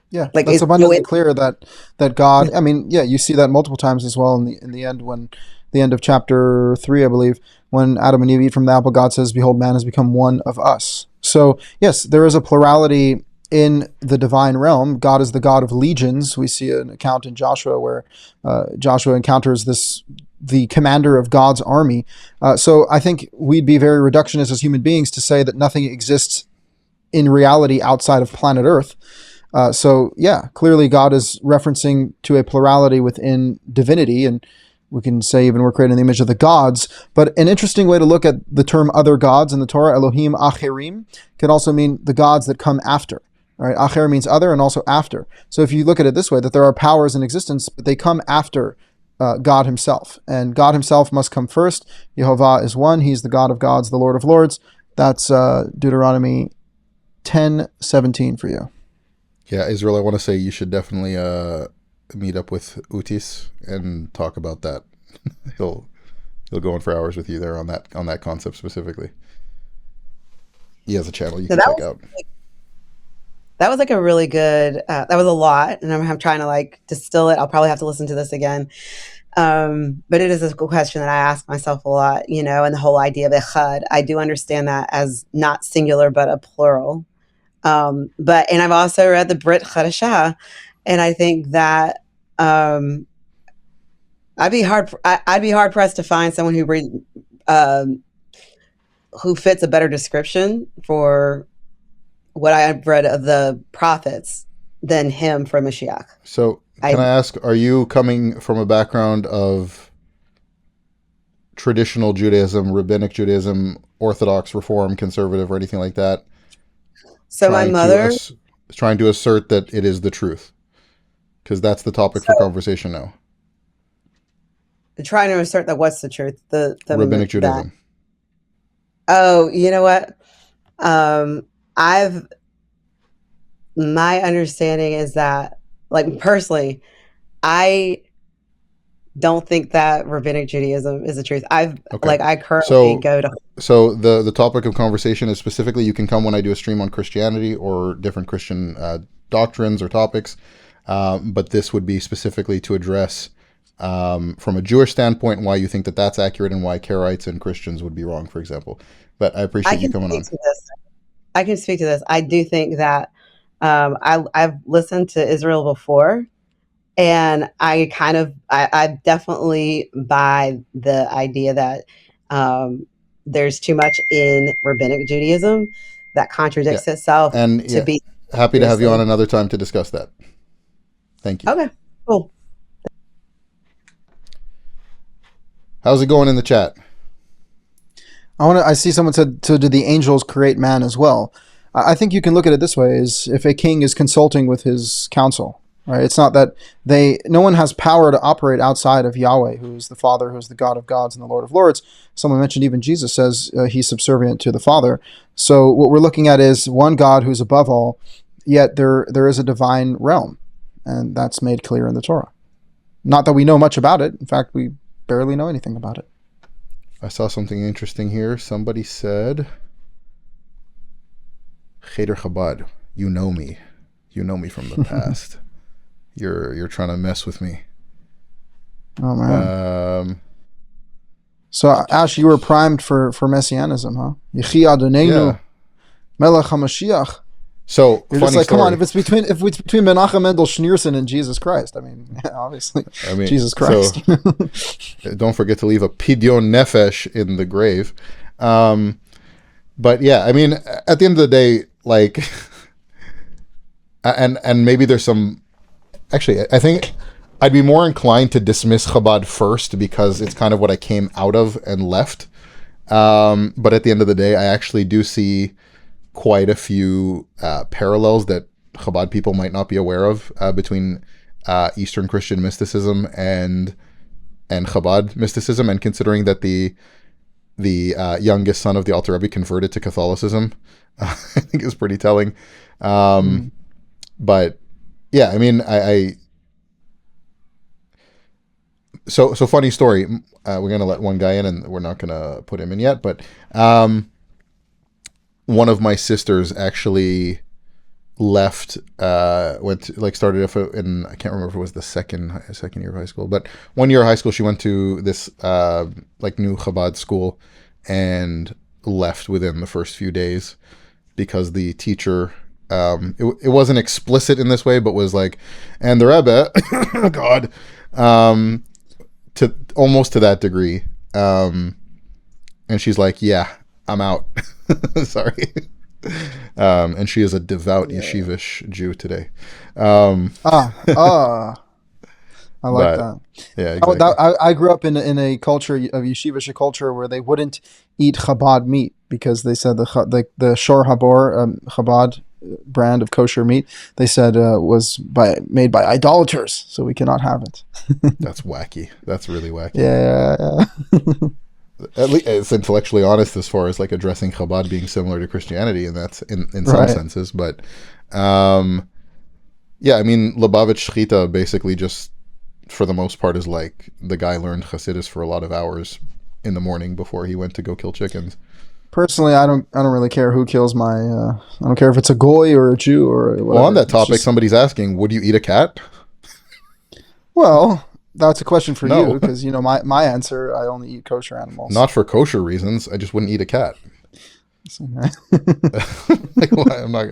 Yeah, like it's abundantly clear that God. I mean, yeah, you see that multiple times as well in the end when the end of chapter 3, I believe, when Adam and Eve eat from the apple. God says, "Behold, man has become one of us." So yes, there is a plurality in the divine realm. God is the God of legions. We see an account in Joshua where Joshua encounters the commander of God's army. So I think we'd be very reductionist as human beings to say that nothing exists in reality outside of planet Earth. So yeah, clearly God is referencing to a plurality within divinity, and we can say even we're created in the image of the gods. But an interesting way to look at the term other gods in the Torah, Elohim Acherim, can also mean the gods that come after. All right, Acher means other and also after. So if you look at it this way, that there are powers in existence, but they come after God himself. And God himself must come first. Yehovah is one. He's the God of gods, the Lord of lords. That's Deuteronomy 10:17 for you. Yeah, Israel, I want to say you should definitely meet up with Utis and talk about that. he'll go on for hours with you there on that concept specifically. He has a channel you can check out. That was like a really good, that was a lot, and I'm trying to like distill it. I'll probably have to listen to this again. But it is a question that I ask myself a lot, and the whole idea of echad. I do understand that as not singular, but a plural. And I've also read the Brit Chadashah, and I think that I'd be hard pressed to find someone who fits a better description for what I've read of the prophets than him for Mashiach. So can I ask, are you coming from a background of traditional Judaism, Rabbinic Judaism, Orthodox, Reform, Conservative, or anything like that? So my mother is trying to assert that it is the truth, because that's the topic for conversation now. Trying to assert that what's the truth? The Rabbinic Judaism. Oh, you know what? My understanding is that, like, personally, I don't think that Rabbinic Judaism is the truth. I currently go to. So the topic of conversation is specifically, you can come when I do a stream on Christianity or different Christian doctrines or topics, but this would be specifically to address from a Jewish standpoint why you think that that's accurate and why Karaites and Christians would be wrong, for example. But I appreciate you coming on. I can speak to this. I do think that I've listened to Israel before, and I definitely buy the idea that there's too much in Rabbinic Judaism that contradicts itself. And be happy to have you on another time to discuss that. Thank you. Okay, cool. How's it going in the chat? I see someone said, so do the angels create man as well? I think you can look at it this way: is if a king is consulting with his council, right? It's not that no one has power to operate outside of Yahweh, who is the Father, who is the God of gods and the Lord of lords. Someone mentioned even Jesus says he's subservient to the Father. So what we're looking at is one God who's above all, yet there is a divine realm, and that's made clear in the Torah. Not that we know much about it. In fact, we barely know anything about it. I saw something interesting here. Somebody said, Cheder Chabad, you know me from the past. You're trying to mess with me. Oh man. So Ash, you were primed for messianism, huh? Yechi Adonenu, Melech HaMashiach. So you're just like, come on, if it's between Menachem Mendel Schneerson and Jesus Christ, obviously, Jesus Christ. So, don't forget to leave a pidyon nefesh in the grave. But yeah, at the end of the day, like, and maybe there's some. Actually, I think I'd be more inclined to dismiss Chabad first because it's kind of what I came out of and left. But at the end of the day, I actually do see quite a few parallels that Chabad people might not be aware of between Eastern Christian mysticism and Chabad mysticism, and considering that the youngest son of the Alter Rebbe converted to Catholicism, I think is pretty telling. But yeah, so funny story. We're gonna let one guy in, and we're not gonna put him in yet, but one of my sisters actually left, started in, I can't remember if it was the second year of high school, but 1 year of high school, she went to this new Chabad school and left within the first few days because the teacher, it wasn't explicit in this way, but was like, and the Rebbe, God, to almost to that degree. And she's like, yeah, I'm out. Sorry. And she is a devout yeshivish Jew today. I like that. Yeah, exactly. I grew up in a culture of yeshivish culture where they wouldn't eat Chabad meat because they said the Shor Habor Chabad brand of kosher meat, they said was made by idolaters, so we cannot have it. That's wacky. That's really wacky. Yeah. At least it's intellectually honest as far as like addressing Chabad being similar to Christianity, and that's in some senses. But Yeah, I mean, Lubavitch Shchita basically just, for the most part, is like the guy learned Hasidus for a lot of hours in the morning before he went to go kill chickens. Personally, I don't really care who kills my. I don't care if it's a goy or a Jew or whatever. Well, on that It's topic, just- somebody's asking, would you eat a cat? well, that's a question for No. you because my answer. I only eat kosher animals. Not for kosher reasons. I just wouldn't eat a cat. Like, why? I'm not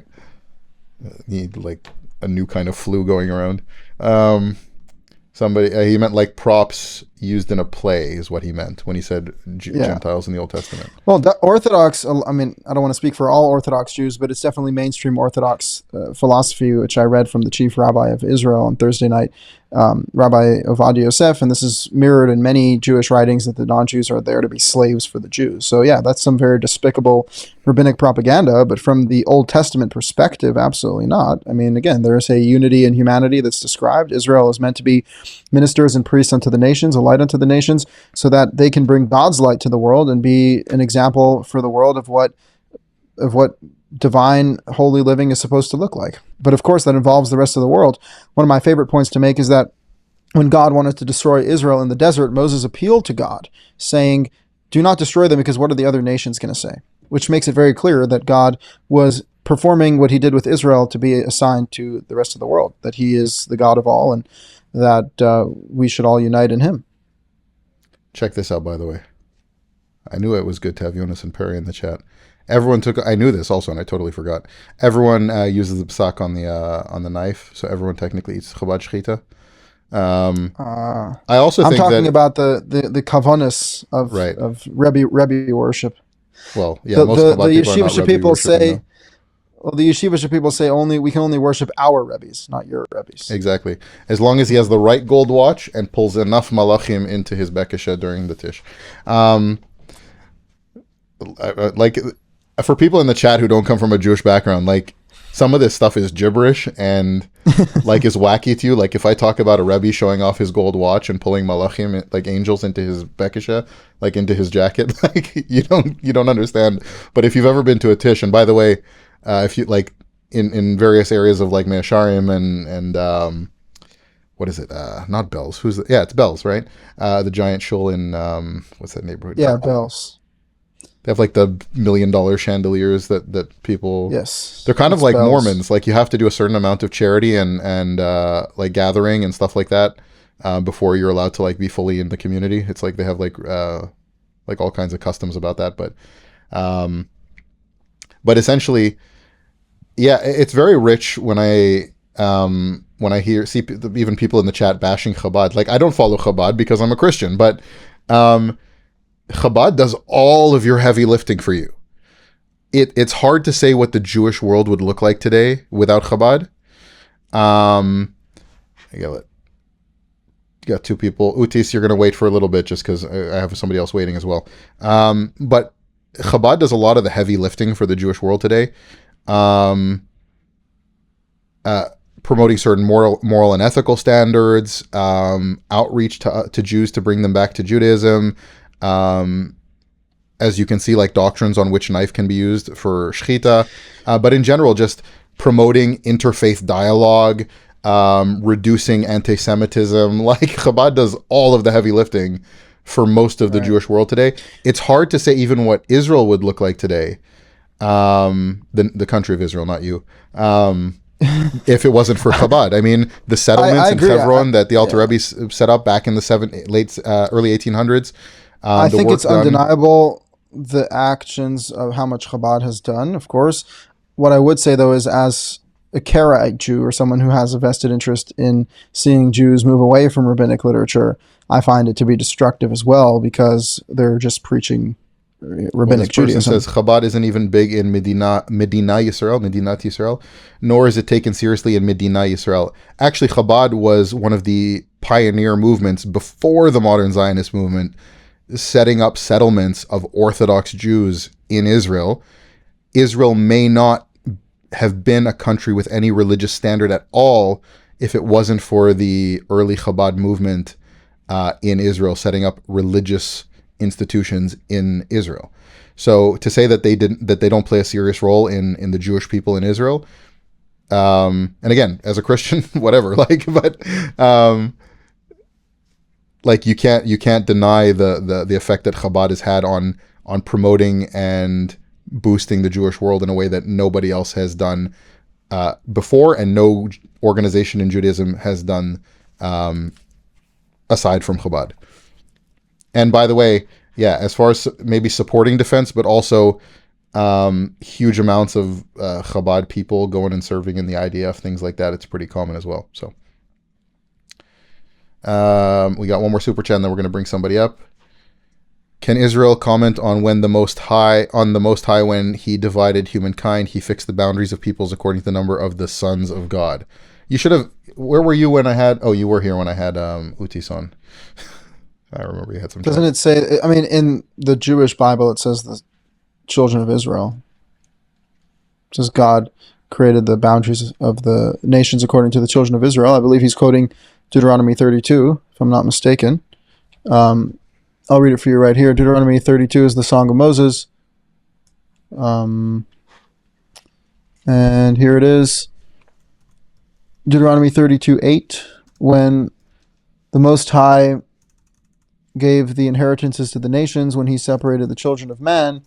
need like a new kind of flu going around. Somebody he meant like props used in a play is what he meant when he said Yeah. Gentiles in the Old Testament. Well, Orthodox, I mean, I don't want to speak for all Orthodox Jews, but it's definitely mainstream Orthodox philosophy, which I read from the chief rabbi of Israel on Thursday night, Rabbi Ovadia Yosef, and this is mirrored in many Jewish writings that the non-Jews are there to be slaves for the Jews. So yeah, that's some very despicable rabbinic propaganda, but from the Old Testament perspective, absolutely not. I mean, again, there is a unity in humanity that's described. Israel is meant to be ministers and priests unto the nations, a light unto the nations, so that they can bring God's light to the world and be an example for the world of what divine holy living is supposed to look like. But of course, that involves the rest of the world. One of my favorite points to make is that when God wanted to destroy Israel in the desert, Moses appealed to God, saying, "Do not destroy them, because what are the other nations going to say?" Which makes it very clear that God was performing what he did with Israel to be assigned to the rest of the world, that he is the God of all, and that we should all unite in him. Check this out, by the way. I knew it was good to have Jonas and Perry in the chat. I knew this also, and I totally forgot. Everyone uses the psak on the knife, so everyone technically eats Chabad Shechita. I also I'm think talking that, about the kavanas of Right. of Rebbe worship. well, yeah, The most Chabad people are not Yeshivish Rebbe people worshiping, say, though. well, the Yeshivish people say we can only worship our Rebbes, not your Rebbes. Exactly. As long as he has the right gold watch and pulls enough malachim into his bekesha during the tish. Like, for people in the chat who don't come from a Jewish background, like, some of this stuff is gibberish and like is wacky to you. Like, if I talk about a Rebbe showing off his gold watch and pulling malachim, like angels, into his bekesha, like into his jacket, like you don't understand. But if you've ever been to a tish, and by the way, if you like in various areas of like Me'asharim and what is it? Not Bells. It's Bells, right? The giant shul in what's that neighborhood? Yeah, bells. They have like the $1 million chandeliers that people. Yes, They're kind of it's like bells. Mormons. Like, you have to do a certain amount of charity and like gathering and stuff like that before you're allowed to like be fully in the community. It's like they have like all kinds of customs about that, but essentially, yeah, it's very rich when I see even people in the chat bashing Chabad. Like, I don't follow Chabad because I'm a Christian, but Chabad does all of your heavy lifting for you. It's hard to say what the Jewish world would look like today without Chabad. You got two people. Utis, you're going to wait for a little bit just because I have somebody else waiting as well. But Chabad does a lot of the heavy lifting for the Jewish world today. Promoting certain moral and ethical standards, outreach to Jews to bring them back to Judaism. As you can see, like doctrines on which knife can be used for shechita, but in general, just promoting interfaith dialogue, reducing anti-Semitism. Like, Chabad does all of the heavy lifting for most of the Jewish world today. It's hard to say even what Israel would look like today, the country of Israel, not you, if it wasn't for Chabad. I mean, the settlements I in agree. Hebron that the Alter Rebbe set up back in the early 1800s. I the think work it's done- undeniable the actions of how much Chabad has done, of course. What I would say, though, is as a Karaite Jew or someone who has a vested interest in seeing Jews move away from rabbinic literature, I find it to be destructive as well because they're just preaching rabbinic this person Judaism. says Chabad isn't even big in Medinat Yisrael, nor is it taken seriously in Medina Yisrael. Actually, Chabad was one of the pioneer movements before the modern Zionist movement, setting up settlements of Orthodox Jews in Israel. Israel may not have been a country with any religious standard at all if it wasn't for the early Chabad movement in Israel, setting up religious institutions in Israel. So to say that they don't play a serious role in the Jewish people in Israel, And again, as a Christian, whatever, like, but like you can't deny the effect that Chabad has had on promoting and boosting the Jewish world in a way that nobody else has done before, and no organization in Judaism has done aside from Chabad. And by the way, yeah, as far as maybe supporting defense, but also huge amounts of Chabad people going and serving in the IDF, things like that, it's pretty common as well. So we got one more super chat, and then we're going to bring somebody up. Can Israel comment on when the Most High, when he divided humankind, he fixed the boundaries of peoples according to the number of the sons of God? You should have. Where were you when I had? Oh, you were here when I had Utis on. I remember you had some. Doesn't it say? I mean, in the Jewish Bible, it says the children of Israel. It says God created the boundaries of the nations according to the children of Israel. I believe he's quoting Deuteronomy 32, if I'm not mistaken. I'll read it for you right here. Deuteronomy 32 is the Song of Moses. And here it is. Deuteronomy 32:8. When the Most High gave the inheritances to the nations, when he separated the children of man,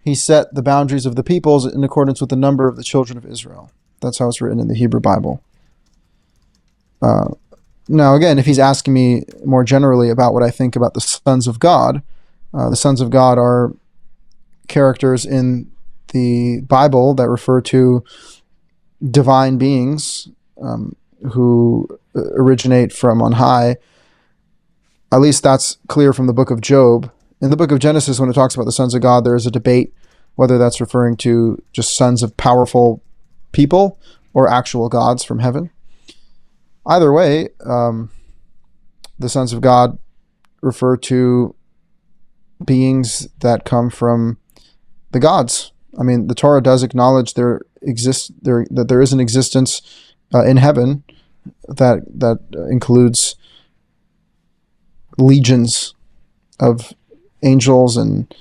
he set the boundaries of the peoples in accordance with the number of the children of Israel. That's how it's written in the Hebrew Bible. Now, again, if he's asking me more generally about what I think about the sons of God, the sons of God are characters in the Bible that refer to divine beings who originate from on high. At least that's clear from the book of Job. In the book of Genesis, when it talks about the sons of God, there is a debate whether that's referring to just sons of powerful people or actual gods from heaven. Either way, the sons of God refer to beings that come from the gods. I mean, the Torah does acknowledge that there is an existence in heaven that includes legions of angels, and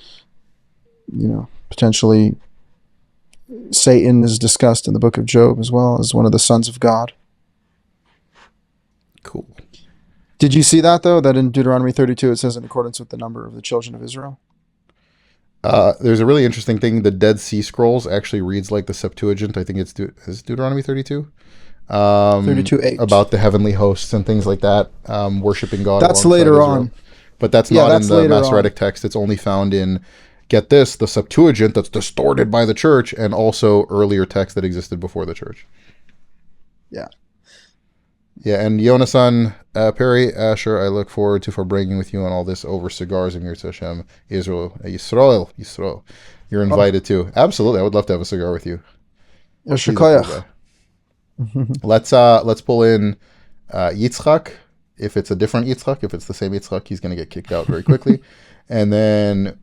potentially Satan is discussed in the book of Job as well as one of the sons of God. Cool. Did you see that, though, that in Deuteronomy 32 it says in accordance with the number of the children of Israel? There's a really interesting thing. The Dead Sea Scrolls actually reads like the Septuagint. I think it's Deuteronomy 32? 32:8. About the heavenly hosts and things like that, worshiping God. That's later Israel. on. But that's not in the Masoretic text. It's only found in, get this, the Septuagint that's distorted by the church, and also earlier texts that existed before the church. Yeah. Yeah, and Yonasan Perry, Asher, I look forward to bringing with you on all this over cigars in Yirtzeh Hashem, Israel, Yisrael. You're invited too. Absolutely, I would love to have a cigar with you. Yasher Koyach. Let's pull in Yitzchak. If it's a different Yitzchak, if it's the same Yitzchak, he's going to get kicked out very quickly. And then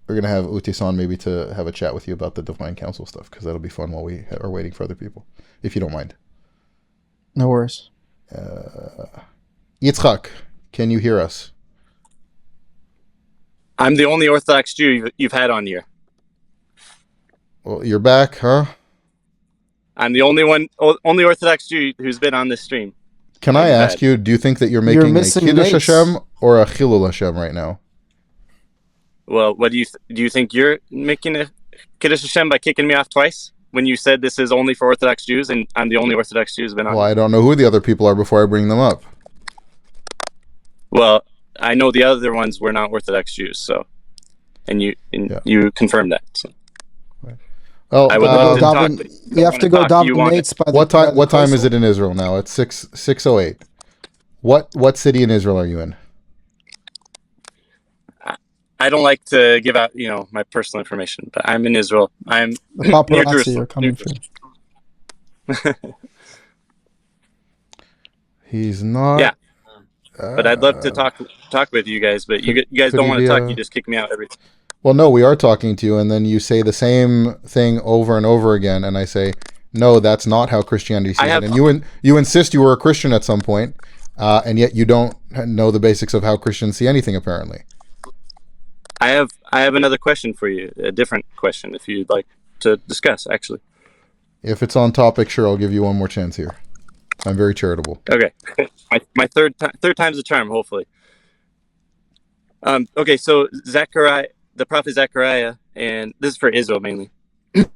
we're going to have Utis on maybe to have a chat with you about the Divine Council stuff, because that'll be fun while we are waiting for other people, if you don't mind. No worries. Yitzchak, can you hear us? I'm the only Orthodox Jew you've had on here. Well, you're back, huh? I'm the only Orthodox Jew who's been on this stream. Can I ask you, do you think that you're making a Kiddush Hashem or a Chilul Hashem right now? Well, what do you think you're making a Kiddush Hashem by kicking me off twice? When you said this is only for Orthodox Jews, and I'm the only Orthodox Jew who's been on. Well, I don't know who the other people are before I bring them up. Well, I know the other ones were not Orthodox Jews, so, and you confirmed that. So. Well, I would love to talk, but you have to go dominates by the what time is it in Israel now? It's 6:08. What city in Israel are you in? I don't like to give out, my personal information, but I'm in Israel. I'm the near paparazzi Jerusalem. are coming through. He's not. Yeah, but I'd love to talk with you guys, but you guys don't want to talk. You just kick me out every time. Well, no, we are talking to you, and then you say the same thing over and over again, and I say, no, that's not how Christianity sees it. And you insist you were a Christian at some point, and yet you don't know the basics of how Christians see anything, apparently. I have another question for you, a different question, if you'd like to discuss, actually. If it's on topic, sure, I'll give you one more chance here. I'm very charitable. Okay, my third time's a charm, hopefully. Okay, so Zechariah, the prophet Zechariah, and this is for Israel mainly. Can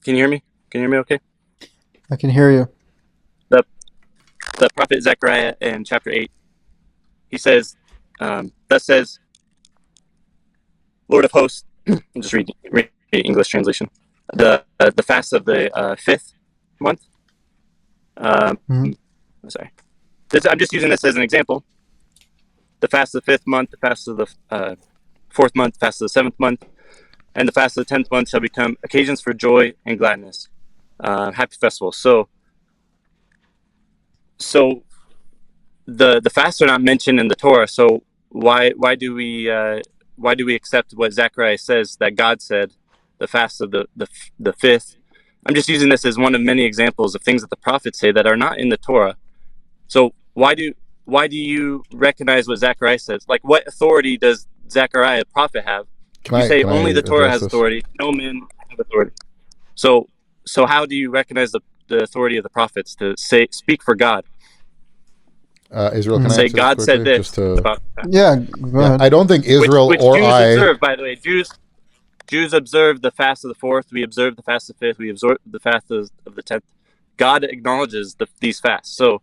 you hear me? Can you hear me? Okay. I can hear you. The prophet Zechariah in chapter 8, he says, "Thus says Lord of hosts." I'm just reading English translation. The fast of the fifth month. Sorry, I'm just using this as an example. The fast of the fifth month, the fast of the fourth month, the fast of the seventh month, and the fast of the 10th month shall become occasions for joy and gladness, happy festivals. So the fasts are not mentioned in the Torah. So why do we accept what Zechariah says that God said, the fast of the fifth? I'm just using this as one of many examples of things that the prophets say that are not in the Torah. So why do you recognize what Zechariah says? Like, what authority does Zechariah, prophet, have? You say only the Torah has authority. No men have authority. So how do you recognize the authority of the prophets to speak for God? Israel, can I say answer God this said quickly? this? Go ahead. I don't think Israel which or Jews I. observe, by the way. Jews observe the fast of the fourth. We observe the fast of the fifth. We observe the fast of the 10th. God acknowledges these fasts. So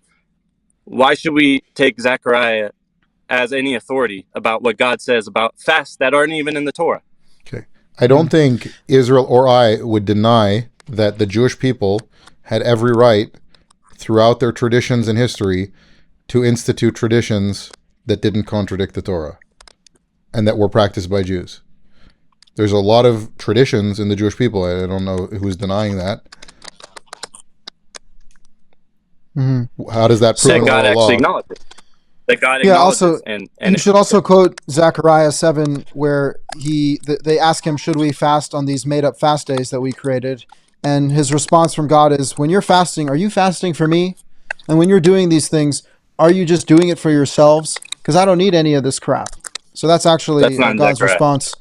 why should we take Zechariah as any authority about what God says about fasts that aren't even in the Torah? Okay. I don't think Israel or I would deny that the Jewish people had every right throughout their traditions and history to institute traditions that didn't contradict the Torah and that were practiced by Jews. There's a lot of traditions in the Jewish people. I don't know who's denying that. How does that prove that God actually law? acknowledges? That God acknowledges. Also, and you should also quote Zechariah 7, where they ask him, should we fast on these made-up fast days that we created? And his response from God is, when you're fasting, are you fasting for me? And when you're doing these things, are you just doing it for yourselves? Because I don't need any of this crap. So that's actually God's response.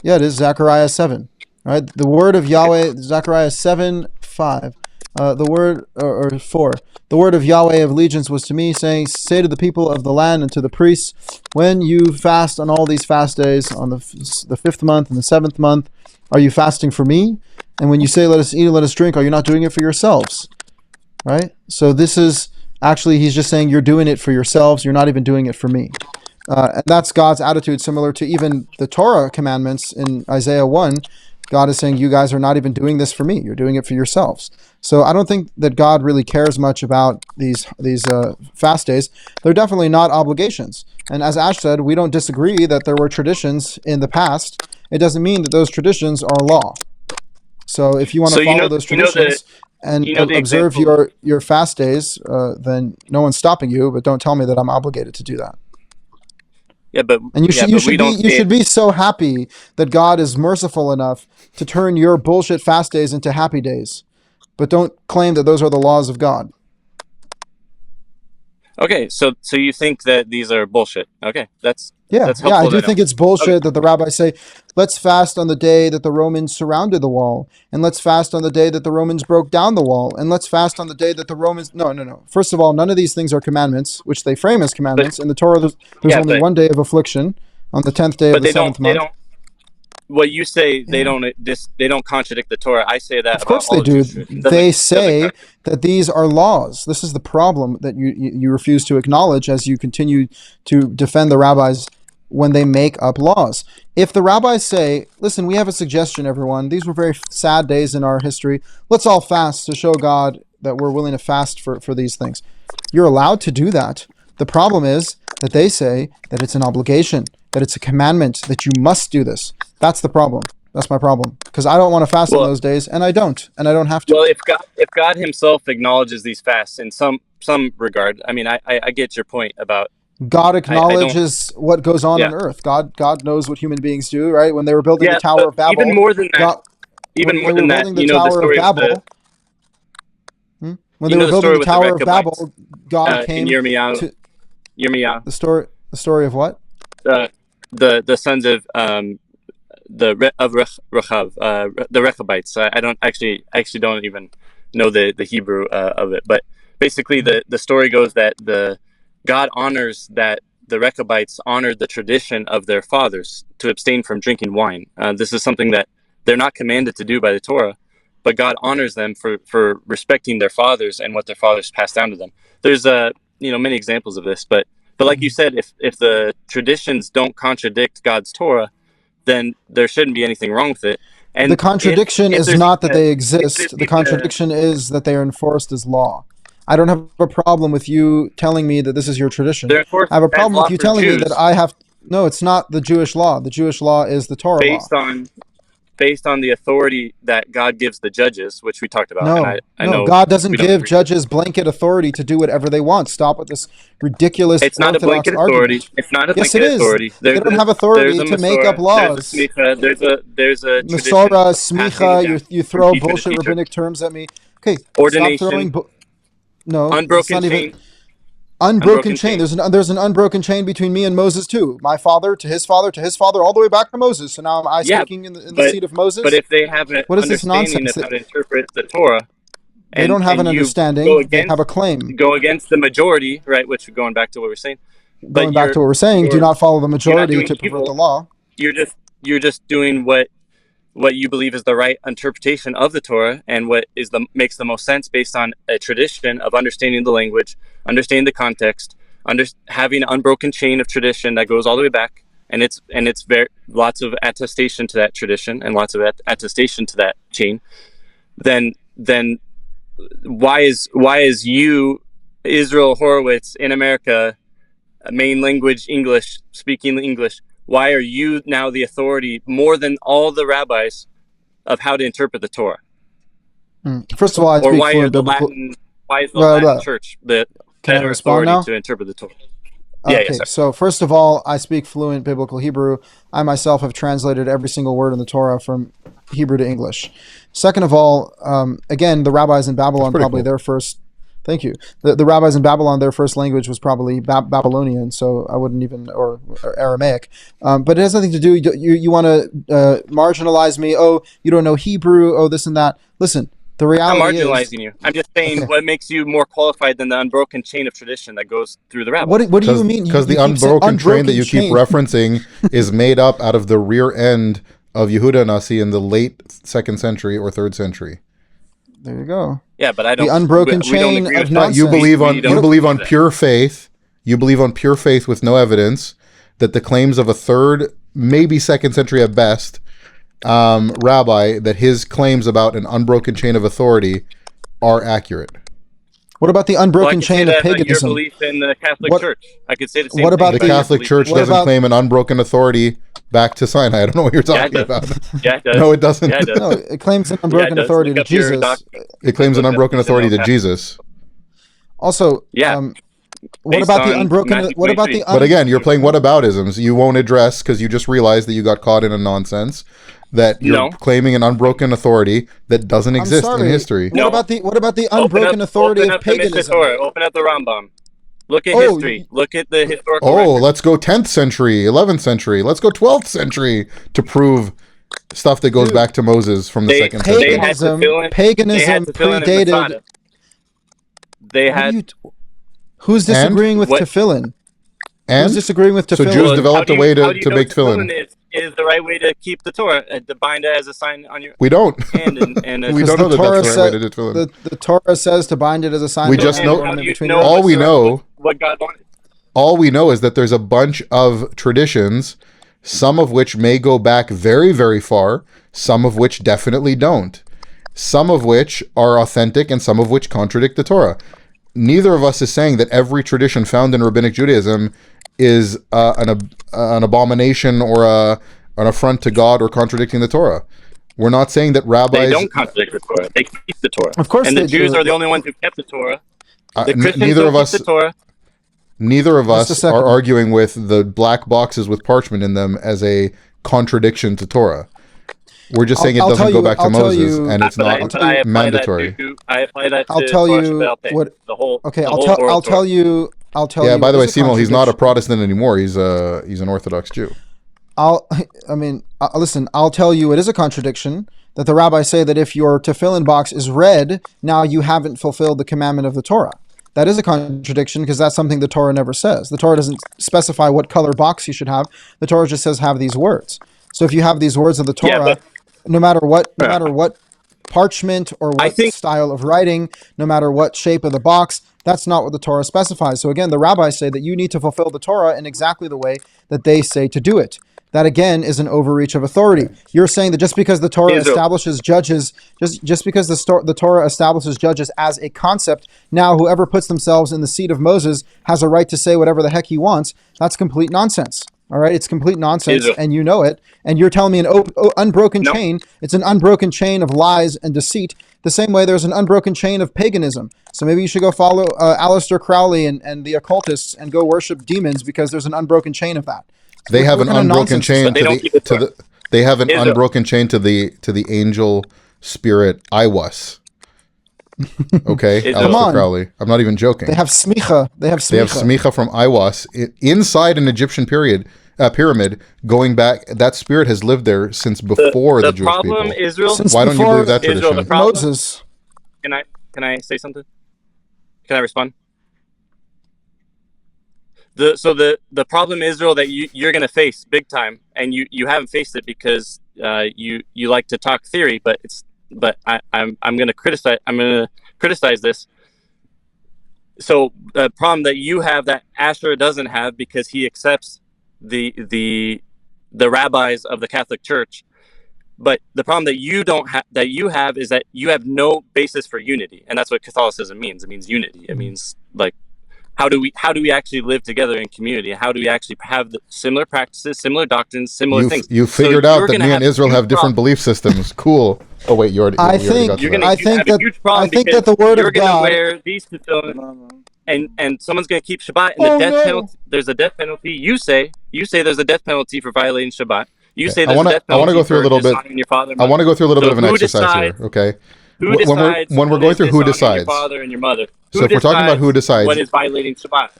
Yeah, it is Zechariah 7. Right? The word of Yahweh, Zechariah 7:5. The word, or 4. The word of Yahweh of allegiance was to me, saying, say to the people of the land and to the priests, when you fast on all these fast days, on the 5th month and the 7th month, are you fasting for me? And when you say, let us eat and let us drink, are you not doing it for yourselves? Right? So this is actually, he's just saying, you're doing it for yourselves. You're not even doing it for me. And that's God's attitude, similar to even the Torah commandments in Isaiah 1. God is saying, you guys are not even doing this for me. You're doing it for yourselves. So I don't think that God really cares much about these fast days. They're definitely not obligations. And as Ash said, we don't disagree that there were traditions in the past. It doesn't mean that those traditions are law. So if you want to follow those traditions and observe your fast days, then no one's stopping you, but don't tell me that I'm obligated to do that. Yeah, but and you should be so happy that God is merciful enough to turn your bullshit fast days into happy days, but don't claim that those are the laws of God. Okay, so you think that these are bullshit? Okay, that's helpful. I do think it's bullshit that the rabbis say, let's fast on the day that the Romans surrounded the wall, and let's fast on the day that the Romans broke down the wall, and let's fast on the day that the Romans... No. First of all, none of these things are commandments, which they frame as commandments. In the Torah, there's only one day of affliction on the 10th day of the 7th month. What you say, they don't contradict the Torah. I say that. Of course they do. They say that these are laws. This is the problem that you refuse to acknowledge as you continue to defend the rabbis when they make up laws. If the rabbis say, listen, we have a suggestion, everyone. These were very sad days in our history. Let's all fast to show God that we're willing to fast for these things. You're allowed to do that. The problem is that they say that it's an obligation, that it's a commandment, that you must do this. That's the problem. That's my problem. Because I don't want to fast on those days, and I don't have to. Well, if God himself acknowledges these fasts in some regard, I mean, I get your point about... God acknowledges what goes on earth. God knows what human beings do, right? When they were building the Tower of Babel. Even more than that. When they were building the Tower of Babel, God came hear me out. The story of what? The sons of Rechav, the Rechabites. I don't actually don't even know the Hebrew of it. But basically, the story goes that God honors that the Rechabites honored the tradition of their fathers to abstain from drinking wine. This is something that they're not commanded to do by the Torah, but God honors them for respecting their fathers and what their fathers passed down to them. There's many examples of this, but like you said, if the traditions don't contradict God's Torah, then there shouldn't be anything wrong with it. And the contradiction is not that they exist. The contradiction contradiction is that they are enforced as law. I don't have a problem with you telling me that this is your tradition. I have a problem with you telling me that I have. No, it's not the Jewish law. The Jewish law is the Torah law. Based on the authority that God gives the judges, which we talked about. No, and I know God doesn't give judges blanket authority to do whatever they want. Stop with this ridiculous It's not Orthodox a blanket authority. argument. It's not a Yes, blanket it is. authority. They don't have authority to make up laws. There's a Masora, smicha, you throw teacher to bullshit teacher. rabbinic terms at me. Okay, Ordination. stop throwing. No, Unbroken it's not chain. even. Unbroken chain. There's an unbroken chain between me and Moses too. My father to his father, all the way back to Moses. So now am I speaking in the seat of Moses? But if they have an What is this understanding nonsense? of how to interpret the Torah, They don't have an you understanding. They have a claim. go against the majority, right? Which going back to what we're saying. Going back to what we're saying, do not follow the majority doing to pervert evil. the law. You're just doing what you believe is the right interpretation of the Torah and what makes the most sense based on a tradition of understanding the language, understanding the context, having an unbroken chain of tradition that goes all the way back, and it's very lots of attestation to that tradition and lots of attestation to that chain. Then why is you, Israel Horowitz, in America, main language English, speaking English, why are you now the authority more than all the rabbis of how to interpret the Torah? First of all, I Or speak why fluent the biblical. Latin Church the Can I better respond authority now? to interpret the Torah? Okay, Yes, sir. so first of all, I speak fluent biblical Hebrew. I myself have translated every single word in the Torah from Hebrew to English. Second of all, again, the rabbis in Babylon probably cool. their first. Thank you. The rabbis in Babylon, their first language was probably Babylonian, so I wouldn't even or Aramaic. But it has nothing to do. You want to marginalize me? Oh, you don't know Hebrew? Oh, this and that. Listen. The I'm reality marginalizing you. I'm just saying what makes you more qualified than the unbroken chain of tradition that goes through the rabbis. What do you mean? Because the you keep saying unbroken train that you keep chain. referencing is made up out of the rear end of Yehuda Nasi in the late 2nd century or 3rd century. There you go. Yeah, but I don't. The unbroken we don't chain agree of with that. nonsense. You believe on We don't agree pure with faith. You believe on pure faith with no evidence that the claims of a 3rd, maybe 2nd century at best, rabbi, that his claims about an unbroken chain of authority are accurate. What about the Well, I unbroken could say chain of that about your paganism? belief in the Catholic What- Church. I could say the same what thing about The the- Catholic belief Church in- What doesn't about- claim an unbroken authority back to Sinai. I don't know what you're Yeah, it talking does. about. Yeah, it does. No, it doesn't. Yeah, it does. No, it claims an Yeah, unbroken it does. authority Look to up your Jesus. doctrine. It claims an Look up unbroken the authority to Catholic. Jesus. Also, Yeah. what Based about the on unbroken? Matthew What about 23. the? But again, you're playing whataboutisms. You won't address because you just realized that you got caught in a nonsense that you're No. claiming an unbroken authority that doesn't I'm exist in sorry. history. What No. about the unbroken authority open of up the Mishnah paganism? Torah. Open up the Rambam. Look at Oh, history. Look at the historical Oh, record. let's go 10th century, 11th century. Let's go 12th century to prove stuff that goes Dude, back to Moses from the They- 2nd they century. had to fill in- Paganism they had to fill in predated. Masada. They What are had. you? Who's disagreeing with What? tefillin? And Who's disagreeing with so tefillin? Jews Well, developed how a do way you- to how do you know make tefillin. is the right way to keep the Torah, to bind it as a sign on your We don't. hand, and We don't know that that's the right way to do tefillin. The Torah says to bind it as a sign. We of just hand know- ornament How do you between know your all what's we the- know- what God wanted. All we know is that there's a bunch of traditions, some of which may go back very, very far, some of which definitely don't, some of which are authentic, and some of which contradict the Torah. Neither of us is saying that every tradition found in Rabbinic Judaism is an abomination or an affront to God or contradicting the Torah. We're not saying that They rabbis... don't contradict the Torah. They keep the Torah. Of course and the they Jews do. are the only ones who kept the Torah. The n- Christians neither don't of keep us... the Torah. Neither of Just a us second. are arguing with the black boxes with parchment in them as a contradiction to Torah. We're just saying it I'll doesn't tell go you- back to I'll tell Moses, you- and it's But not I apply mandatory. I apply that to I'll tell Torah you Shabbat Peh, what- the whole. Okay, the I'll whole tell. oral I'll tell Torah. you. I'll tell Yeah, you. by the way, there's a Simo, he's not a contradiction. Protestant anymore. He's an Orthodox Jew. Listen, I'll tell you it is a contradiction, that the rabbis say that if your tefillin box is red, now you haven't fulfilled the commandment of the Torah. That is a contradiction because that's something the Torah never says. The Torah doesn't specify what color box you should have. The Torah just says have these words. So if you have these words of the Torah, no matter what parchment or what style of writing, no matter what shape of the box, that's not what the Torah specifies. So again, the rabbis say that you need to fulfill the Torah in exactly the way that they say to do it. That again is an overreach of authority. You're saying that just because the Torah establishes judges, just because the Torah establishes judges as a concept, now whoever puts themselves in the seat of Moses has a right to say whatever the heck he wants. That's complete nonsense. All right, it's complete nonsense, and you know it. And you're telling me an unbroken chain. It's an unbroken chain of lies and deceit. The same way there's an unbroken chain of paganism. So maybe you should go follow Aleister Crowley and the occultists and go worship demons because there's an unbroken chain of that. They have an unbroken chain they have an unbroken chain to the angel spirit Iwas. Okay, Aleister Crowley. I'm not even joking. They have smicha. They have smicha from Iwas inside an Egyptian pyramid going back. That spirit has lived there since before the Jewish people. Israel, why don't you believe that tradition? Israel, Moses. Can I say something? Can I respond? The problem, Israel, that you're going to face big time, and you haven't faced it because you like to talk theory, but I'm going to criticize this. So the problem that you have that Asher doesn't have because he accepts the rabbis of the Catholic Church, but the problem that you have is that you have no basis for unity, and that's what Catholicism means. It means unity. It means like. How do we actually live together in community? How do we actually have similar practices, similar doctrines, similar things? You figured out that me and Israel have different belief systems. Cool. Oh wait, I think that the word of God. Wear these and someone's going to keep Shabbat, and penalty. There's a death penalty. You say there's a death penalty for violating Shabbat. You say there's a death penalty. I want to go through a little bit. I want to go through a little bit of an exercise here. Okay. Who decides when we're going through who decides? Your father and your mother. So if we're talking about who decides, what is violating Shabbat?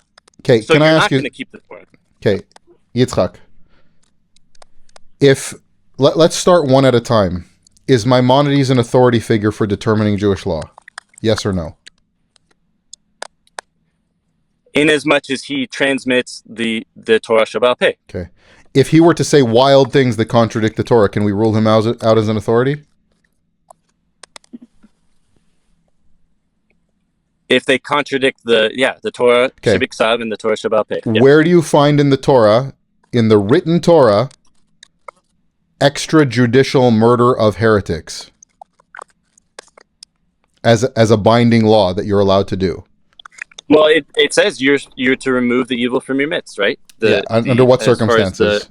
Okay, so can I ask you? Going to keep this word. Okay, Yitzchak. Let's start one at a time. Is Maimonides an authority figure for determining Jewish law? Yes or no? In as much as he transmits the Torah Shabbat Peh. Okay. If he were to say wild things that contradict the Torah, can we rule him out as an authority? If they contradict the Torah Shebiksav and the Torah Shabbat Peh. Yeah. Where do you find in the Torah, in the written Torah, extrajudicial murder of heretics as a binding law that you're allowed to do? Well, it says you're to remove the evil from your midst, right? Under what circumstances?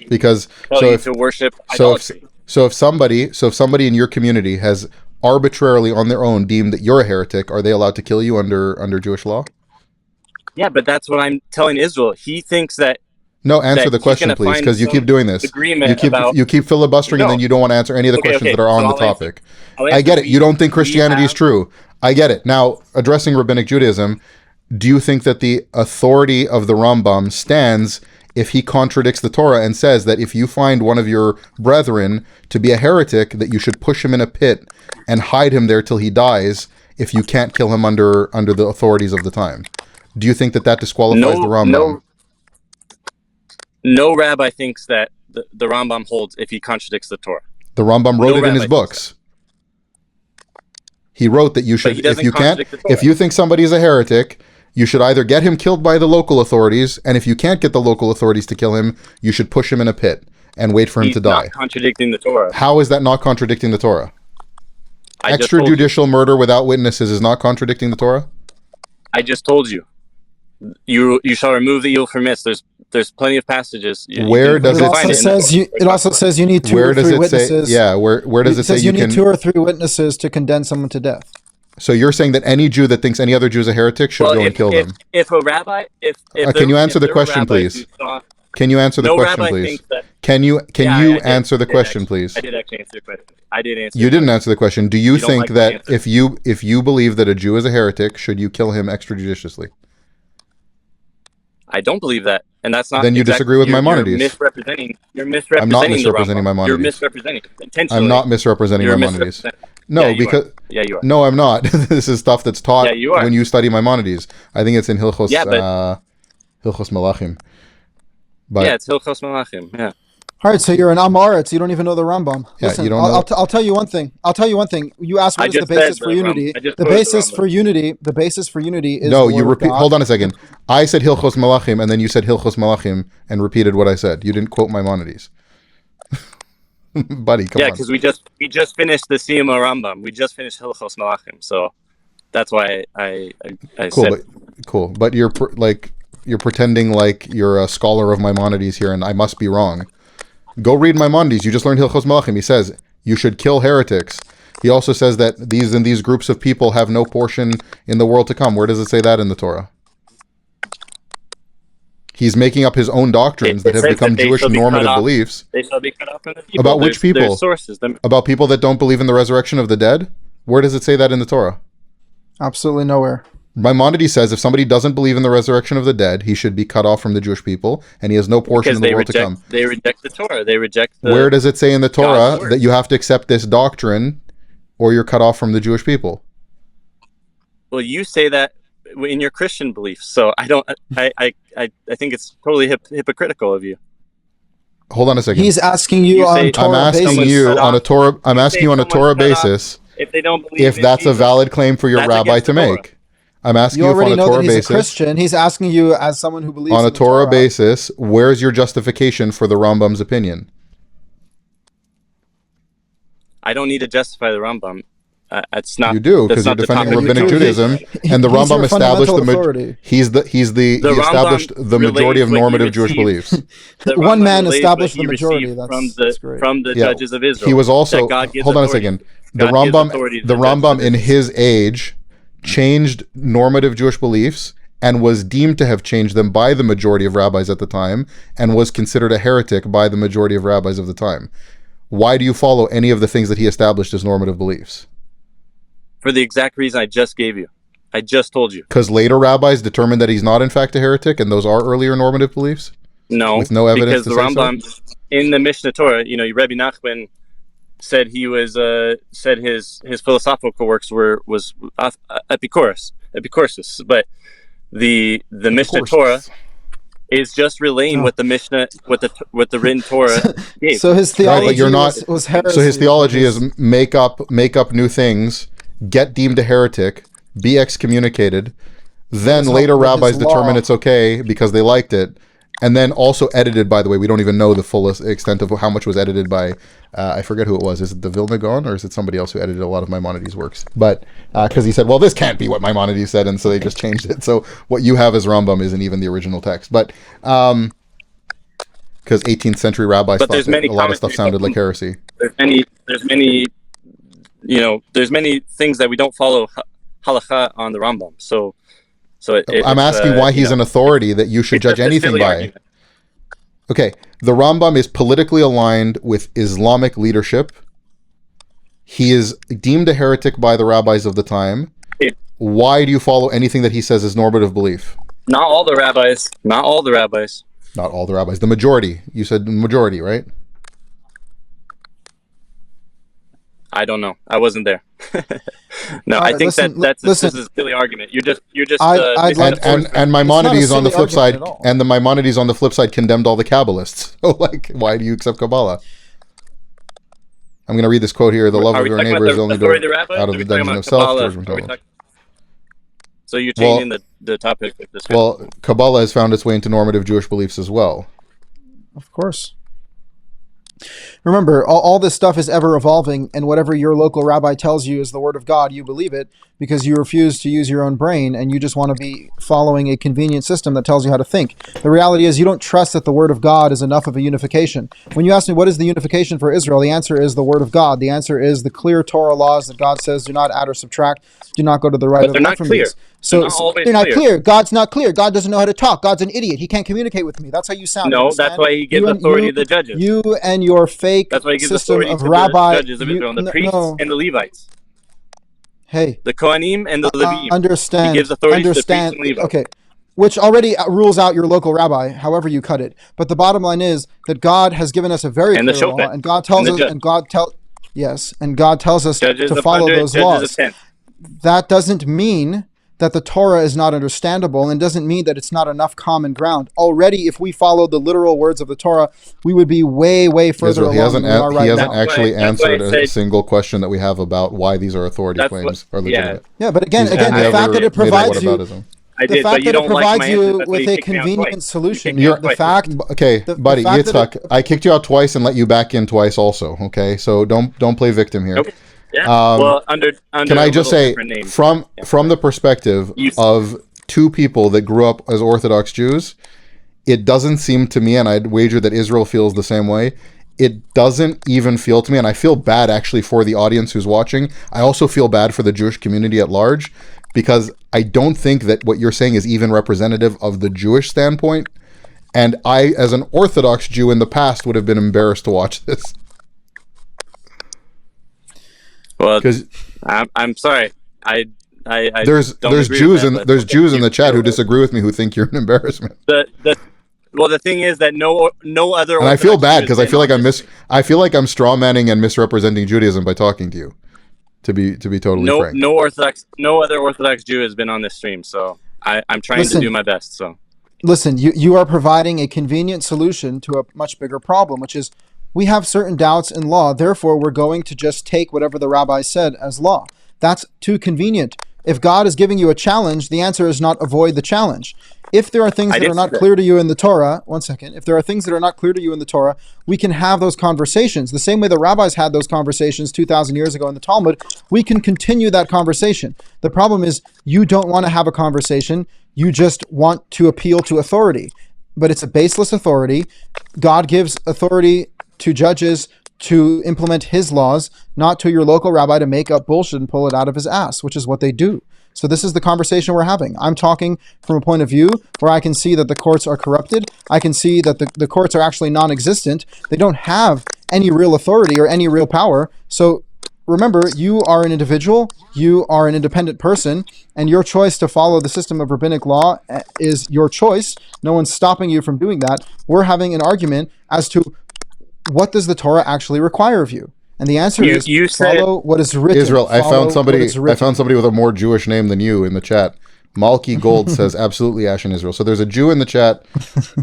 Because to worship idolatry. So if somebody in your community has arbitrarily on their own deemed that you're a heretic, are they allowed to kill you under Jewish law? Yeah, but that's what I'm telling Israel. He thinks that. No, answer the question, please, because you keep doing this. You keep filibustering, and then you don't want to answer any of the questions that are on the topic. I get it. You don't think Christianity is true. I get it. Now, addressing Rabbinic Judaism, do you think that the authority of the Rambam stands if he contradicts the Torah and says that if you find one of your brethren to be a heretic, that you should push him in a pit and hide him there till he dies if you can't kill him under the authorities of the time? Do you think that disqualifies the Rambam? No rabbi thinks that the Rambam holds if he contradicts the Torah. The Rambam wrote it in his books. He wrote that you should, if you think somebody is a heretic, you should either get him killed by the local authorities, and if you can't get the local authorities to kill him, you should push him in a pit and wait for him to die. Not contradicting the Torah. How is that not contradicting the Torah? Extrajudicial murder without witnesses is not contradicting the Torah? I just told you. You shall remove the evil from midst. There's plenty of passages. Where does it say? It also says you need two or three witnesses. Where does it say you need 2 or 3 witnesses to condemn someone to death? So you're saying that any Jew that thinks any other Jew is a heretic should go and kill them? If a rabbi, can you answer the question, please? Can you answer the question, please? Can you answer the question, please? I did actually answer the question. I did answer. You didn't answer the question. Do you think that if you believe that a Jew is a heretic, should you kill him extrajudiciously? I don't believe that and that's not. Then you disagree with Maimonides. You're misrepresenting. I'm not misrepresenting the Rambam. Maimonides. You're misrepresenting intentionally. I'm not misrepresenting Maimonides. No, Yeah, because you are. no, I'm not. This is stuff that's taught Yeah, you are. when you study Maimonides. I think it's in Hilchos Hilchos Malachim. But Yeah, it's Hilchos Malachim. Yeah. All right, so you're an Amoritz. You don't even know the Rambam. Yeah, Listen, you don't know. I'll tell you one thing. You asked what is the basis for unity. The basis for unity. The basis for unity is no, the you word of repeat. God. Hold on a second. I said Hilchos Malachim, and then you said Hilchos Malachim, and repeated what I said. You didn't quote Maimonides, buddy. Come Yeah, on. because we just finished the Siyama Rambam. We just finished Hilchos Malachim, so that's why I Cool, said. but you're you're pretending like you're a scholar of Maimonides here, and I must be wrong. Go read Maimonides. You just learned Hilchos Malachim. He says you should kill heretics. He also says that these groups of people have no portion in the world to come. Where does it say that in the Torah? He's making up his own doctrines that have become Jewish normative beliefs. They shall be cut off from the people. About which people? There's sources. About people that don't believe in the resurrection of the dead? Where does it say that in the Torah? Absolutely nowhere. Maimonides says if somebody doesn't believe in the resurrection of the dead, he should be cut off from the Jewish people, and he has no portion in the world to come. They reject the Torah. They reject the... Where does it say in the Torah that you have to accept this doctrine or you're cut off from the Jewish people? Well, you say that in your Christian beliefs, so I think it's totally hypocritical of you. Hold on a second. He's asking you on Torah I'm asking you on a Torah. I'm asking you on a Torah basis if they don't believe if that's a valid claim for your rabbi to make. I'm asking you if on a Torah basis. A Christian. He's asking you as someone who believes on in a the Torah basis. Where's your justification for the Rambam's opinion? I don't need to justify the Rambam. It's not. You do, because you're defending Rabbinic Judaism, and the Rambam established he established the majority of normative Jewish beliefs. One man established the majority. That's great. From the judges of Israel. He was also hold on a second. The Rambam in his age changed normative Jewish beliefs and was deemed to have changed them by the majority of rabbis at the time, and was considered a heretic by the majority of rabbis of the time. Why do you follow any of the things that he established as normative beliefs? For the exact reason I just gave you. I just told you. Because later rabbis determined that he's not in fact a heretic, and those are earlier normative beliefs? No. With no evidence because the Rambam, in the Mishnah Torah, Rabbi Nachman said he was said his philosophical works was Epicurus, but the Mishnah Torah is just relaying what the Mishnah, what the written Torah gave. So his theology was heresy. So his theology is make up new things, get deemed a heretic, be excommunicated, then later rabbis determine it's okay because they liked it, and then also edited, by the way. We don't even know the fullest extent of how much was edited by, I forget who it was. Is it the Vilna Gaon, or is it somebody else who edited a lot of Maimonides' works? But because he said, well, this can't be what Maimonides said, and so they just changed it. So what you have as Rambam isn't even the original text. But because 18th century rabbis thought that a lot of stuff sounded like heresy. There's many things that we don't follow halakha on the Rambam. So I'm asking why he's an authority that you should judge anything by. Argument. Okay, the Rambam is politically aligned with Islamic leadership. He is deemed a heretic by the rabbis of the time. Why do you follow anything that he says is normative belief? Not all the rabbis. Not all the rabbis. Not all the rabbis. The majority. You said the majority, right? I don't know. I wasn't there. No, I think this is a silly argument. You're just. And Maimonides on the flip side, and the Maimonides on the flip side condemned all the Kabbalists. So, why do you accept Kabbalah? I'm going to read this quote here: "The love of your neighbor is only door out of the dungeon of self." So you're changing the topic of this. Well, Kabbalah has found its way into normative Jewish beliefs as well. Of course. Remember, all this stuff is ever evolving, and whatever your local rabbi tells you is the word of God, you believe it because you refuse to use your own brain and you just want to be following a convenient system that tells you how to think. The reality is you don't trust that the word of God is enough of a unification. When you ask me what is the unification for Israel, the answer is the word of God. The answer is the clear Torah laws that God says do not add or subtract, do not go to the right or the left from these. So they're not clear. God's not clear. God doesn't know how to talk. God's an idiot. He can't communicate with me. That's how you sound. No, that's why he gives authority to the judges. You and your fake system of rabbi, the judges of Israel, and the priests and the Levites. Hey, the Kohanim and the Levim. Understand. He gives authority to the priests and Levites. Okay, which already rules out your local rabbi, however you cut it. But the bottom line is that God has given us a very And the clear law, shofet. and God tells And the us, judge. and God tells us Judges to of follow 100, those judges laws. of 10. That doesn't mean that the Torah is not understandable, and doesn't mean that it's not enough common ground. Already, if we followed the literal words of the Torah, we would be way, way further Israel, along than we are he right hasn't now. actually That's why I answered a said- single question that we have about why these are authority That's claims what- are legitimate. Yeah, but again, He's the only fact ever that it made a provides you, whataboutism. I the did, fact but you that it don't like provides my you answer. That's why with you a kicked me out convenient twice. solution, You kicked me out the twice. fact, Okay, the buddy, fact that Yitzhak, I kicked you out twice and let you back in twice also. Okay, so don't play victim here. Okay. Yeah. Well, under Can I a just little say, different name. from the perspective of two people that grew up as Orthodox Jews, it doesn't seem to me, and I'd wager that Israel feels the same way, it doesn't even feel to me, and I feel bad actually for the audience who's watching. I also feel bad for the Jewish community at large, because I don't think that what you're saying is even representative of the Jewish standpoint. And I, as an Orthodox Jew in the past, would have been embarrassed to watch this. Well, 'Cause I'm sorry. I there's don't agree Jews with that, in but there's okay, Jews in you the chat feel who that. disagree with me, who think you're an embarrassment. Well, the thing is that no other. And I feel Orthodox bad Jew because has I feel like been on I feel like I'm strawmanning and misrepresenting Judaism by talking to you. To be totally frank. no other Orthodox Jew has been on this stream, so I'm trying to do my best. So listen, you are providing a convenient solution to a much bigger problem, which is we have certain doubts in law, therefore we're going to just take whatever the rabbi said as law. That's too convenient. If God is giving you a challenge, the answer is not avoid the challenge. If there are things that are not clear to you in the Torah, if there are things that are not clear to you in the Torah, we can have those conversations. The same way the rabbis had those conversations 2,000 years ago in the Talmud, we can continue that conversation. The problem is you don't want to have a conversation. You just want to appeal to authority. But it's a baseless authority. God gives authority to judges to implement his laws, not to your local rabbi to make up bullshit and pull it out of his ass, which is what they do. So this is the conversation we're having. I'm talking from a point of view where I can see that the courts are corrupted. I can see that the courts are actually non-existent. They don't have any real authority or any real power. So remember, you are an individual, you are an independent person, and your choice to follow the system of rabbinic law is your choice. No one's stopping you from doing that. We're having an argument as to what does the Torah actually require of you? And the answer is follow what is written. Israel, I found somebody with a more Jewish name than you in the chat. Malki Gold says absolutely Ashen Israel. So there's a Jew in the chat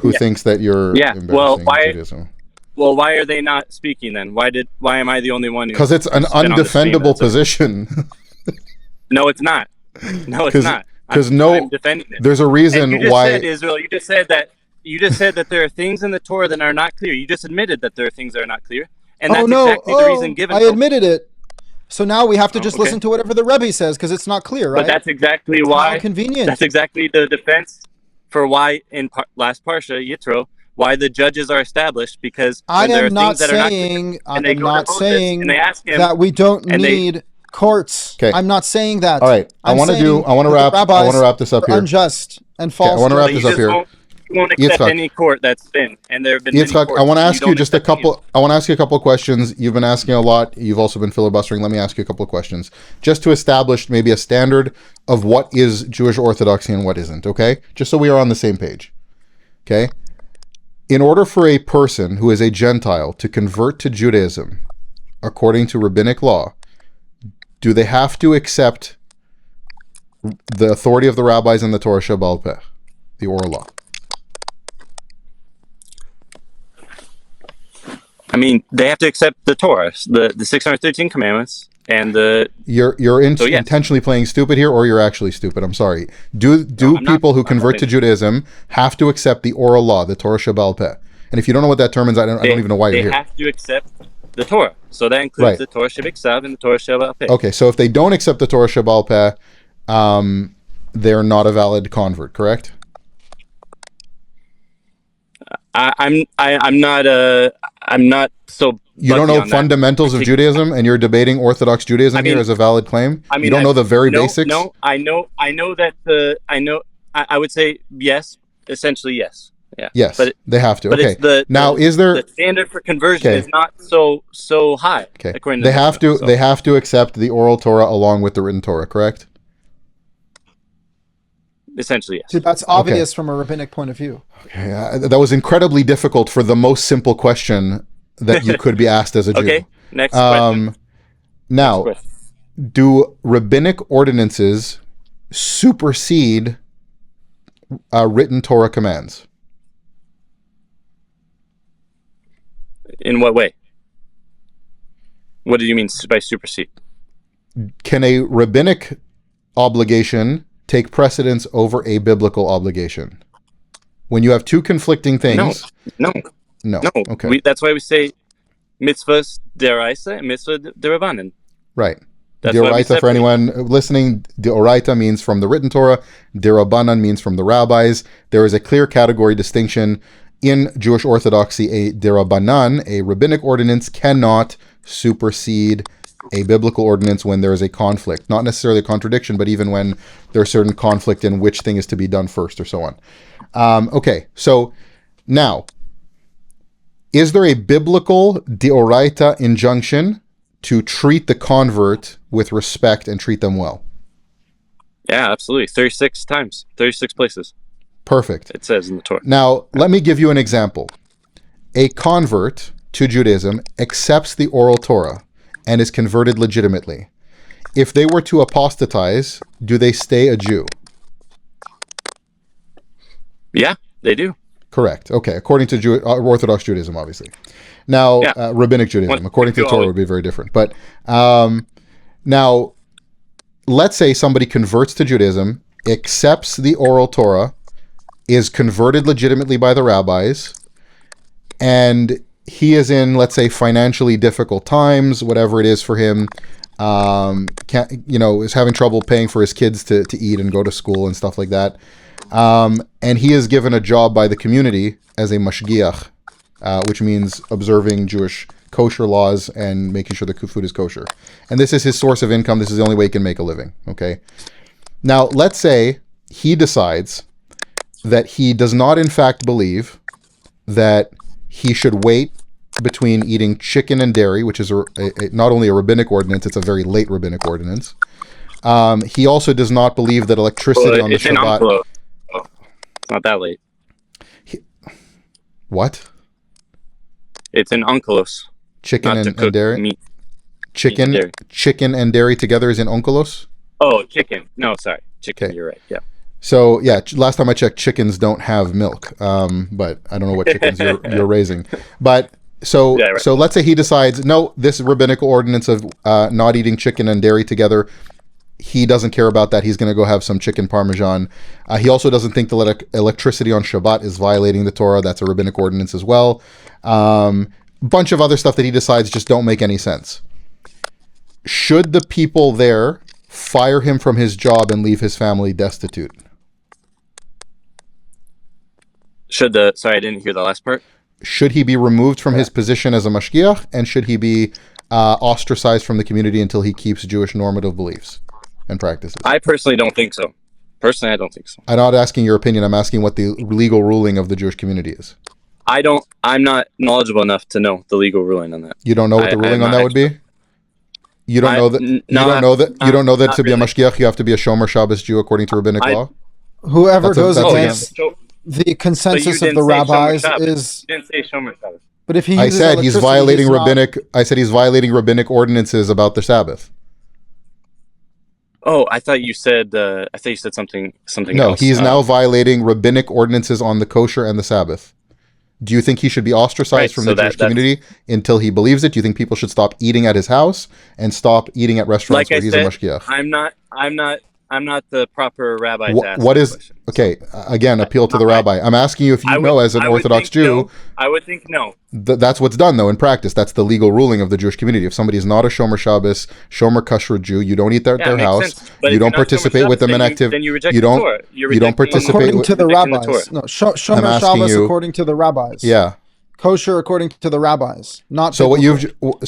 who thinks that you're embarrassing Judaism. Well, why are they not speaking then? Why am I the only one? Because it's an undefendable position. No, it's not. No, it's not. Because I'm defending it. There's a reason why. Israel, you just said that there are things in the Torah that are not clear. You just admitted that there are things that are not clear, and that's exactly the reason given. I admitted it. So now we have to just listen to whatever the Rebbe says because it's not clear, right? But that's exactly why. How convenient. That's exactly the defense for why in last Parsha Yitro, why the judges are established, because I there are am not things that are saying and they ask him, that we don't need courts. Okay. I'm not saying that. All right. I want to wrap this up here. Unjust and false. I want to wrap this up here. You won't accept any court that's been, and there have been many courts. I want to ask you just a couple. I want to ask you a couple of questions. You've been asking a lot. You've also been filibustering. Let me ask you a couple of questions, just to establish maybe a standard of what is Jewish orthodoxy and what isn't. Okay, just so we are on the same page. Okay. In order for a person who is a Gentile to convert to Judaism, according to rabbinic law, do they have to accept the authority of the rabbis and the Torah Shebaal Peh, the oral law? I mean, they have to accept the Torah, the 613 commandments, and the. You're intentionally playing stupid here, or you're actually stupid. I'm sorry. Do people who convert to Judaism have to accept the oral law, the Torah Shebaal Peh? And if you don't know what that term is, I don't even know why you're here. They have to accept the Torah, so that includes the Torah Shebiksav and the Torah Shebaal Peh. Okay, so if they don't accept the Torah Shebaal Peh, they're not a valid convert, correct? I'm not so. You don't know fundamentals of Judaism, and you're debating Orthodox Judaism here as a valid claim. I mean, you don't know the very basics. No, I know that I would say yes, essentially yes. Yeah. Yes, but they have to. But okay. Is there the standard for conversion is not so high? Okay. They have to accept the oral Torah along with the written Torah, correct? Essentially, yes. See, that's obvious from a rabbinic point of view. Okay, that was incredibly difficult for the most simple question that you could be asked as a Jew. Okay, next question. Now, Next question. do rabbinic ordinances supersede written Torah commands? In what way? What do you mean by supersede? Can a rabbinic obligation take precedence over a biblical obligation? When you have two conflicting things. No. Okay. That's why we say mitzvahs deraisa and mitzvah derabanan. Right. That's why we Deoraita, for separate. anyone listening, deoraita means from the written Torah, derabanan means from the rabbis. There is a clear category distinction in Jewish Orthodoxy. A derabanan, a rabbinic ordinance, cannot supersede a biblical ordinance when there is a conflict. Not necessarily a contradiction, but even when there's certain conflict in which thing is to be done first or so on. Okay, so now, is there a biblical deoraita injunction to treat the convert with respect and treat them well? Yeah, absolutely. 36 times, 36 places. Perfect. It says in the Torah. Now, let me give you an example. A convert to Judaism accepts the oral Torah and is converted legitimately. If they were to apostatize, do they stay a Jew? Yeah, they do. Correct. Okay, according to Orthodox Judaism, obviously. Now, Yeah. Rabbinic Judaism, according to the Torah, would be very different. But now, let's say somebody converts to Judaism, accepts the oral Torah, is converted legitimately by the rabbis, and he is in, let's say, financially difficult times, whatever it is for him, is having trouble paying for his kids to eat and go to school and stuff like that. And he is given a job by the community as a mashgiach, which means observing Jewish kosher laws and making sure the food is kosher. And this is his source of income. This is the only way he can make a living. Okay. Now, let's say he decides that he does not, in fact, believe that he should wait between eating chicken and dairy, which is not only a rabbinic ordinance, it's a very late rabbinic ordinance. He also does not believe that electricity on the Shabbat... It's not that late. What? It's in onkelos. Chicken not to and cook dairy? Meat. Chicken, Dairy. chicken and dairy together is in onkelos? Oh, chicken. No, sorry. Chicken, Okay. You're right. Yeah. So, yeah, last time I checked, chickens don't have milk. But I don't know what chickens you're raising. But so Yeah, right. so let's say he decides, no, this rabbinical ordinance of not eating chicken and dairy together, he doesn't care about that. He's going to go have some chicken parmesan. He also doesn't think the electricity on Shabbat is violating the Torah. That's a rabbinic ordinance as well. Bunch of other stuff that he decides just don't make any sense. Should the people there fire him from his job and leave his family destitute? Sorry, I didn't hear the last part. Should he be removed from his position as a mashgiach, and should he be ostracized from the community until he keeps Jewish normative beliefs and practices? I personally don't think so. I don't think so. I'm not asking your opinion. I'm asking what the legal ruling of the Jewish community is. I'm not knowledgeable enough to know the legal ruling on that. You don't know what the ruling on that would be? You don't know that. You don't know that to be a mashgiach, you have to be a Shomer Shabbos Jew according to rabbinic law. Whoever goes that's against the consensus of the rabbis is. You didn't say Shomer Shabbos. But if he I uses said he's electricity, violating he's not- rabbinic. I said he's violating rabbinic ordinances about the Sabbath. Oh, I thought you said something No, else. he's now violating rabbinic ordinances on the kosher and the Sabbath. Do you think he should be ostracized Right, from so the Jewish that's- community until he believes it? Do you think people should stop eating at his house and stop eating at restaurants Like I where he's said, a mashgiach? I'm not the proper rabbi to ask What that is question. okay? Again, appeal to the rabbi. I'm asking you if you know, as an Orthodox Jew, I would think no. that's what's done though in practice. That's the legal ruling of the Jewish community. If somebody is not a Shomer Shabbos, Shomer Kashrut Jew, you don't eat at their makes house. sense. But You if don't you're not participate Shomer with them in Shabbos, activity. then you reject You the don't. Torah. You're You don't rejecting- participate according with- to the rejecting the rabbis. Torah. No, Shomer asking Shabbos you- according to the rabbis. Yeah. Kosher according to the rabbis. Not So what biblical.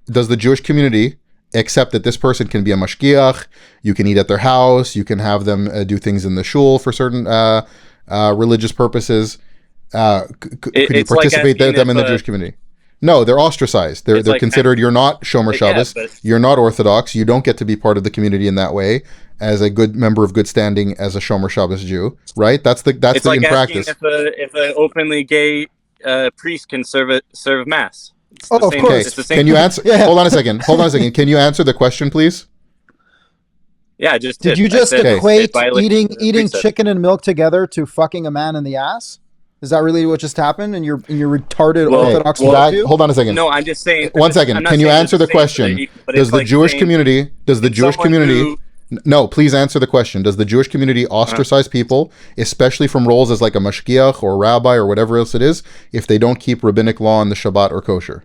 does the Jewish community accept that this person can be a mashgiach? You can eat at their house. You can have them do things in the shul for certain religious purposes. Could you It's like participate asking them in the if, Jewish community? No, they're ostracized. They're It's like considered, you're not Shomer yeah, Shabbos, but you're not Orthodox, you don't get to be part of the community in that way as a good member of good standing as a Shomer Shabbos Jew, right? That's it's the like in asking practice. if an openly gay priest can serve mass. It's Oh, the of same. course. It's the same. Can you answer? Yeah. Hold on a second. Can you answer the question, please? Yeah, I just Did did. you I just said equate it violates eating the precept. chicken and milk together to fucking a man in the ass? Is that really what just happened in your retarded Well, Orthodox That- worldview? hold on a second. No, I'm just saying. One second. I'm not Can you saying answer it's the same, question? but Does it's the like Jewish saying community? Does the Jewish someone community? who- No, please answer the question. Does the Jewish community ostracize people, especially from roles as like a mashgiach or a rabbi or whatever else it is, if they don't keep rabbinic law on the Shabbat or kosher?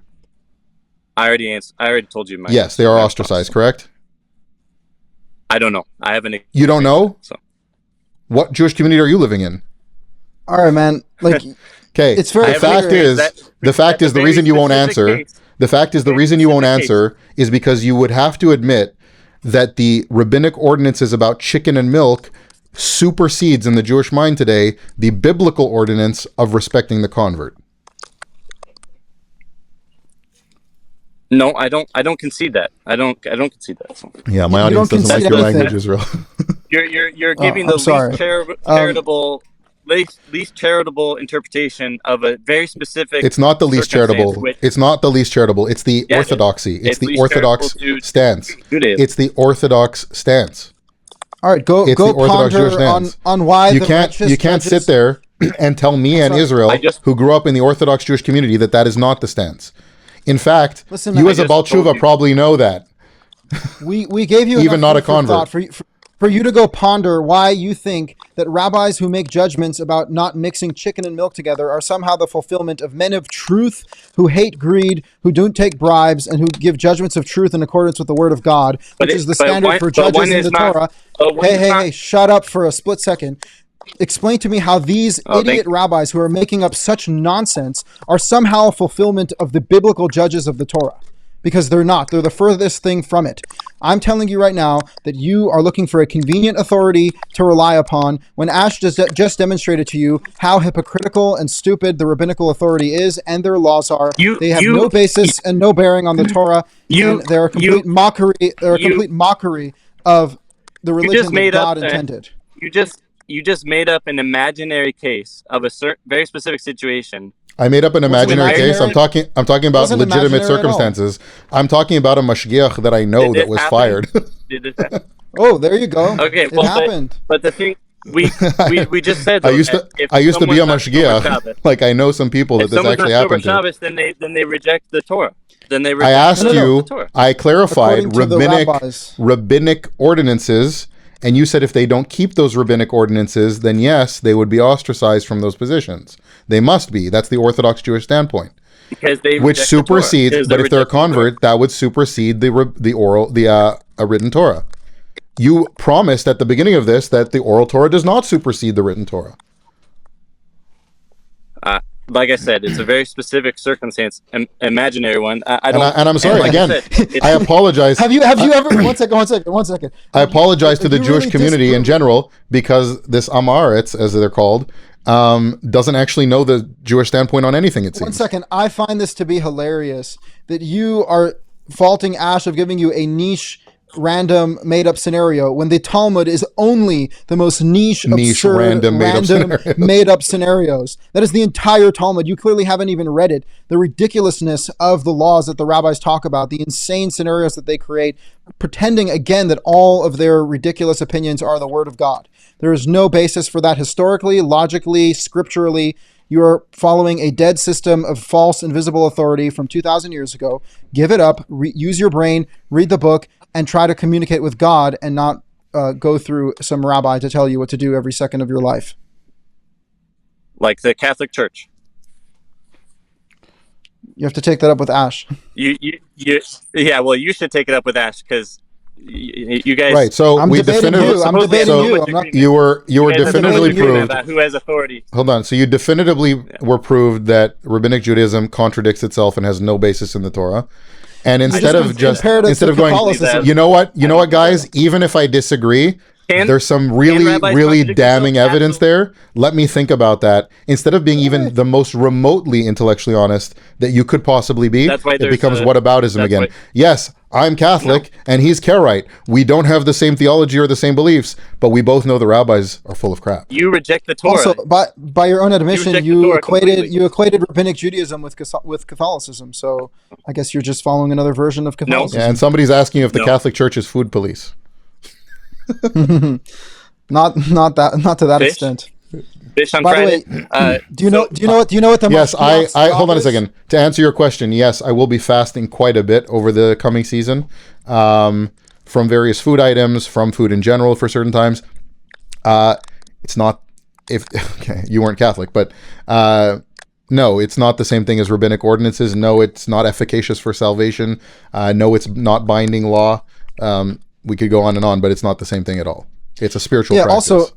I already answered. I already told you. Yes, they are my ostracized. response. Correct? I don't know. I haven't. You don't know? So What Jewish community are you living in? All right, man. Like, Okay. It's very The clear fact is, that- the fact that's is, the a reason very you won't specific answer. case. The fact is, the Very reason you won't specific answer is because you would have to admit that the rabbinic ordinances about chicken and milk supersedes in the Jewish mind today the biblical ordinance of respecting the convert. No, I don't. I don't concede that. I don't concede that. So. Yeah, my You audience don't doesn't like concede your anything. language, Israel. You're giving I'm the sorry. least charitable interpretation of a very specific. It's not the least circumstance charitable. which- It's not the least charitable. It's the Yeah, orthodoxy. It's it's the least orthodox charitable to stance. Judaism. It's the orthodox stance. all right, go It's the Orthodox ponder Jewish stance. on why You the can't righteous sit judges- there and tell me and sorry. Israel, I just- who grew up in the Orthodox Jewish community, that is not the stance. In fact, Listen, you man, as I a just Baal told Tshuva you. probably know that. We gave you Even enough not a food for convert. thought for you to go ponder why you think that rabbis who make judgments about not mixing chicken and milk together are somehow the fulfillment of men of truth who hate greed, who don't take bribes, and who give judgments of truth in accordance with the word of God, But which it- is the but standard one- for but one judges in is the not- Torah. one is not- Hey, shut up for a split second. Explain to me how these Oh, idiot rabbis who are making up such nonsense are somehow a fulfillment of the biblical judges of the Torah. Because they're not. They're the furthest thing from it. I'm telling you right now that you are looking for a convenient authority to rely upon when Ash just demonstrated to you how hypocritical and stupid the rabbinical authority is and their laws are. They have no basis and no bearing on the Torah. And they're a complete mockery. They're a complete mockery of the religion that made God up intended. You just made up an imaginary case of a very specific situation. I made up an imaginary case. I'm talking about Wasn't legitimate imaginary at all. circumstances. I'm talking about a mashgiach that I know Did that this was happen? fired. Did this happen? Oh, there you go. Okay, it well, happened. But the thing we just said. I Though, used that if to be a someone's not Shomer mashgiach. Shabbos, Like I know some people that if this someone's actually not Shomer happened to. Shabbos, then they reject the Torah. Then they I reject asked No, no, no. you. the Torah. I clarified According to the rabbis. rabbinic ordinances, and you said if they don't keep those rabbinic ordinances, then yes, they would be ostracized from those positions. They must be. That's the Orthodox Jewish standpoint, Because they which reject the Torah. supersedes. Because But they if they're a reject the Torah. convert, that would supersede the written Torah. You promised at the beginning of this that the oral Torah does not supersede the written Torah. Like I said, it's a very specific circumstance, imaginary one. I don't. And I'm sorry like again. I said, I apologize. Have you ever? One second. I apologize to If the you Jewish really community in disprove- general because this Amaretz, as they're called, doesn't actually know the Jewish standpoint on anything. It One seems. second. I find this to be hilarious that you are faulting Ash of giving you a niche, random, made-up scenario when the Talmud is only the most niche, absurd, random, made-up scenarios. made-up scenarios. That is the entire Talmud. You clearly haven't even read it. The ridiculousness of the laws that the rabbis talk about, the insane scenarios that they create, pretending again that all of their ridiculous opinions are the word of God. There is no basis for that historically, logically, scripturally. You are following a dead system of false, invisible authority from 2,000 years ago. Give it up, use your brain, read the book, and try to communicate with God and not go through some rabbi to tell you what to do every second of your life. like the Catholic Church. You have to take that up with Ash. Yeah. Well, you should take it up with Ash because you guys. Right. So I'm we debating definitively. you. I'm supposedly debating so you. I'm not. You were you guys have definitively agreement proved. about who has authority. Hold on. So you definitively were proved that rabbinic Judaism contradicts itself and has no basis in the Torah. And instead of compared it to going, Catholicism. you know what, guys, even if I disagree, There's some can really, rabbis really contradict damning themselves? evidence there. Let me think about that. Instead of being even the most remotely intellectually honest that you could possibly be, That's why it there's becomes a- whataboutism that's again. why- Yes, I'm Catholic and he's Karaite. We don't have the same theology or the same beliefs, but we both know the rabbis are full of crap. You reject the Torah. Also, by your own admission, reject the you Torah equated completely. rabbinic Judaism with Catholicism. So I guess you're just following another version of Catholicism. Yeah, and somebody's asking if the No. Catholic Church is food police. Not to that Fish? extent. Fish on By the Friday. way, do you know what the Yes, Mashgiach's I job hold on a is? second. To answer your question, yes, I will be fasting quite a bit over the coming season, from various food items, from food in general for certain times. It's not okay, you weren't Catholic, but no, it's not the same thing as rabbinic ordinances. No, it's not efficacious for salvation. No, it's not binding law. We could go on and on, but it's not the same thing at all. It's a spiritual practice.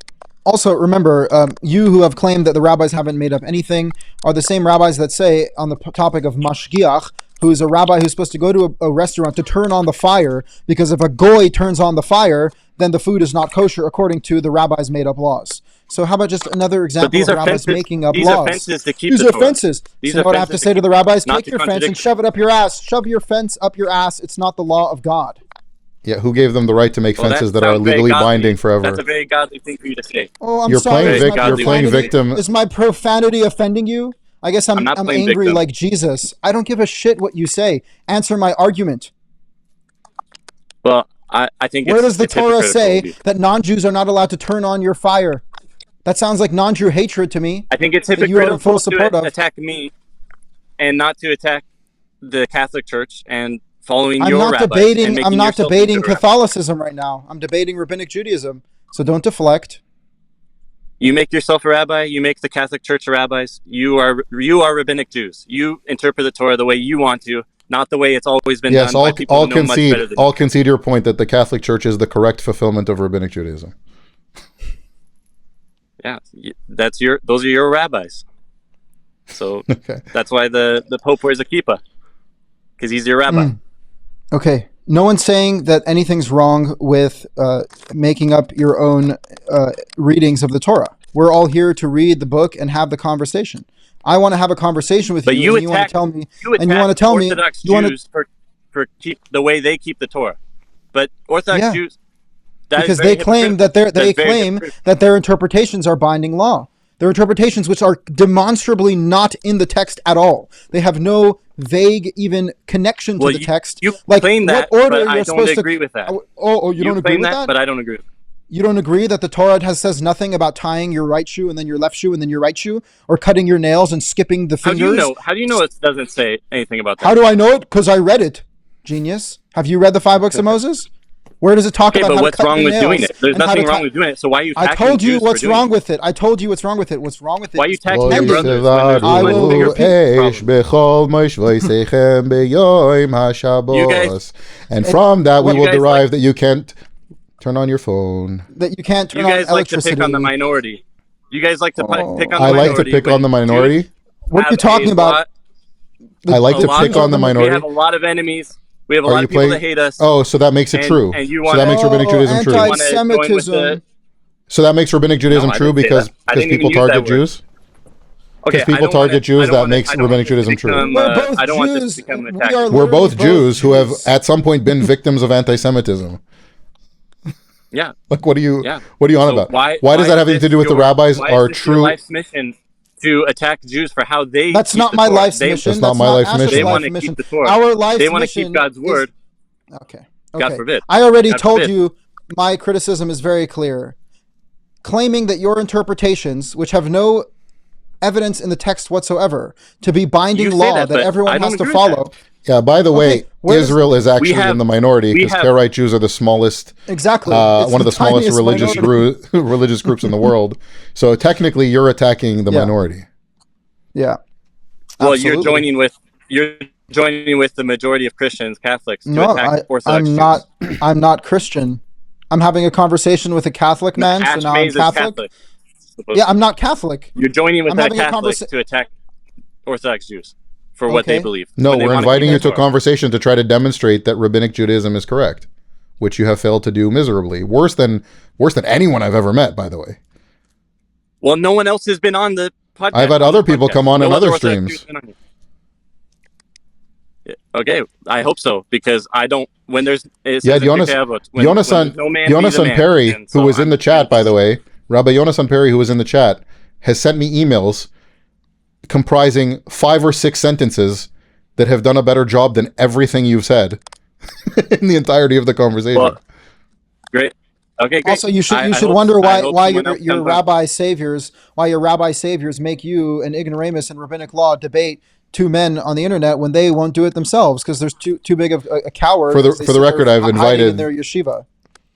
Also, remember, you who have claimed that the rabbis haven't made up anything are the same rabbis that say on the topic of mashgiach, who is a rabbi who's supposed to go to a restaurant to turn on the fire, because if a goy turns on the fire, then the food is not kosher according to the rabbis' made up laws. So how about just another example these of are rabbis fences- making up these are laws? fences to keep These the are Torah. fences. These So you are know what I have to fences say to the rabbis? not Take to your fence and contradict- shove it up your ass. Shove your fence up your ass. It's not the law of God. Yeah, who gave them the right to make fences that are sounds very legally godly. binding forever? That's a very godly thing for you to say. Oh, I'm You're sorry. playing Is my you're playing profanity- victim. Is my profanity offending you? I guess I'm not playing angry victim. like Jesus. I don't give a shit what you say. Answer my argument. Well, I think Where does the it's Torah hypocritical say of you. that non-Jews are not allowed to turn on your fire? That sounds like non-Jew hatred to me. I think it's that you are in hypocritical full support to of. attack me and not to attack the Catholic Church and following I'm your not rabbis and debating. making I'm not yourself debating into a rabbi. Catholicism right now. I'm debating Rabbinic Judaism. So don't deflect. You make yourself a rabbi. You make the Catholic Church a rabbis. You are Rabbinic Jews. You interpret the Torah the way you want to, not the way it's always been Yes, done by people I'll who know much better than I'll concede your point that the Catholic Church is the correct fulfillment of rabbinic Judaism. Yeah, those are your rabbis. So Okay. that's why the Pope wears a kippah, because he's your rabbi. Okay. No one's saying that anything's wrong with making up your own readings of the Torah. We're all here to read the book and have the conversation. I want to have a conversation with But you, you and you want attack- to tell me. You And you want to tell me. Orthodox You want to Jews for keep the way they keep the Torah, but Orthodox Yeah. Jews that is because very they claim hypocritical. that they That's very claim hypocritical. that their interpretations are binding law. Their interpretations, which are demonstrably not in the text at all. They have no vague even connection to Well, the text. You like claim that, what order but you're I don't supposed agree to. with that. You don't agree claim with that? but I don't agree. You don't agree that the Torah says nothing about tying your right shoe and then your left shoe and then your right shoe, or cutting your nails and skipping the How fingers? do you know? How do you know it doesn't say anything about that? How do I know it? Because I read it. Genius. Have you read the 5 books of Moses? Where does it talk Okay, about but how what's to cut wrong your with nails doing it? There's and how nothing to wrong tie- with doing it. So why are you I attacking told you Jews for what's doing wrong it? with it. I told you what's wrong with it. What's wrong with it? Why are you is attacking your tremendous. brothers when there's I much will- bigger Eish problem? bechol moshvoisechem beyoim hashabos. And from that we you will guys derive like- that you can't turn on your phone. That you can't turn You guys on like to electricity. pick on the minority. You guys like to pick on the I minority. like to pick but on the minority. Jews What are you have talking a about? lot- I like a to lot pick on the We minority. have a lot of enemies. We have a Are lot you of people playing? that hate us. Oh, so that makes it And- true. and you So that wanna- makes rabbinic Judaism true. Anti-Semitism. So that makes rabbinic Judaism No, I true didn't say because that. I didn't people even use that target word. Jews. Okay, Because people I don't target wanna- Jews, I don't that wanna- makes I don't rabbinic want this Judaism to true. become, We're both I don't want this Jews. to become We attack. are We're both literally Jews who have Jews. at some point been victims of anti-Semitism. Yeah. Like, what are you Yeah. on So about? why does that is have anything to this do with the your- rabbis why are is this your true? life's mission to attack Jews for how they That's keep not the my Torah. life's They- mission. That's not That's my not life's Asher's mission. They life want to mission. keep the Torah. Our life's They want to mission keep God's is- word. Okay. God forbid. I already God told forbid. you my criticism is very clear. Claiming that your interpretations, which have no evidence in the text whatsoever, to be binding You say law that, that but I everyone don't has to agree with follow. Yeah, by the way, where does- Israel is actually have- in the minority we because have- Karaite Jews are the smallest, Exactly. It's one of the smallest tiniest religious minority. religious groups in the world. So technically, you're attacking the Yeah. minority. Yeah. Well, Absolutely. you're joining with the majority of Christians, Catholics, to No, attack Orthodox I'm Jews. not. I'm not Christian. I'm having a conversation with a Catholic man, so Ash now Maiz I'm is Catholic. Yeah, I'm not Catholic. You're joining with I'm that having a Catholics conversa- to attack Orthodox Jews for what they Okay. believe. No, when they we're wanna inviting keep you the to a Torah. conversation to try to demonstrate that rabbinic Judaism is correct. which you have failed to do miserably. Worse than anyone I've ever met, by the way. Well, no one else has been on the podcast. I've had other people come on in other Orthodox streams. Jews been on here. Okay, I hope so, because I don't. When there's Yonasan Perry, who was in the chat, by the way, Rabbi Yonasan Perry, who was in the chat, has sent me emails comprising 5 or 6 sentences that have done a better job than everything you've said in the entirety of the conversation. Well, great. Okay, great. Also, you should wonder why your rabbi saviors make you an ignoramus in rabbinic law debate 2 men on the internet when they won't do it themselves because there's too big of a coward. For the record, I've invited in their yeshiva.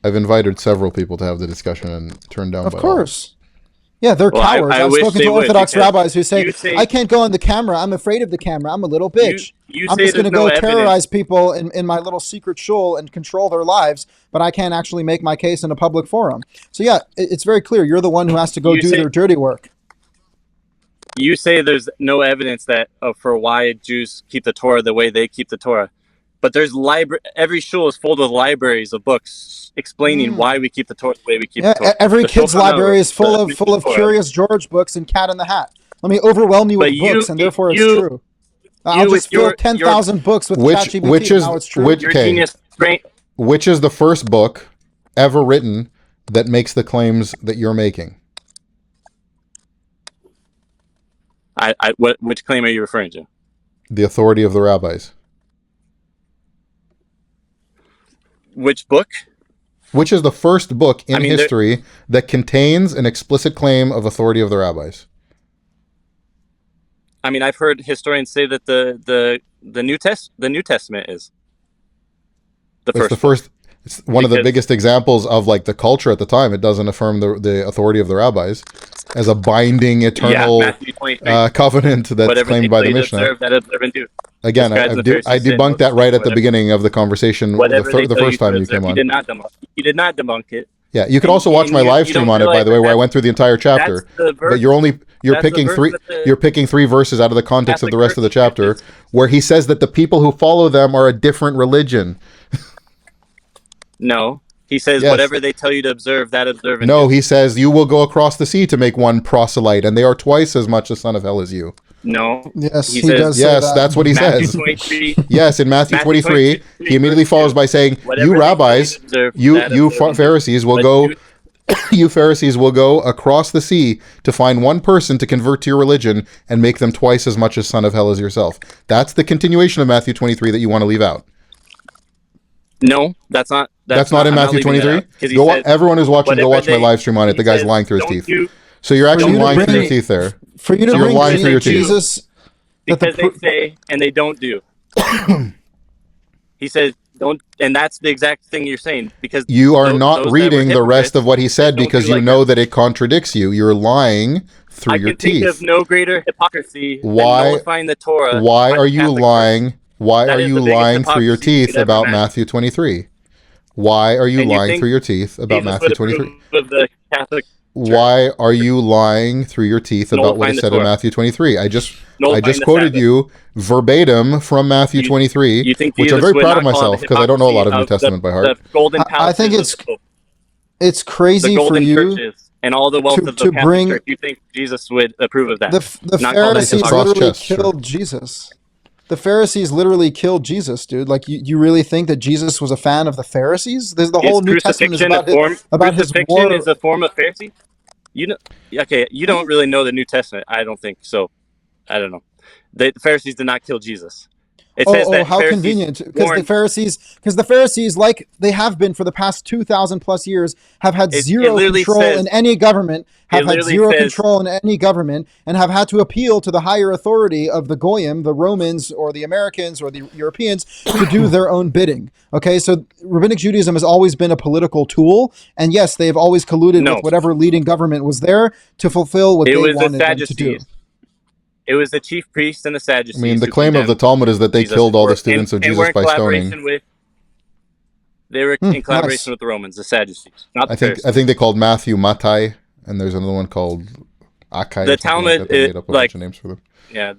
I've invited several people to have the discussion and turned down. Of course. Yeah, they're cowards. I've spoken to Orthodox rabbis who say, I can't go on the camera. I'm afraid of the camera. I'm a little bitch. I'm just going to go terrorize people in my little secret shul and control their lives, but I can't actually make my case in a public forum. So yeah, it's very clear. You're the one who has to go do their dirty work. You say there's no evidence that for why Jews keep the Torah the way they keep the Torah, but there's every shul is full of libraries of books explaining why we keep the Torah the way we keep the Torah. Every kid's library is full of Curious George books and Cat in the Hat. Let me overwhelm you with books, and therefore it's true. I'll just fill 10,000 books with ChatGPT. Now it's true. Which is the first book ever written that makes the claims that you're making? Which claim are you referring to? The authority of the rabbis. Which book? Which is the first book in history that contains an explicit claim of authority of the rabbis? I mean, I've heard historians say that the New Testament is the first. It's one of the biggest examples of like the culture at the time. It doesn't affirm the authority of the rabbis as a binding eternal covenant that's claimed by the Mishnah. Again, I debunked that right at the beginning of the conversation the first time you came on. You did not debunk it. Yeah, you could also watch my live stream on it, by the way, where I went through the entire chapter. But you're picking 3 verses out of the context of the rest of the chapter, where he says that the people who follow them are a different religion. No, he says whatever they tell you to observe, that observe. No, he says you will go across the sea to make one proselyte, and they are twice as much a son of hell as you. No. Yes, he does. Yes, that's what he says. Yes, in Matthew 23, he immediately follows by saying, "You rabbis, you Pharisees will go." You Pharisees will go across the sea to find one person to convert to your religion and make them twice as much a son of hell as yourself. That's the continuation of Matthew 23 that you want to leave out. No, that's not. That's not in Matthew 23? Everyone who's watching, go watch my live stream on it. The guy's lying through his teeth. So you're actually lying through your teeth there. For you to bring Jesus... Because they say, and they don't do. He says, don't, and that's the exact thing you're saying. Because you are not reading the rest of what he said because you know that it contradicts you. You're lying through your teeth. I can think of no greater hypocrisy than nullifying the Torah. Why are you lying? Why are you lying through your teeth about Matthew 23? Why are you lying through your teeth about Matthew 23? Why are you lying through your teeth about what it said in Matthew 23? I just quoted you verbatim from Matthew 23, which I'm very proud of myself because I don't know a lot of New Testament by heart. I think it's crazy for you and all the wealth of the Catholic Church. You think Jesus would approve of that? The Pharisees literally killed Jesus. The Pharisees literally killed Jesus, dude. Like, you really think that Jesus was a fan of the Pharisees? There's the whole New Testament is about his war. Crucifixion is a form of Pharisee? You don't really know the New Testament. I don't think so. I don't know. The Pharisees did not kill Jesus. It says that how convenient! Because the Pharisees, like they have been for the past 2,000 plus years, have had zero control in any government, and have had to appeal to the higher authority of the Goyim, the Romans, or the Americans, or the Europeans, to do their own bidding. Okay, so Rabbinic Judaism has always been a political tool, and yes, they have always colluded with whatever leading government was there to fulfill what they wanted them to do. It was the chief priest and the Sadducees. I mean, the claim of the Talmud is that they killed all the students of Jesus by stoning. They were in collaboration with the Romans, the Sadducees. I think they called Matthew Mattai, and there's another one called Akai. The Talmud is like names for them. Yeah.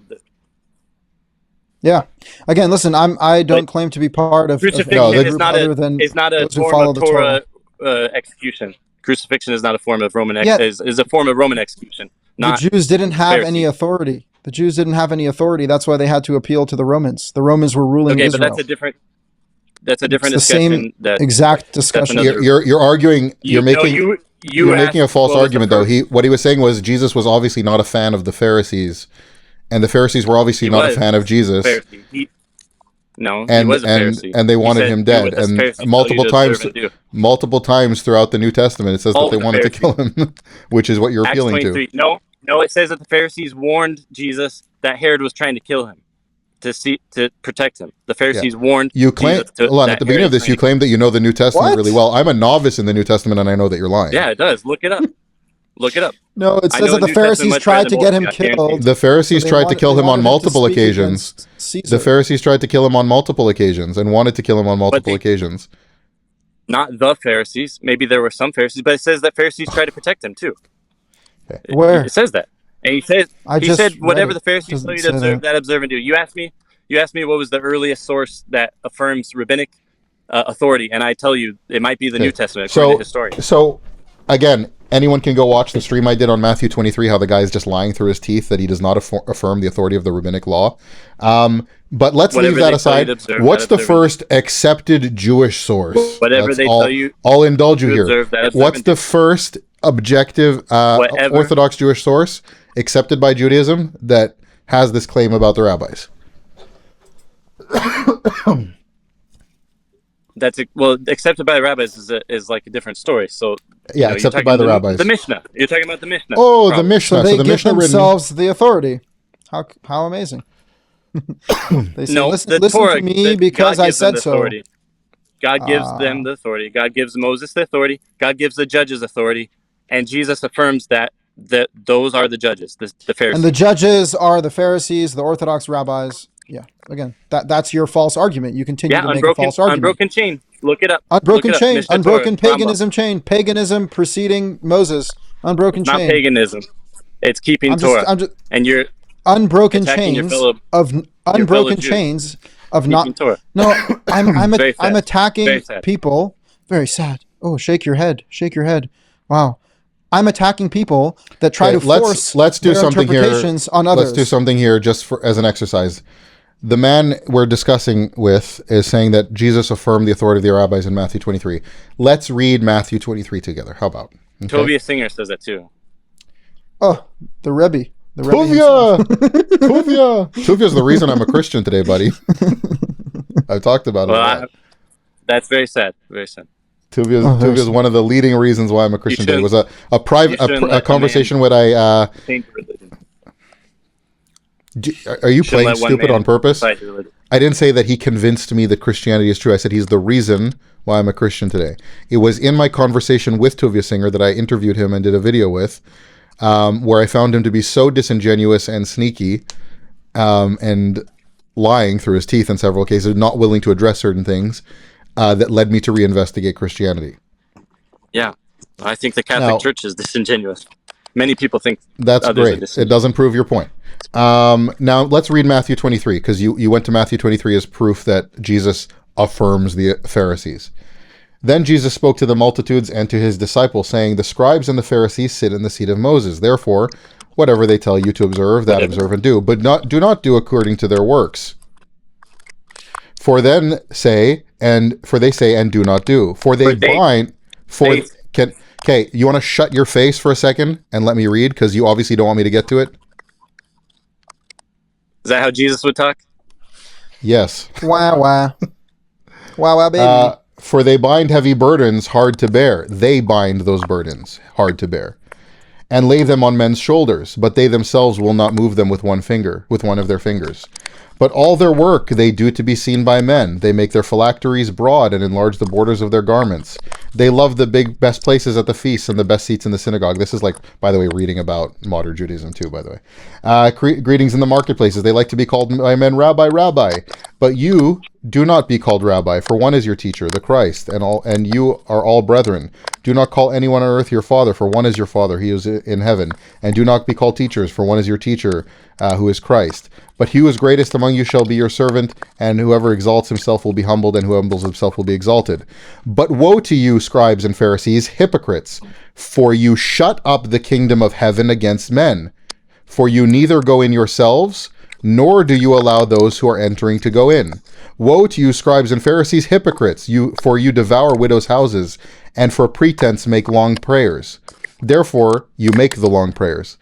Yeah. Again, listen, I don't claim to be part of Crucifixion any is group not other a than is not a those who form follow of the Torah execution. Crucifixion is not a form of Roman Yet is a form of Roman execution, the not Jews didn't have any Pharisee. authority. The Jews didn't have any authority. That's why they had to appeal to the Romans. The Romans were ruling Okay, but Israel. that's a different It's the same discussion. exact That's discussion. another. You're arguing. You're making. you You're making a asked false what was the argument, though. first- What he was saying was Jesus was obviously not a fan of the Pharisees, and the Pharisees were obviously He not a was fan of Jesus, Pharisee. He and was a Pharisee. and they He wanted said, him "Do dead. what the And Pharisees tell you multiple to times, observe and do." multiple times throughout the New Testament, it says All that they the wanted to kill Pharisees. him, which is what you're Acts appealing to. 23. No, it says that the Pharisees warned Jesus that Herod was trying to kill him to protect him. The Pharisees warned You claim. Jesus to, Hold on. that At the beginning Herod of this, was you trying claim that you know the New Testament What? really well. I'm a novice in the New Testament, and I know that you're lying. to- Yeah, it does. Look it up. Look it up. No, it I says know that the the New Testament Pharisees much tried better to than get most, him I guarantee killed. The Pharisees So they tried to wanted- kill they him on wanted to multiple speak occasions. against Caesar. The Pharisees tried to kill him on multiple occasions and wanted to kill him on multiple they- occasions. Not the Pharisees. Maybe there were some Pharisees, but it says that Pharisees tried to protect him too. Where? It says that. And he said I just said whatever read the it. Pharisees Doesn't tell you say to observe, that. that observe and do. You asked me what was the earliest source that affirms rabbinic authority, and I tell you it might be the New Testament according to historians. So, again, anyone can go watch the stream I did on Matthew 23, how the guy is just lying through his teeth that he does not affirm the authority of the rabbinic law. But let's Whatever leave that they tell you to aside. observe, What's that the observe and first accepted Jewish source? Whatever That's they all, tell you I'll indulge you to here. observe, that observe What's and do. the first objective Whatever. Orthodox Jewish source accepted by Judaism that has this claim about the rabbis? Well, accepted by the rabbis is like a different story. So Yeah, you're accepted talking by the rabbis. The Mishnah. You're talking about the Mishnah. Oh, the Probably. Mishnah. So they the give Mishnah themselves the authority. How amazing! They say, No, listen, the listen Torah, to me because God I gives them said the so. authority. God gives them the authority. God gives Moses the authority. God gives the judges authority, and Jesus affirms that those are the judges, the Pharisees. And the judges are the Pharisees, the Orthodox rabbis. Yeah, again, that's your false argument. You continue to make a false argument. unbroken chain. Look it up. Unbroken Look it up. chain, Mishnah unbroken Torah, paganism chain, paganism preceding Moses. Unbroken Rambam. Not chain. paganism. It's keeping I'm Torah. just And you're unbroken attacking your chains fellow- of fellow unbroken Jews. chains of keeping not. Torah. No, I'm Very sad. I'm attacking Very sad. people. Very sad. Oh, shake your head. Shake your head. Wow. I'm attacking people that try to force let's do their something here. interpretations on others. Let's do something here just as an exercise. The man we're discussing with is saying that Jesus affirmed the authority of the rabbis in Matthew 23. Let's read Matthew 23 together. How about? Okay. Tobias Singer says that too. Oh, the Rebbe. The Rebbe Tuvia! himself. Tuvia! Tuvia's the reason I'm a Christian today, buddy. I've talked about it a lot. That's very sad. Very sad. Tuvia's one of the leading reasons why I'm a Christian today. It was a private you shouldn't let the conversation man with a... Change religion. Are you Shouldn't playing let one stupid man on purpose? decide your religion. I didn't say that he convinced me that Christianity is true. I said he's the reason why I'm a Christian today. It was in my conversation with Tuvia Singer that I interviewed him and did a video with, where I found him to be so disingenuous and sneaky and lying through his teeth in several cases, not willing to address certain things, that led me to reinvestigate Christianity. Yeah. I think the Catholic Now- Church is disingenuous. Many people think That's others are great. It disingenuous. doesn't prove your point. Now let's read Matthew 23, because you went to Matthew 23 as proof that Jesus affirms the Pharisees. Then Jesus spoke to the multitudes and to his disciples, saying, "The scribes and the Pharisees sit in the seat of Moses. Therefore, whatever they tell you to observe, that observe and do. But do not do according to their works. For they say, and do not do. For they bind. Okay, you want to shut your face for a second and let me read, because you obviously don't want me to get to it? Is that how Jesus would talk? Yes. Wah, wah. Wah, wah, baby. For they bind heavy burdens hard to bear. They bind those burdens hard to bear, and lay them on men's shoulders, but they themselves will not move them with one of their fingers. But all their work they do to be seen by men. They make their phylacteries broad and enlarge the borders of their garments. They love the best places at the feasts and the best seats in the synagogue. This is like, by the way, reading about modern Judaism too, by the way. Greetings in the marketplaces. They like to be called by men, Rabbi, Rabbi. But you do not be called Rabbi, for one is your teacher, the Christ, and you are all brethren. Do not call anyone on earth your father, for one is your Father, he is in heaven. And do not be called teachers, for one is your teacher, who is Christ. But he who is greatest among you shall be your servant, and whoever exalts himself will be humbled, and who humbles himself will be exalted. But woe to you, scribes and Pharisees, hypocrites, for you shut up the kingdom of heaven against men. For you neither go in yourselves, nor do you allow those who are entering to go in. Woe to you, scribes and Pharisees, hypocrites, for you devour widows' houses, and for pretense make long prayers. Therefore, you make the long prayers.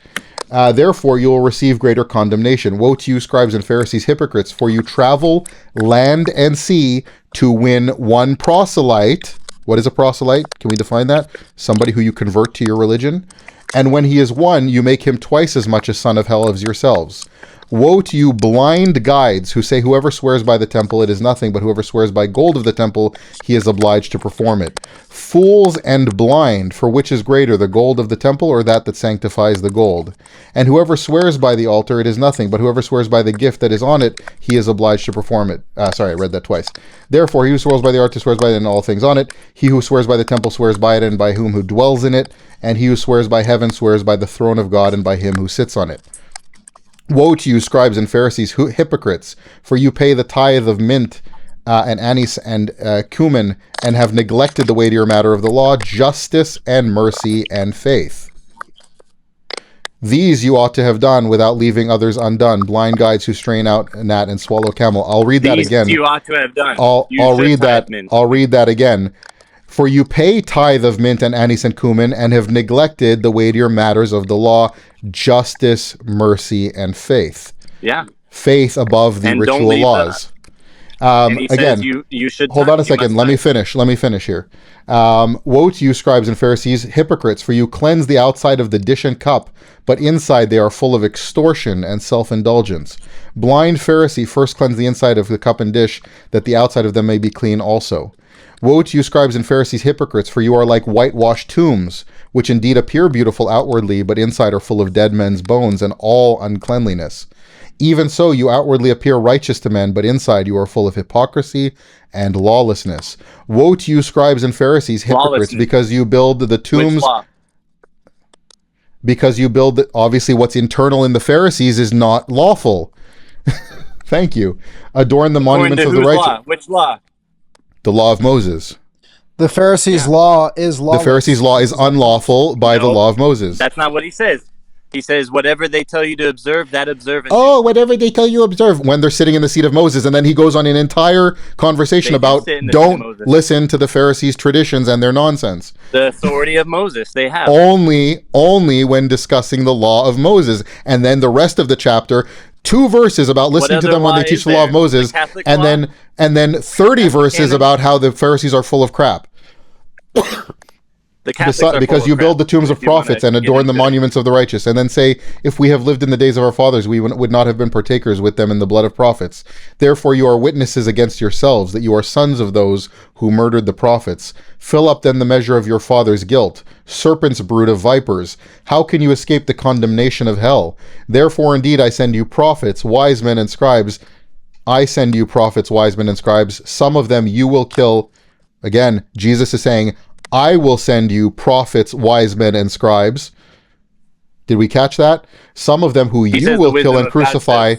Therefore, you will receive greater condemnation. Woe to you, scribes and Pharisees, hypocrites, for you travel land and sea to win one proselyte. What is a proselyte? Can we define that? Somebody who you convert to your religion. And when he is won, you make him twice as much a son of hell as yourselves. Woe to you, blind guides, who say, whoever swears by the temple, it is nothing, but whoever swears by gold of the temple, he is obliged to perform it. Fools and blind, for which is greater, the gold of the temple or that sanctifies the gold? And whoever swears by the altar, it is nothing, but whoever swears by the gift that is on it, he is obliged to perform it. Sorry, I read that twice. Therefore, he who swears by the altar swears by it and all things on it. He who swears by the temple swears by it and by whom who dwells in it. And he who swears by heaven swears by the throne of God and by him who sits on it. Woe to you, scribes and Pharisees, hypocrites, for you pay the tithe of mint and anise and cumin, and have neglected the weightier matter of the law, justice and mercy and faith. These you ought to have done without leaving others undone, blind guides who strain out a gnat and swallow camel. I'll read that again. These you ought to have done. I'll read that. I'll read that again. For you pay tithe of mint and anise and cumin, and have neglected the weightier matters of the law, justice, mercy, and faith. Yeah. Faith above the ritual laws. Again, you should hold on a second. Let me finish here. Woe to you, scribes and Pharisees, hypocrites, for you cleanse the outside of the dish and cup, but inside they are full of extortion and self-indulgence. Blind Pharisee, first cleanse the inside of the cup and dish, that the outside of them may be clean also. Woe to you, scribes and Pharisees, hypocrites, for you are like whitewashed tombs, which indeed appear beautiful outwardly, but inside are full of dead men's bones and all uncleanliness. Even so, you outwardly appear righteous to men, but inside you are full of hypocrisy and lawlessness. Woe to you, scribes and Pharisees, hypocrites, because you build the tombs. Because you build, obviously what's internal in the Pharisees is not lawful. Thank you. Adorn the monuments of the righteous. Law? Which law? The law of Moses. The Pharisees' law is lawless. The Pharisees' law is unlawful by the law of Moses. That's not what he says. He says, whatever they tell you to observe, that observe. Whatever they tell you observe, when they're sitting in the seat of Moses. And then he goes on an entire conversation about don't listen to the Pharisees' traditions and their nonsense. The authority of Moses, they have. Only when discussing the law of Moses. And then the rest of the chapter, 2 verses about listening to them when they teach the law of Moses, and then 30 verses about how the Pharisees are full of crap. Because you build the tombs of prophets and adorn the monuments of the righteous, and then say, if we have lived in the days of our fathers, we would not have been partakers with them in the blood of prophets. Therefore you are witnesses against yourselves, that you are sons of those who murdered the prophets. Fill up then the measure of your father's guilt. Serpent's brood of vipers, how can you escape the condemnation of hell? Therefore indeed I send you prophets, wise men and scribes. I send you prophets, wise men and scribes. Some of them you will kill. Again, Jesus is saying, I will send you prophets, wise men, and scribes. Did we catch that? Some of them who you will kill and crucify.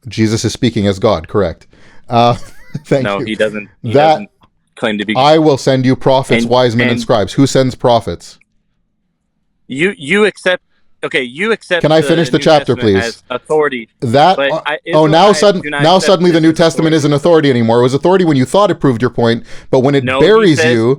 Jesus is speaking as God, correct. Thank you. No, he doesn't. He doesn't claim to be. I will send you prophets, wise men, and scribes. Who sends prophets? You accept. Okay, you accept. Can I finish the chapter, please? As authority. Now suddenly the New Testament isn't authority anymore. It was authority when you thought it proved your point, but when it buries you,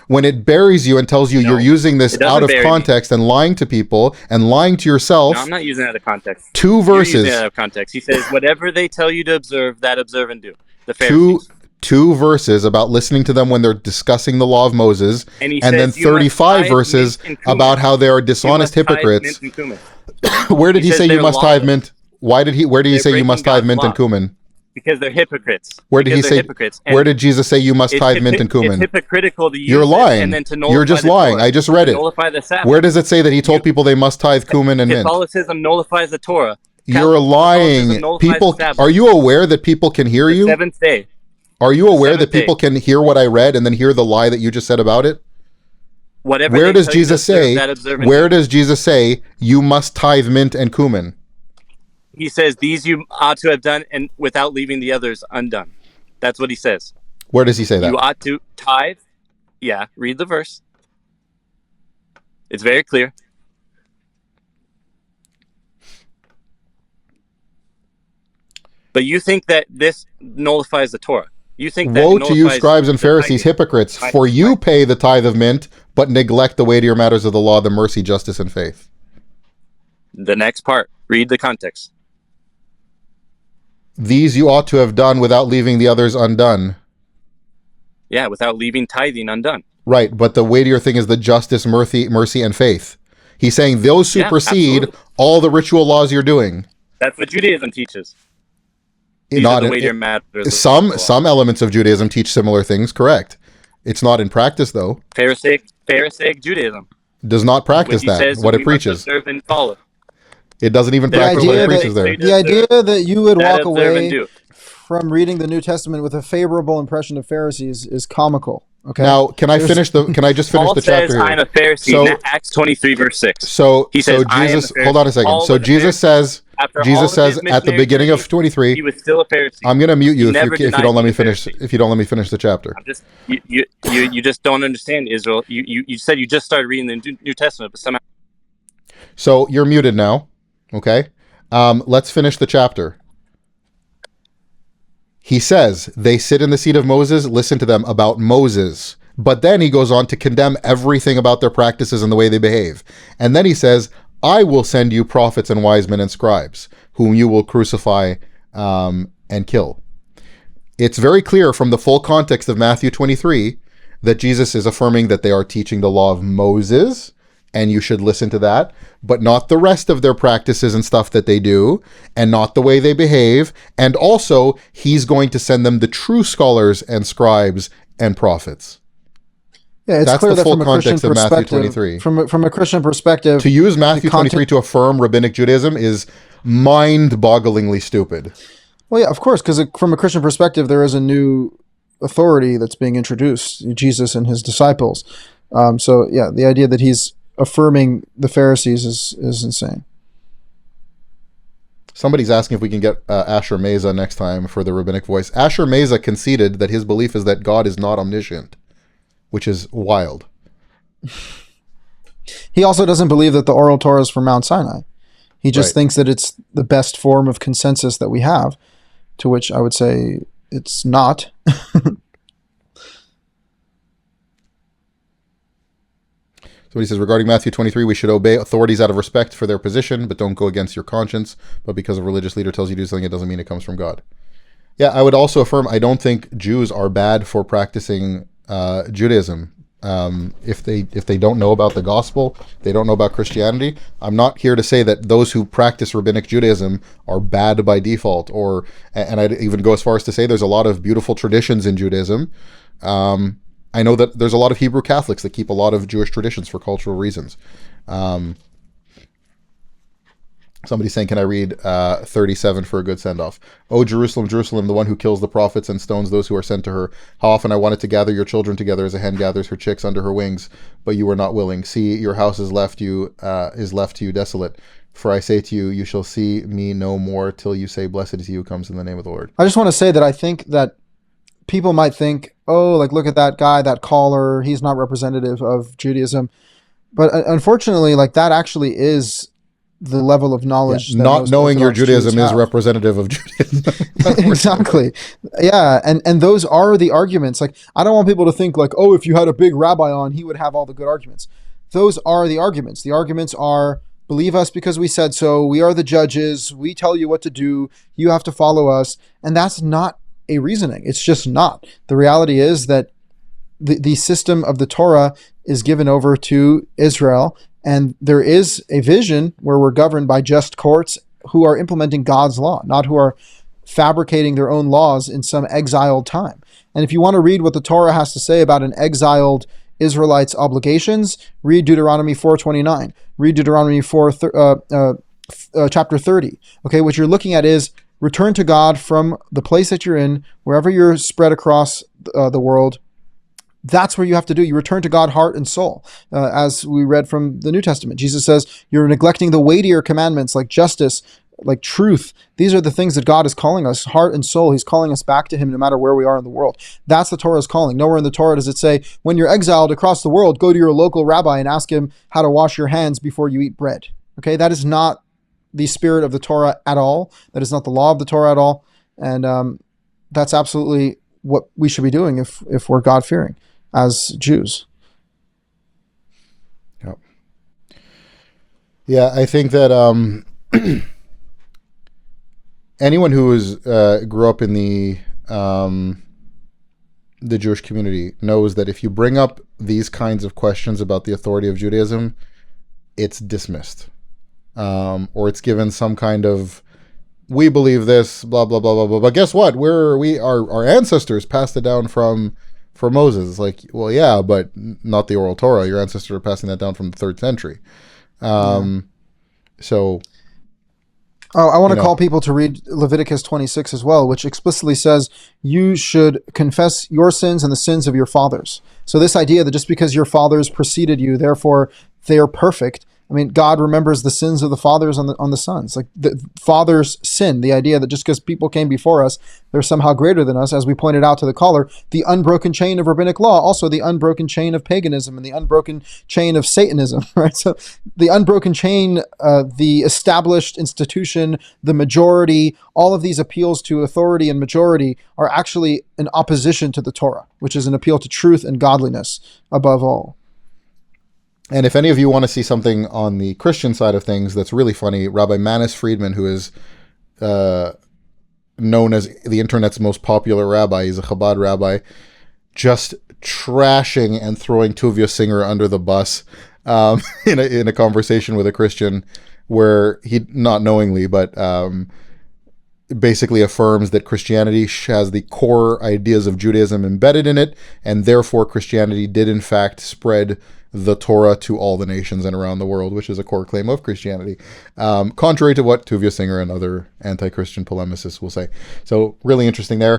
when it buries you and tells you you're using this out of context and lying to people and lying to yourself. No, I'm not using it out of context. 2 verses. You're using it out of context. He says, "Whatever they tell you to observe, that observe and do." The Pharisees. 2 verses about listening to them when they're discussing the law of Moses, and then 35 verses about how they are dishonest hypocrites. Where did he say you must tithe mint? Where did he say you must tithe mint and cumin? Because they're hypocrites. Where did he say? Where did Jesus say you must tithe mint and cumin? It's hypocritical to use. You're lying. And then to nullify. You're just lying. Torah, I just read it. Nullify the Sabbath. Where does it say that he told people they must tithe cumin and mint? Catholicism nullifies the Torah. You're lying. People, are you aware that people can hear you? The 7th day. Are you aware that seventh day. people can hear what I read and then hear the lie that you just said about it? Whatever Where they does tell you to Jesus observe, say? that observe and Where do. does Jesus say you must tithe mint and cumin? He says these you ought to have done, and without leaving the others undone. That's what he says. Where does he say that? You ought to tithe. Yeah, read the verse. It's very clear. But you think that this nullifies the Torah. You think that Woe to you, nullifies scribes and the Pharisees, tithing. hypocrites! For you pay the tithe of mint, but neglect the weightier matters of the law, the mercy, justice, and faith. The next part. Read the context. These you ought to have done without leaving the others undone. Yeah, without leaving tithing undone. Right, but the weightier thing is the justice, mercy, and faith. He's saying those Yeah, supersede absolutely. all the ritual laws you're doing. That's what Judaism teaches. These Not are the in- weightier matters. of the law. some elements of Judaism teach similar things, correct. It's not in practice, though. Pharisaic Judaism. Does not practice What he that, says what we it must preaches. observe and follow. It doesn't even The practice what idea it that- preaches there. The idea that you would That walk observe and away do. from reading the New Testament with a favorable impression of Pharisees is comical. Okay. Now, can I just finish Paul the says, chapter here? I'm a Pharisee. So- in Acts 23, verse 6. So, He says, so "I am Jesus, a Pharisee." hold on a second. Paul So was a Jesus Pharisee. says, After all Jesus of his says at the missionary beginning of journey, 23, he was still a Pharisee. I'm going to mute you He if never you denied don't let me being a finish. Pharisee. If you don't let me finish the chapter. I'm just you just don't understand, Israel. You said you just started reading the New Testament, but somehow So you're muted now. Okay. Let's finish the chapter. He says, they sit in the seat of Moses, listen to them about Moses. But then he goes on to condemn everything about their practices and the way they behave. And then he says, I will send you prophets and wise men and scribes, whom you will crucify and kill. It's very clear from the full context of Matthew 23 that Jesus is affirming that they are teaching the law of Moses, and you should listen to that, but not the rest of their practices and stuff that they do, and not the way they behave. And also, he's going to send them the true scholars and scribes and prophets. Yeah, it's That's clear the that full from a Christian context of Matthew perspective, 23. from a Christian perspective, To use Matthew the context- 23 to affirm rabbinic Judaism is mind-bogglingly stupid. well, yeah, of course, because from a Christian perspective, there is a new authority that's being introduced, Jesus and his disciples. So, yeah, the idea that he's affirming the Pharisees is insane. Somebody's asking if we can get Asher Meza next time for the rabbinic voice. Asher Meza conceded that his belief is that God is not omniscient, which is wild. He also doesn't believe that the oral Torah is from Mount Sinai. He just Right. thinks that it's the best form of consensus that we have, to which I would say it's not. So he says, regarding Matthew 23, we should obey authorities out of respect for their position, but don't go against your conscience. But because a religious leader tells you to do something, it doesn't mean it comes from God. Yeah, I would also affirm, I don't think Jews are bad for practicing Judaism. If they don't know about the gospel, they don't know about Christianity. I'm not here to say that those who practice rabbinic Judaism are bad by default, and I'd even go as far as to say there's a lot of beautiful traditions in Judaism. I know that there's a lot of Hebrew Catholics that keep a lot of Jewish traditions for cultural reasons. Somebody's saying, can I read 37 for a good send-off? Oh, Jerusalem, Jerusalem, the one who kills the prophets and stones those who are sent to her. How often I wanted to gather your children together as a hen gathers her chicks under her wings, but you were not willing. See, your house is left to you desolate. For I say to you, you shall see me no more till you say, blessed is he who comes in the name of the Lord. I just want to say that I think that people might think, oh, like, look at that guy, that caller, he's not representative of Judaism. But unfortunately, like, that actually is the level of knowledge. that Not most knowing your Orthodox Jews Judaism is have. representative of Judaism. Exactly. Yeah. And those are the arguments. Like, I don't want people to think like, oh, if you had a big rabbi on, he would have all the good arguments. Those are the arguments. The arguments are, believe us because we said so. We are the judges. We tell you what to do. You have to follow us. And that's not a reasoning. It's just not. The reality is that the system of the Torah is given over to Israel, and there is a vision where we're governed by just courts who are implementing God's law, not who are fabricating their own laws in some exiled time. And if you want to read what the Torah has to say about an exiled Israelites' obligations, read Deuteronomy 4:29. Read Deuteronomy chapter 30. Okay, what you're looking at is return to God from the place that you're in, wherever you're spread across the world. That's where you have to do. You return to God, heart and soul. As we read from the New Testament, Jesus says, you're neglecting the weightier commandments like justice, like truth. These are the things that God is calling us, heart and soul. He's calling us back to him no matter where we are in the world. That's the Torah's calling. Nowhere in the Torah does it say, when you're exiled across the world, go to your local rabbi and ask him how to wash your hands before you eat bread. Okay, that is not the spirit of the Torah at all. That is not the law of the Torah at all. And that's absolutely what we should be doing if we're God-fearing as Jews. Yep. Yeah, I think that anyone who grew up in the Jewish community knows that if you bring up these kinds of questions about the authority of Judaism, it's dismissed, or it's given some kind of, we believe this, blah blah blah blah blah. But guess what? Our ancestors passed it down from Moses. It's like, well, yeah, but not the oral Torah. Your ancestors are passing that down from the 3rd century. So. Oh, I want to call people to read Leviticus 26 as well, which explicitly says you should confess your sins and the sins of your fathers. So this idea that just because your fathers preceded you, therefore they are perfect. I mean, God remembers the sins of the fathers on the sons. Like the fathers sin, the idea that just because people came before us, they're somehow greater than us, as we pointed out to the caller, the unbroken chain of rabbinic law, also the unbroken chain of paganism and the unbroken chain of Satanism, right? So the unbroken chain, the established institution, the majority, all of these appeals to authority and majority are actually in opposition to the Torah, which is an appeal to truth and godliness above all. And if any of you want to see something on the Christian side of things that's really funny, Rabbi Manis Friedman, who is known as the internet's most popular rabbi, he's a Chabad rabbi, just trashing and throwing Tuvia Singer under the bus in a conversation with a Christian, where he, not knowingly, but basically affirms that Christianity has the core ideas of Judaism embedded in it, and therefore Christianity did in fact spread the Torah to all the nations and around the world, which is a core claim of Christianity, contrary to what Tuvia Singer and other anti-Christian polemicists will say. So really interesting there.